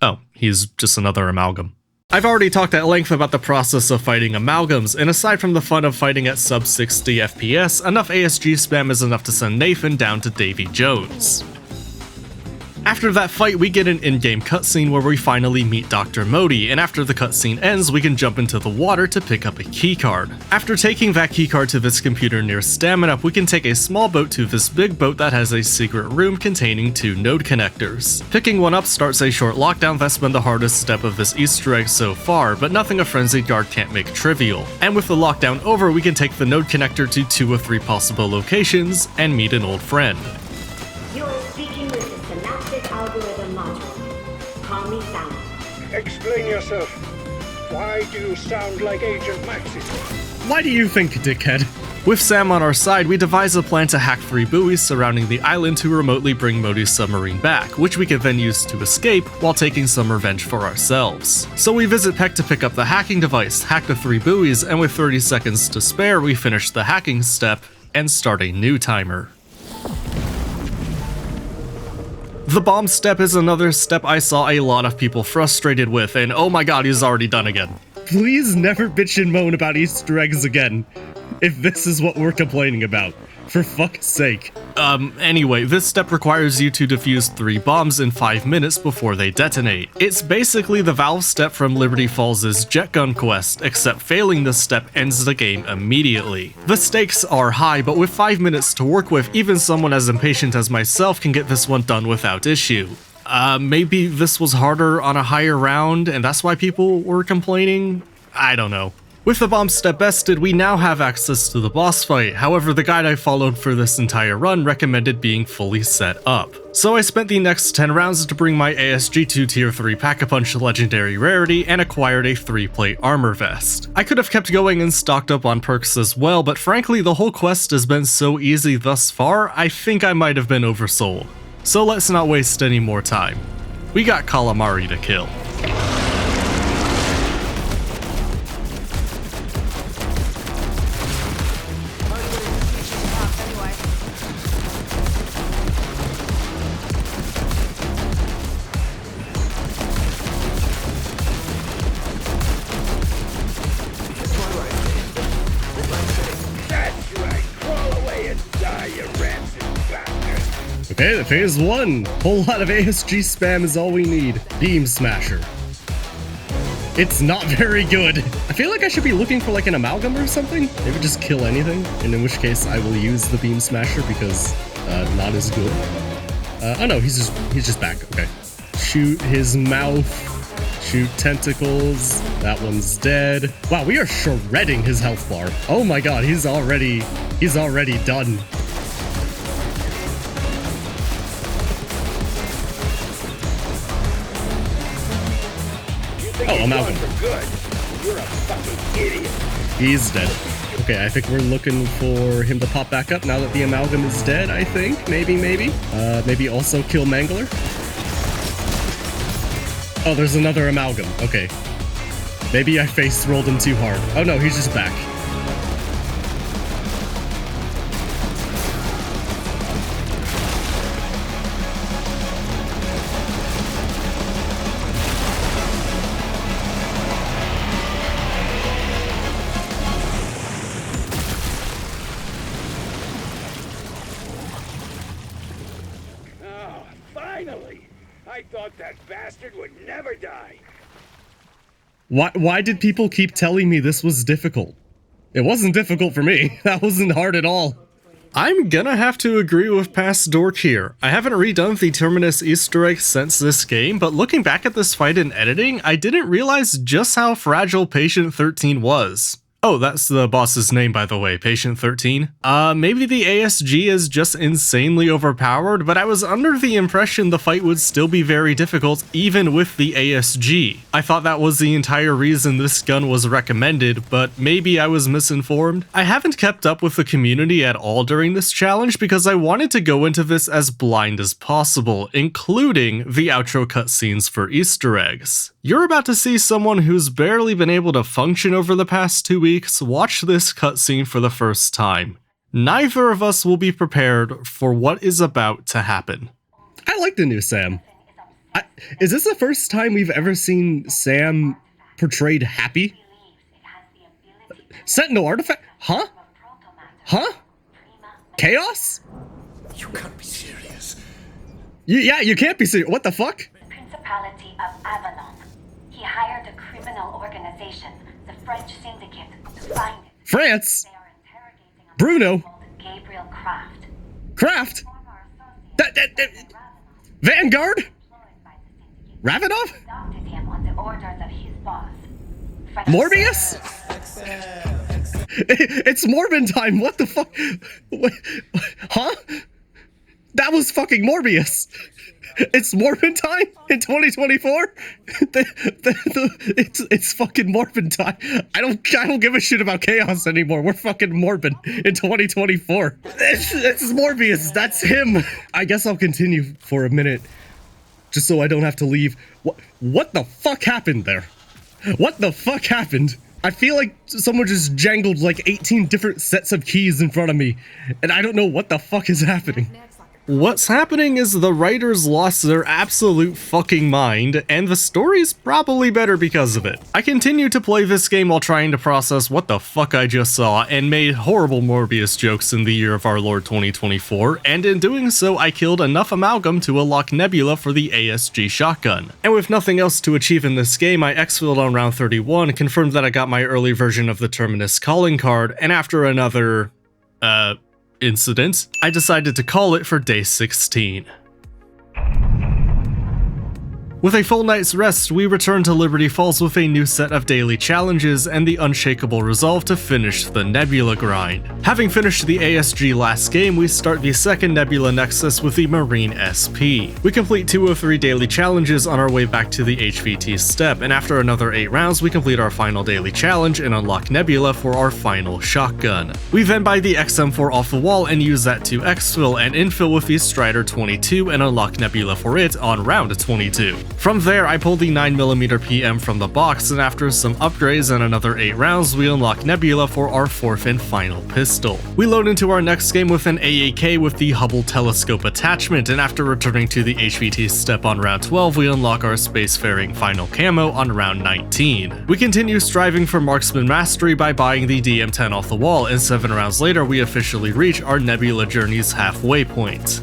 Oh, he's just another amalgam. I've already talked at length about the process of fighting amalgams, and aside from the fun of fighting at sub 60 FPS, enough ASG spam is enough to send Nathan down to Davy Jones. After that fight, we get an in-game cutscene where we finally meet Dr. Modi, and after the cutscene ends, we can jump into the water to pick up a keycard. After taking that keycard to this computer near Stamina, we can take a small boat to this big boat that has a secret room containing 2 node connectors. Picking one up starts a short lockdown that's been the hardest step of this Easter egg so far, but nothing a frenzied guard can't make trivial. And with the lockdown over, we can take the node connector to 2 of 3 possible locations and meet an old friend. You're speaking with the synaptic algorithm module. Call me Sam. Explain yourself. Why do you sound like Agent Maxi? Why do you think, dickhead? With Sam on our side, we devise a plan to hack 3 buoys surrounding the island to remotely bring Modi's submarine back, which we can then use to escape while taking some revenge for ourselves. So we visit Peck to pick up the hacking device, hack the 3 buoys, and with 30 seconds to spare, we finish the hacking step and start a new timer. The bomb step is another step I saw a lot of people frustrated with, and oh my god, he's already done again. Please never bitch and moan about Easter eggs again, if this is what we're complaining about. For fuck's sake. Anyway, this step requires you to defuse 3 bombs in 5 minutes before they detonate. It's basically the Valve step from Liberty Falls' Jet Gun quest, except failing this step ends the game immediately. The stakes are high, but with 5 minutes to work with, even someone as impatient as myself can get this one done without issue. Maybe this was harder on a higher round, and that's why people were complaining? I don't know. With the bomb step bested, we now have access to the boss fight. However, the guide I followed for this entire run recommended being fully set up. So I spent the next 10 rounds to bring my ASG to tier 3 Pack-a-Punch legendary rarity and acquired a 3-plate armor vest. I could have kept going and stocked up on perks as well, but frankly the whole quest has been so easy thus far, I think I might have been oversold. So let's not waste any more time. We got calamari to kill. Okay, phase 1. Whole lot of ASG spam is all we need. Beam Smasher. It's not very good. I feel like I should be looking for like an amalgam or something. Maybe just kill anything, and in which case I will use the Beam Smasher because not as good. Oh no, he's just back. Okay. Shoot his mouth. Shoot tentacles. That one's dead. Wow, we are shredding his health bar. Oh my god, he's already done. Oh, amalgam. You're a fucking idiot. He's dead. Okay, I think we're looking for him to pop back up now that the amalgam is dead, I think. Maybe. Maybe also kill Mangler. Oh, there's another amalgam. Okay. Maybe I face rolled him too hard. Oh no, he's just back. Finally! I thought that bastard would never die. Why did people keep telling me this was difficult? It wasn't difficult for me. That wasn't hard at all. I'm gonna have to agree with Past Dork here. I haven't redone the Terminus Easter egg since this game, but looking back at this fight in editing, I didn't realize just how fragile Patient 13 was. Oh, that's the boss's name, by the way, Patient 13. Maybe the ASG is just insanely overpowered, but I was under the impression the fight would still be very difficult even with the ASG. I thought that was the entire reason this gun was recommended, but maybe I was misinformed. I haven't kept up with the community at all during this challenge because I wanted to go into this as blind as possible, including the outro cutscenes for Easter eggs. You're about to see someone who's barely been able to function over the past 2 weeks watch this cutscene for the first time. Neither of us will be prepared for what is about to happen. I like the new Sam. Is this the first time we've ever seen Sam portrayed happy? Sentinel artifact? Huh? Huh? Chaos? You can't be serious. Yeah, you can't be serious. What the fuck? Principality of Avalon. He hired a criminal organization, the French Syndicate, to find it. France? They are interrogating a Bruno? man called Gabriel Kraft. Kraft? Former associate Vanguard? employed by the Syndicate. Ravenoff? Adopted him on the orders of his boss. Morbius? It's Morbin time. What the fuck? Huh? That was fucking Morbius. It's Morbin time in 2024. It's fucking Morbin time. I don't give a shit about chaos anymore. We're fucking Morbin in 2024. It's Morbius. That's him. I guess I'll continue for a minute, just so I don't have to leave. What the fuck happened there? What the fuck happened? I feel like someone just jangled like 18 different sets of keys in front of me, and I don't know what the fuck is happening. What's happening is the writers lost their absolute fucking mind, and the story's probably better because of it. I continued to play this game while trying to process what the fuck I just saw, and made horrible Morbius jokes in the year of our Lord 2024, and in doing so I killed enough amalgam to unlock Nebula for the ASG shotgun. And with nothing else to achieve in this game, I exfilled on round 31, confirmed that I got my early version of the Terminus calling card, and after another, incident, I decided to call it for day 16. With a full night's rest, we return to Liberty Falls with a new set of daily challenges and the unshakable resolve to finish the Nebula grind. Having finished the ASG last game, we start the second Nebula Nexus with the Marine SP. We complete 2 of 3 daily challenges on our way back to the HVT step, and after another 8 rounds, we complete our final daily challenge and unlock Nebula for our final shotgun. We then buy the XM4 off the wall and use that to exfil and infill with the Strider 22 and unlock Nebula for it on round 22. From there, I pulled the 9mm PM from the box, and after some upgrades and another 8 rounds, we unlock Nebula for our 4th and final pistol. We load into our next game with an AAK with the Hubble telescope attachment, and after returning to the HVT step on round 12, we unlock our spacefaring final camo on round 19. We continue striving for marksman mastery by buying the DM10 off the wall, and 7 rounds later, we officially reach our Nebula journey's halfway point.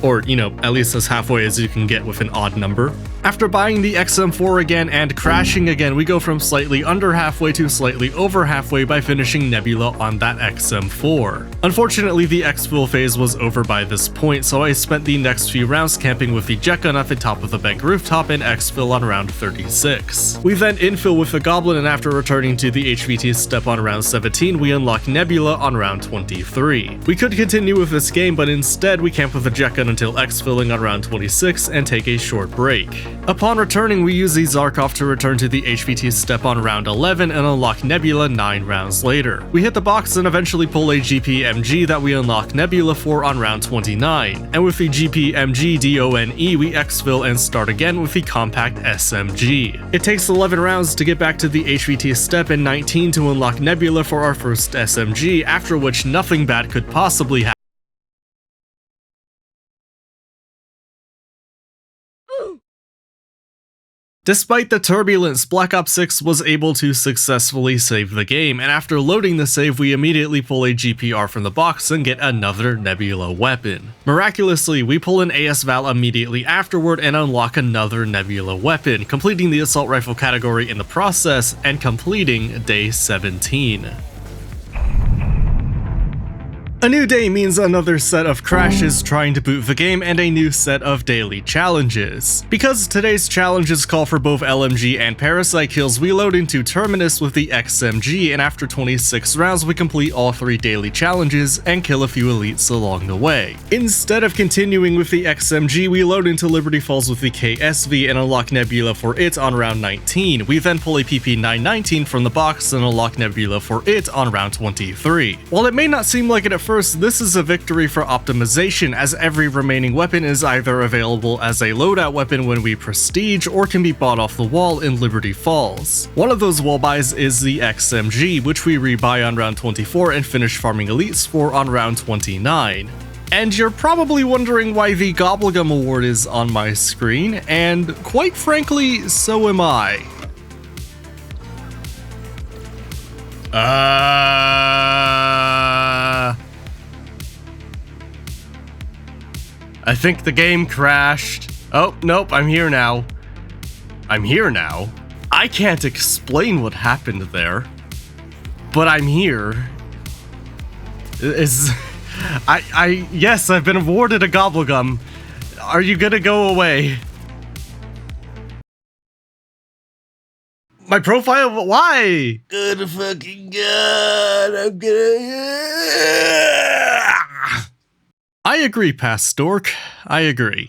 or, you know, at least as halfway as you can get with an odd number. After buying the XM4 again and crashing again, we go from slightly under halfway to slightly over halfway by finishing Nebula on that XM4. Unfortunately, the exfil phase was over by this point, so I spent the next few rounds camping with the jet gun at the top of the bank rooftop and exfil on round 36. We then infill with the Goblin, and after returning to the HVT step on round 17, we unlock Nebula on round 23. We could continue with this game, but instead we camp with the jet gun until exfilling on round 26 and take a short break. Upon returning, we use the Zarkov to return to the HVT step on round 11 and unlock Nebula 9 rounds later. We hit the box and eventually pull a GPMG that we unlock Nebula for on round 29, and with the GPMG DONE we exfil and start again with the compact SMG. It takes 11 rounds to get back to the HVT step and 19 to unlock Nebula for our first SMG, after which nothing bad could possibly happen. Despite the turbulence, Black Ops 6 was able to successfully save the game, and after loading the save, we immediately pull a GPR from the box and get another Nebula weapon. Miraculously, we pull an AS Val immediately afterward and unlock another Nebula weapon, completing the assault rifle category in the process and completing day 17. A new day means another set of crashes trying to boot the game and a new set of daily challenges. Because today's challenges call for both LMG and Parasite kills, we load into Terminus with the XMG, and after 26 rounds we complete all 3 daily challenges and kill a few elites along the way. Instead of continuing with the XMG, we load into Liberty Falls with the KSV and unlock Nebula for it on round 19. We then pull a PP919 from the box and unlock Nebula for it on round 23. While it may not seem like it at first, this is a victory for optimization, as every remaining weapon is either available as a loadout weapon when we prestige or can be bought off the wall in Liberty Falls. One of those wall buys is the XMG, which we rebuy on round 24 and finish farming elites for on round 29. And you're probably wondering why the Gobblegum award is on my screen, and quite frankly, so am I. I think the game crashed. Oh, nope, I'm here now. I can't explain what happened there, but I'm here. Yes, I've been awarded a Gobblegum. Are you gonna go away? My profile? Why? Good fucking god, I'm gonna... I agree, Pastork. I agree.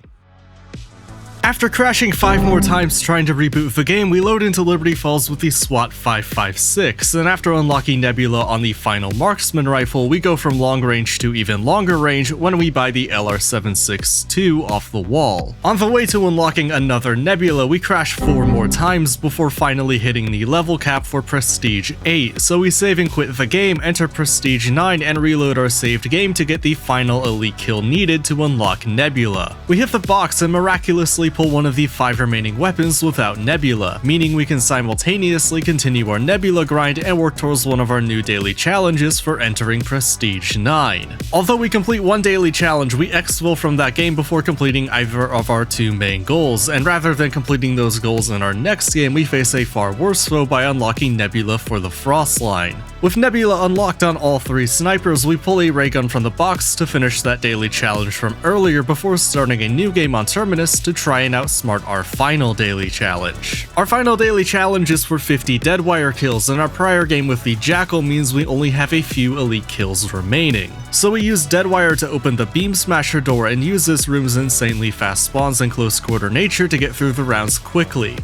After crashing 5 more times trying to reboot the game, we load into Liberty Falls with the SWAT 556, and after unlocking Nebula on the final marksman rifle, we go from long range to even longer range when we buy the LR762 off the wall. On the way to unlocking another Nebula, we crash 4 more times before finally hitting the level cap for Prestige 8, so we save and quit the game, enter Prestige 9, and reload our saved game to get the final elite kill needed to unlock Nebula. We hit the box and miraculously pull one of the 5 remaining weapons without Nebula, meaning we can simultaneously continue our Nebula grind and work towards one of our new daily challenges for entering Prestige 9. Although we complete one daily challenge, we exfil from that game before completing either of our 2 main goals, and rather than completing those goals in our next game, we face a far worse foe by unlocking Nebula for the Frost line. With Nebula unlocked on all 3 snipers, we pull a ray gun from the box to finish that daily challenge from earlier before starting a new game on Terminus to try and outsmart our final daily challenge. Our final daily challenge is for 50 deadwire kills, and our prior game with the Jackal means we only have a few elite kills remaining. So we use deadwire to open the beam smasher door and use this room's insanely fast spawns and close quarter nature to get through the rounds quickly.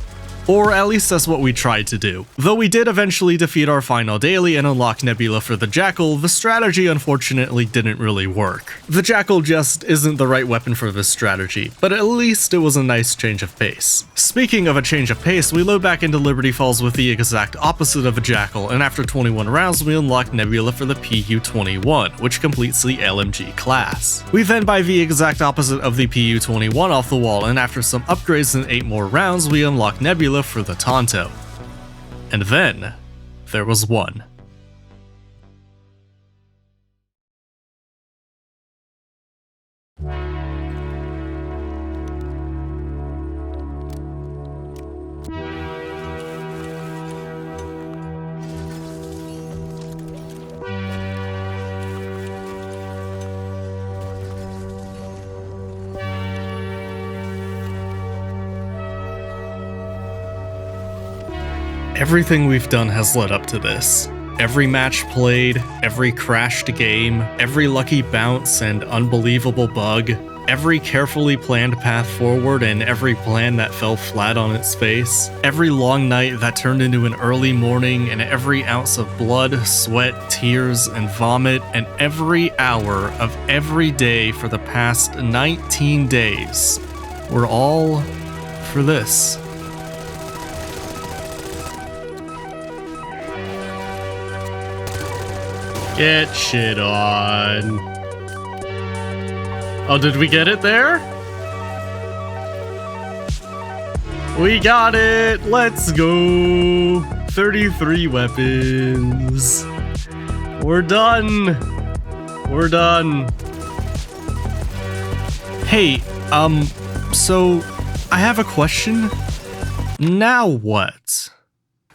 Or at least that's what we tried to do. Though we did eventually defeat our final daily and unlock Nebula for the Jackal, the strategy unfortunately didn't really work. The Jackal just isn't the right weapon for this strategy, but at least it was a nice change of pace. Speaking of a change of pace, we load back into Liberty Falls with the exact opposite of a Jackal, and after 21 rounds we unlock Nebula for the PU-21, which completes the LMG class. We then buy the exact opposite of the PU-21 off the wall, and after some upgrades and 8 more rounds we unlock Nebula for the Tonto. And then there was one. Everything we've done has led up to this. Every match played, every crashed game, every lucky bounce and unbelievable bug, every carefully planned path forward and every plan that fell flat on its face, every long night that turned into an early morning, and every ounce of blood, sweat, tears, and vomit, and every hour of every day for the past 19 days were all for this. Get shit on. Oh, did we get it there? We got it! Let's go! 33 weapons. We're done. We're done. Hey, so I have a question. Now what?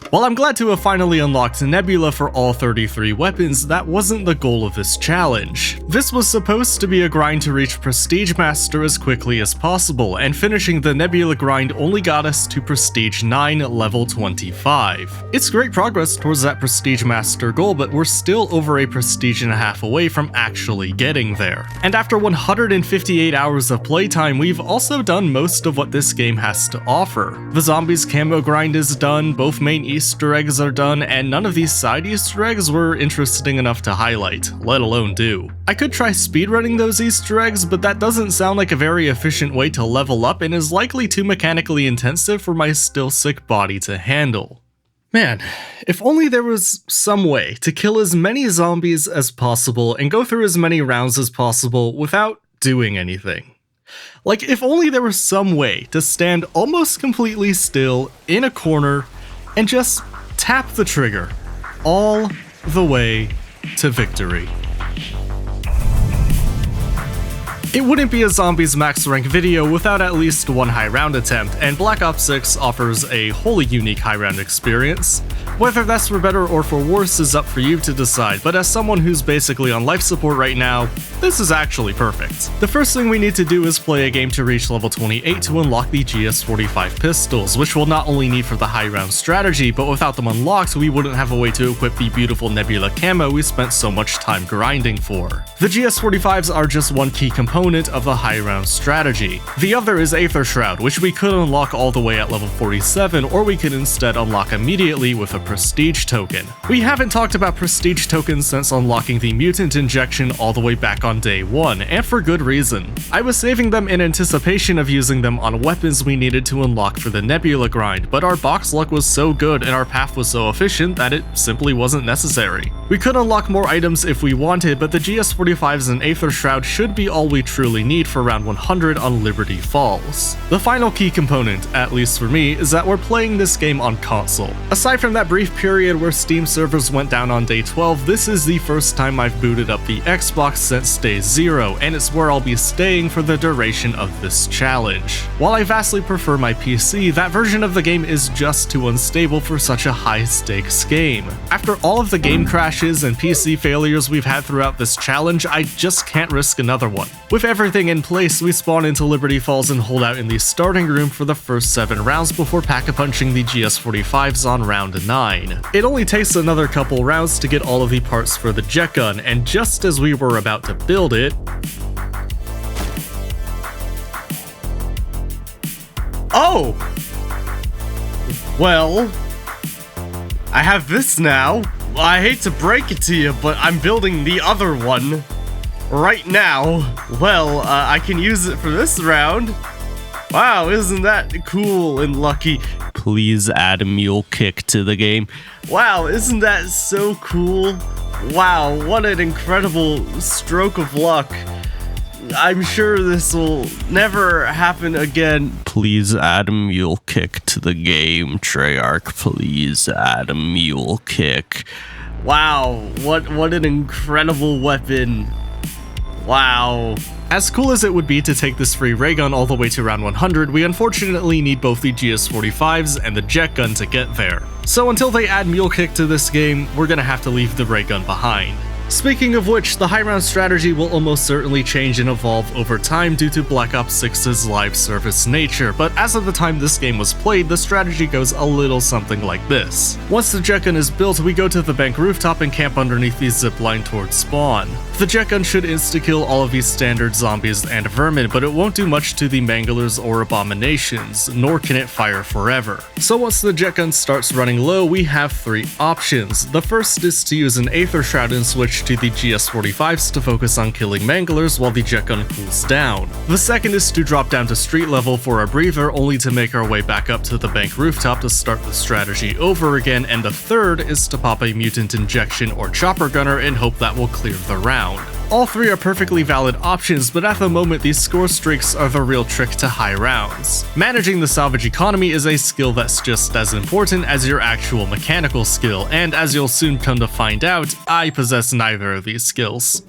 While I'm glad to have finally unlocked Nebula for all 33 weapons, that wasn't the goal of this challenge. This was supposed to be a grind to reach Prestige Master as quickly as possible, and finishing the Nebula grind only got us to Prestige 9 level 25. It's great progress towards that Prestige Master goal, but we're still over a prestige and a half away from actually getting there. And after 158 hours of playtime, we've also done most of what this game has to offer. The Zombies camo grind is done, both main Easter eggs are done, and none of these side Easter eggs were interesting enough to highlight, let alone do. I could try speedrunning those Easter eggs, but that doesn't sound like a very efficient way to level up and is likely too mechanically intensive for my still sick body to handle. Man, if only there was some way to kill as many zombies as possible and go through as many rounds as possible without doing anything. Like, if only there was some way to stand almost completely still in a corner and just tap the trigger all the way to victory. It wouldn't be a Zombies max rank video without at least one high round attempt, and Black Ops 6 offers a wholly unique high round experience. Whether that's for better or for worse is up for you to decide, but as someone who's basically on life support right now, this is actually perfect. The first thing we need to do is play a game to reach level 28 to unlock the GS45 pistols, which we'll not only need for the high round strategy, but without them unlocked we wouldn't have a way to equip the beautiful Nebula camo we spent so much time grinding for. The GS45s are just one key component of the high round strategy. The other is Aether Shroud, which we could unlock all the way at level 47, or we could instead unlock immediately with a prestige token. We haven't talked about prestige tokens since unlocking the mutant injection all the way back on day 1, and for good reason. I was saving them in anticipation of using them on weapons we needed to unlock for the Nebula grind, but our box luck was so good and our path was so efficient that it simply wasn't necessary. We could unlock more items if we wanted, but the GS45s and Aether Shroud should be all we truly need for round 100 on Liberty Falls. The final key component, at least for me, is that we're playing this game on console. Aside from that brief period where Steam servers went down on day 12, this is the first time I've booted up the Xbox since day 0, and it's where I'll be staying for the duration of this challenge. While I vastly prefer my PC, that version of the game is just too unstable for such a high-stakes game. After all of the game crashes and PC failures we've had throughout this challenge, I just can't risk another one. With everything in place, we spawn into Liberty Falls and hold out in the starting room for the first 7 rounds before pack-a-punching the GS45s on round 9. It only takes another couple rounds to get all of the parts for the jet gun, and just as we were about to build it... Oh! Well... I have this now. I hate to break it to you, but I'm building the other one right now. Well, I can use it for this round. Wow, isn't that cool and lucky? Please add a mule kick to the game. Wow, isn't that so cool? Wow, what an incredible stroke of luck. I'm sure this will never happen again. Please add a mule kick to the game, Treyarch. Please add a mule kick. Wow, what an incredible weapon. Wow. As cool as it would be to take this free ray gun all the way to round 100, we unfortunately need both the GS45s and the jet gun to get there. So until they add mule kick to this game, we're gonna have to leave the ray gun behind. Speaking of which, the high round strategy will almost certainly change and evolve over time due to Black Ops 6's live service nature, but as of the time this game was played, the strategy goes a little something like this. Once the jet gun is built, we go to the bank rooftop and camp underneath the zipline towards spawn. The jet gun should insta-kill all of these standard zombies and vermin, but it won't do much to the manglers or abominations, nor can it fire forever. So once the jet gun starts running low, we have three options. The first is to use an Aether shroud and switch to the GS-45s to focus on killing manglers while the jet gun cools down. The second is to drop down to street level for a breather, only to make our way back up to the bank rooftop to start the strategy over again, and the third is to pop a mutant injection or chopper gunner and hope that will clear the round. All three are perfectly valid options, but at the moment these score streaks are the real trick to high rounds. Managing the salvage economy is a skill that's just as important as your actual mechanical skill, and as you'll soon come to find out, I possess neither of these skills.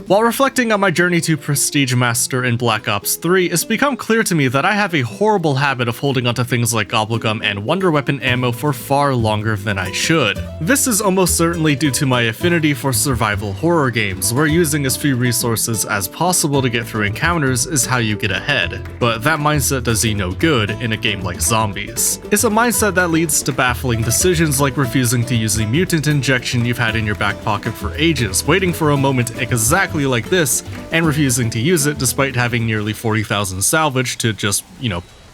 While reflecting on my journey to Prestige Master in Black Ops 3, it's become clear to me that I have a horrible habit of holding onto things like Gobblegum and Wonder Weapon ammo for far longer than I should. This is almost certainly due to my affinity for survival horror games, where using as few resources as possible to get through encounters is how you get ahead. But that mindset does you no good in a game like Zombies. It's a mindset that leads to baffling decisions like refusing to use the mutant injection you've had in your back pocket for ages, waiting for a moment exactly like this, and refusing to use it despite having nearly 40,000 salvage to just,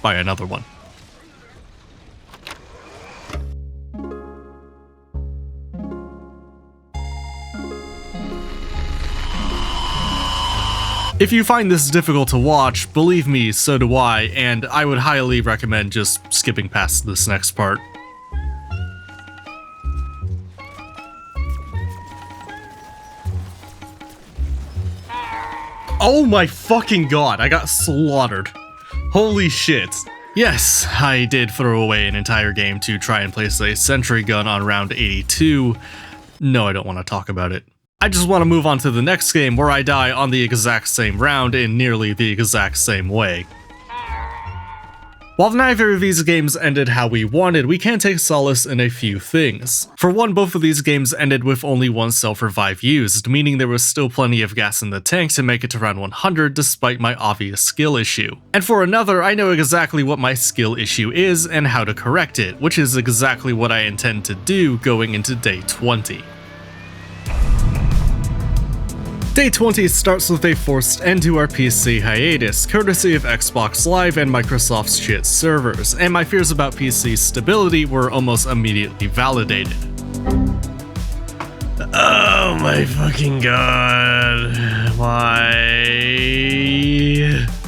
buy another one. If you find this difficult to watch, believe me, so do I, and I would highly recommend just skipping past this next part. Oh my fucking god, I got slaughtered. Holy shit. Yes, I did throw away an entire game to try and place a sentry gun on round 82. No, I don't want to talk about it. I just want to move on to the next game where I die on the exact same round in nearly the exact same way. While neither of these games ended how we wanted, we can take solace in a few things. For one, both of these games ended with only one self-revive used, meaning there was still plenty of gas in the tank to make it to round 100 despite my obvious skill issue. And for another, I know exactly what my skill issue is and how to correct it, which is exactly what I intend to do going into day 20. Day 20 starts with a forced end to our PC hiatus, courtesy of Xbox Live and Microsoft's shit servers, and my fears about PC stability were almost immediately validated. Oh my fucking god, why?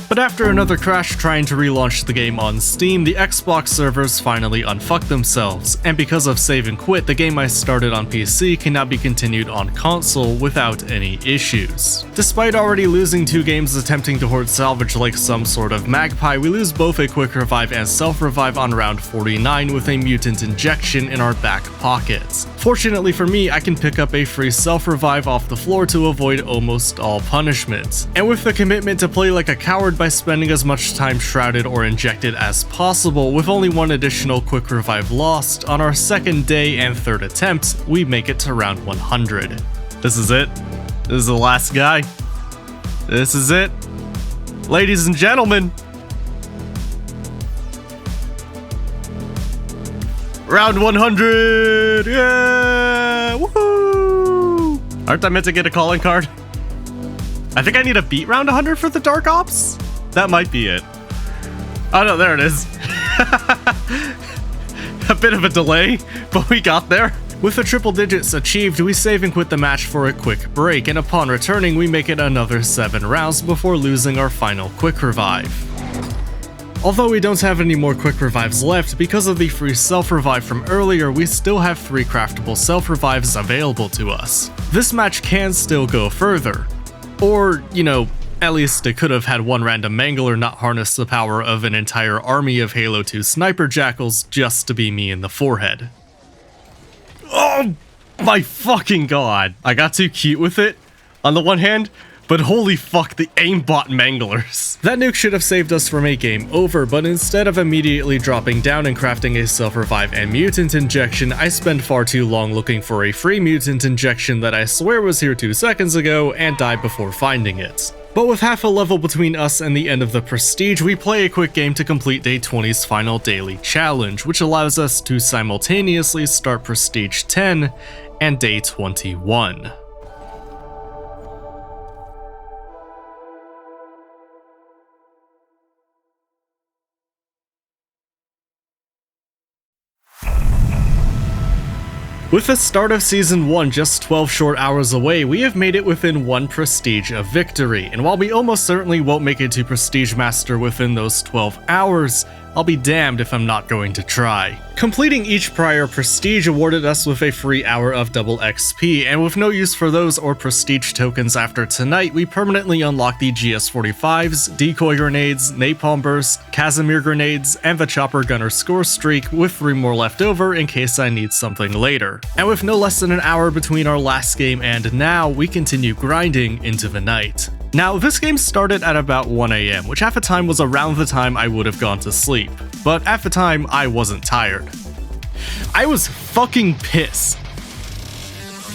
But after another crash trying to relaunch the game on Steam, the Xbox servers finally unfucked themselves, and because of save and quit, the game I started on PC can now be continued on console without any issues. Despite already losing 2 games attempting to hoard salvage like some sort of magpie, we lose both a quick revive and self-revive on round 49 with a mutant injection in our back pockets. Fortunately for me, I can pick up a free self-revive off the floor to avoid almost all punishments. And with the commitment to play like a coward by spending as much time shrouded or injected as possible, with only one additional quick revive lost, on our second day and third attempt, we make it to round 100. This is it. This is the last guy. This is it. Ladies and gentlemen. Round 100! Yeah! Woohoo! Aren't I meant to get a calling card? I think I need to beat round 100 for the Dark Ops? That might be it. Oh no, there it is. A bit of a delay, but we got there. With the triple digits achieved, we save and quit the match for a quick break, and upon returning, we make it another 7 rounds before losing our final quick revive. Although we don't have any more quick revives left, because of the free self-revive from earlier, we still have 3 craftable self-revives available to us. This match can still go further. Or, at least it could have had one random mangler not harness the power of an entire army of Halo 2 sniper jackals just to be me in the forehead. Oh my fucking god. I got too cute with it, on the one hand, But holy fuck, the aimbot manglers. That nuke should have saved us from a game over, but instead of immediately dropping down and crafting a self-revive and mutant injection, I spent far too long looking for a free mutant injection that I swear was here 2 seconds ago and died before finding it. But with half a level between us and the end of the Prestige, we play a quick game to complete Day 20's final daily challenge, which allows us to simultaneously start Prestige 10 and Day 21. With the start of Season 1 just 12 short hours away, we have made it within 1 Prestige of victory, and while we almost certainly won't make it to Prestige Master within those 12 hours, I'll be damned if I'm not going to try. Completing each prior Prestige awarded us with a free hour of double XP, and with no use for those or Prestige tokens after tonight, we permanently unlock the GS-45s, Decoy Grenades, Napalm Burst, Casimir Grenades, and the Chopper Gunner Score Streak, with 3 more left over in case I need something later. And with no less than an hour between our last game and now, we continue grinding into the night. Now, this game started at about 1 AM, which at the time was around the time I would have gone to sleep, but at the time, I wasn't tired. I was fucking pissed.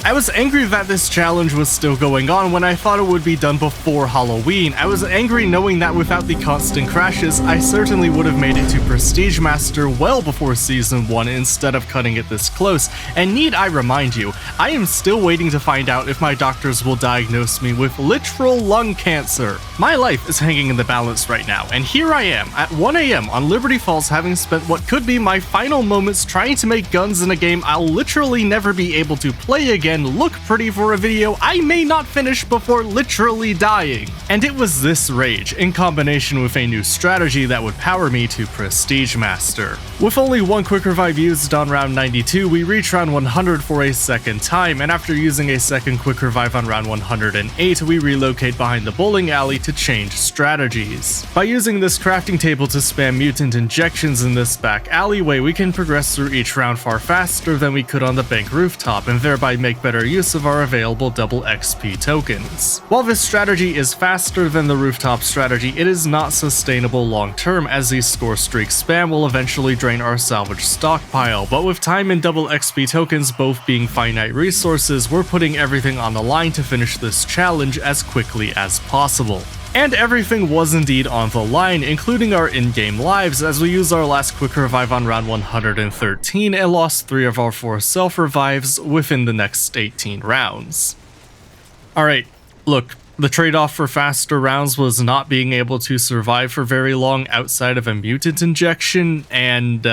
I was angry that this challenge was still going on when I thought it would be done before Halloween. I was angry knowing that without the constant crashes, I certainly would have made it to Prestige Master well before Season 1 instead of cutting it this close. And need I remind you, I am still waiting to find out if my doctors will diagnose me with literal lung cancer. My life is hanging in the balance right now, and here I am at 1 AM on Liberty Falls, having spent what could be my final moments trying to make guns in a game I'll literally never be able to play again look pretty for a video I may not finish before literally dying. And it was this rage, in combination with a new strategy that would power me to Prestige Master. With only 1 quick revive used on round 92, we reach round 100 for a second time, and after using a second quick revive on round 108, we relocate behind the bowling alley to change strategies. By using this crafting table to spam mutant injections in this back alleyway, we can progress through each round far faster than we could on the bank rooftop, and thereby make better use of our available double XP tokens. While this strategy is faster than the rooftop strategy, it is not sustainable long term, as the score streak spam will eventually drain our salvage stockpile, but with time and double XP tokens both being finite resources, we're putting everything on the line to finish this challenge as quickly as possible. And everything was indeed on the line, including our in-game lives, as we used our last quick revive on round 113 and lost 3 of our 4 self-revives within the next 18 rounds. Alright, look, the trade-off for faster rounds was not being able to survive for very long outside of a mutant injection, and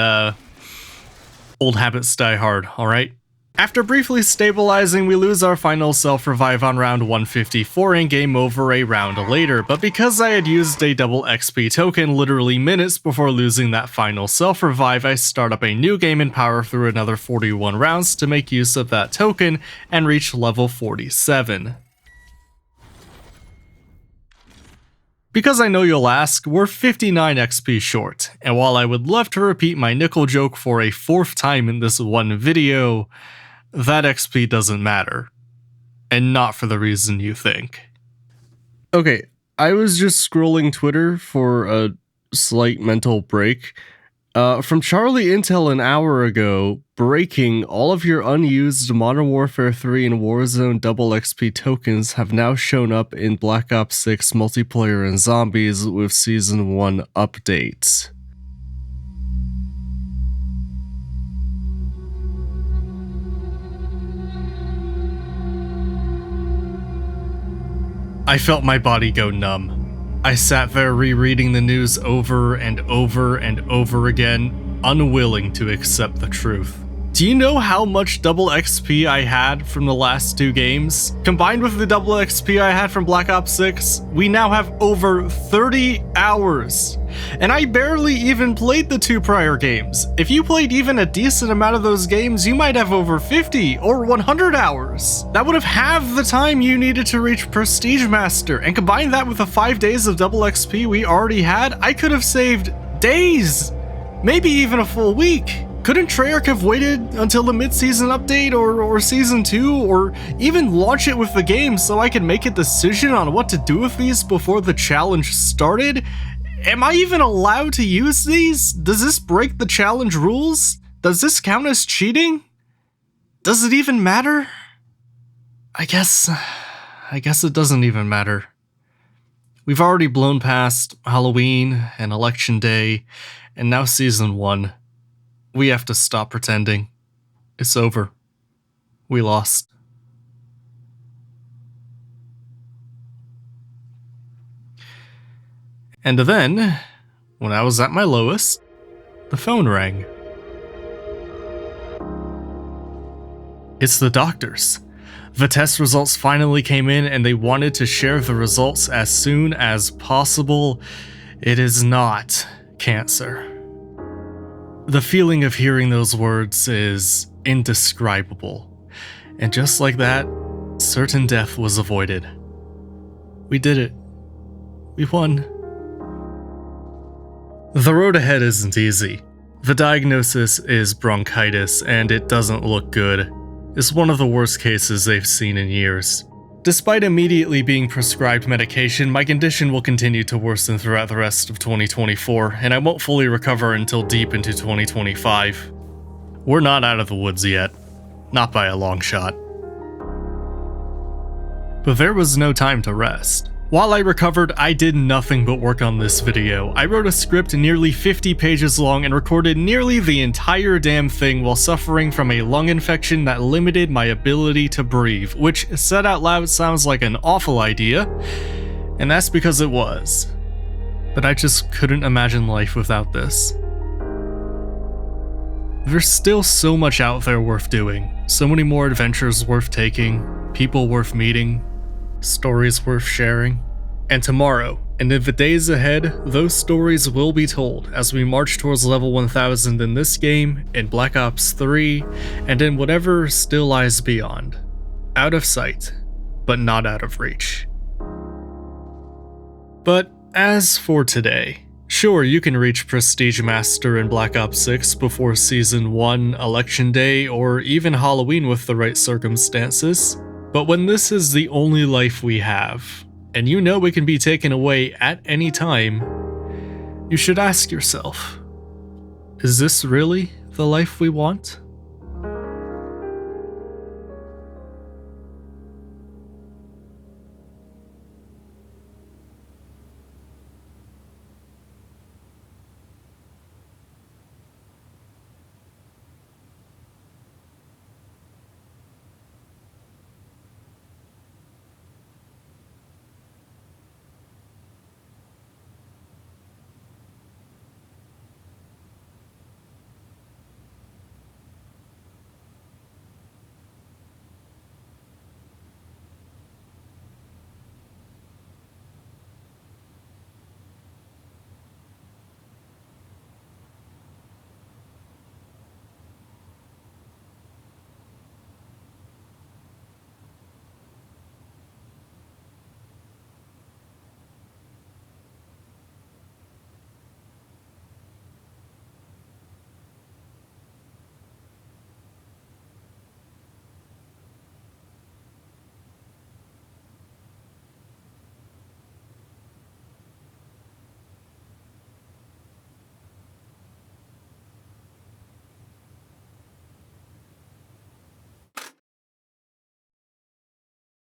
old habits die hard, alright? After briefly stabilizing, we lose our final self-revive on round 154 and game over a round later, but because I had used a double XP token literally minutes before losing that final self-revive, I start up a new game and power through another 41 rounds to make use of that token and reach level 47. Because I know you'll ask, we're 59 XP short, and while I would love to repeat my nickel joke for a 4th time in this one video, that XP doesn't matter. And not for the reason you think. Okay, I was just scrolling Twitter for a slight mental break. From Charlie Intel an hour ago, breaking, all of your unused Modern Warfare 3 and Warzone double XP tokens have now shown up in Black Ops 6 multiplayer and zombies with Season 1 update. I felt my body go numb. I sat there rereading the news over and over and over again, unwilling to accept the truth. Do you know how much double XP I had from the last 2 games? Combined with the double XP I had from Black Ops 6, we now have over 30 hours. And I barely even played the 2 prior games. If you played even a decent amount of those games, you might have over 50 or 100 hours. That would have halved the time you needed to reach Prestige Master, and combine that with the 5 days of double XP we already had, I could have saved days, maybe even a full week. Couldn't Treyarch have waited until the mid-season update or season 2, or even launch it with the game so I could make a decision on what to do with these before the challenge started? Am I even allowed to use these? Does this break the challenge rules? Does this count as cheating? Does it even matter? I guess it doesn't even matter. We've already blown past Halloween and Election Day, and now Season 1. We have to stop pretending. It's over. We lost. And then, when I was at my lowest, the phone rang. It's the doctors. The test results finally came in and they wanted to share the results as soon as possible. It is not cancer. The feeling of hearing those words is indescribable. And just like that, certain death was avoided. We did it. We won. The road ahead isn't easy. The diagnosis is bronchitis and it doesn't look good. It's one of the worst cases they've seen in years. Despite immediately being prescribed medication, my condition will continue to worsen throughout the rest of 2024, and I won't fully recover until deep into 2025. We're not out of the woods yet. Not by a long shot. But there was no time to rest. While I recovered, I did nothing but work on this video. I wrote a script nearly 50 pages long and recorded nearly the entire damn thing while suffering from a lung infection that limited my ability to breathe, which said out loud sounds like an awful idea, and that's because it was. But I just couldn't imagine life without this. There's still so much out there worth doing, so many more adventures worth taking, people worth meeting, stories worth sharing. And tomorrow, and in the days ahead, those stories will be told as we march towards level 1000 in this game, in Black Ops 3, and in whatever still lies beyond. Out of sight, but not out of reach. But as for today, sure, you can reach Prestige Master in Black Ops 6 before Season 1, Election Day, or even Halloween with the right circumstances. But when this is the only life we have, and you know it can be taken away at any time, you should ask yourself, is this really the life we want?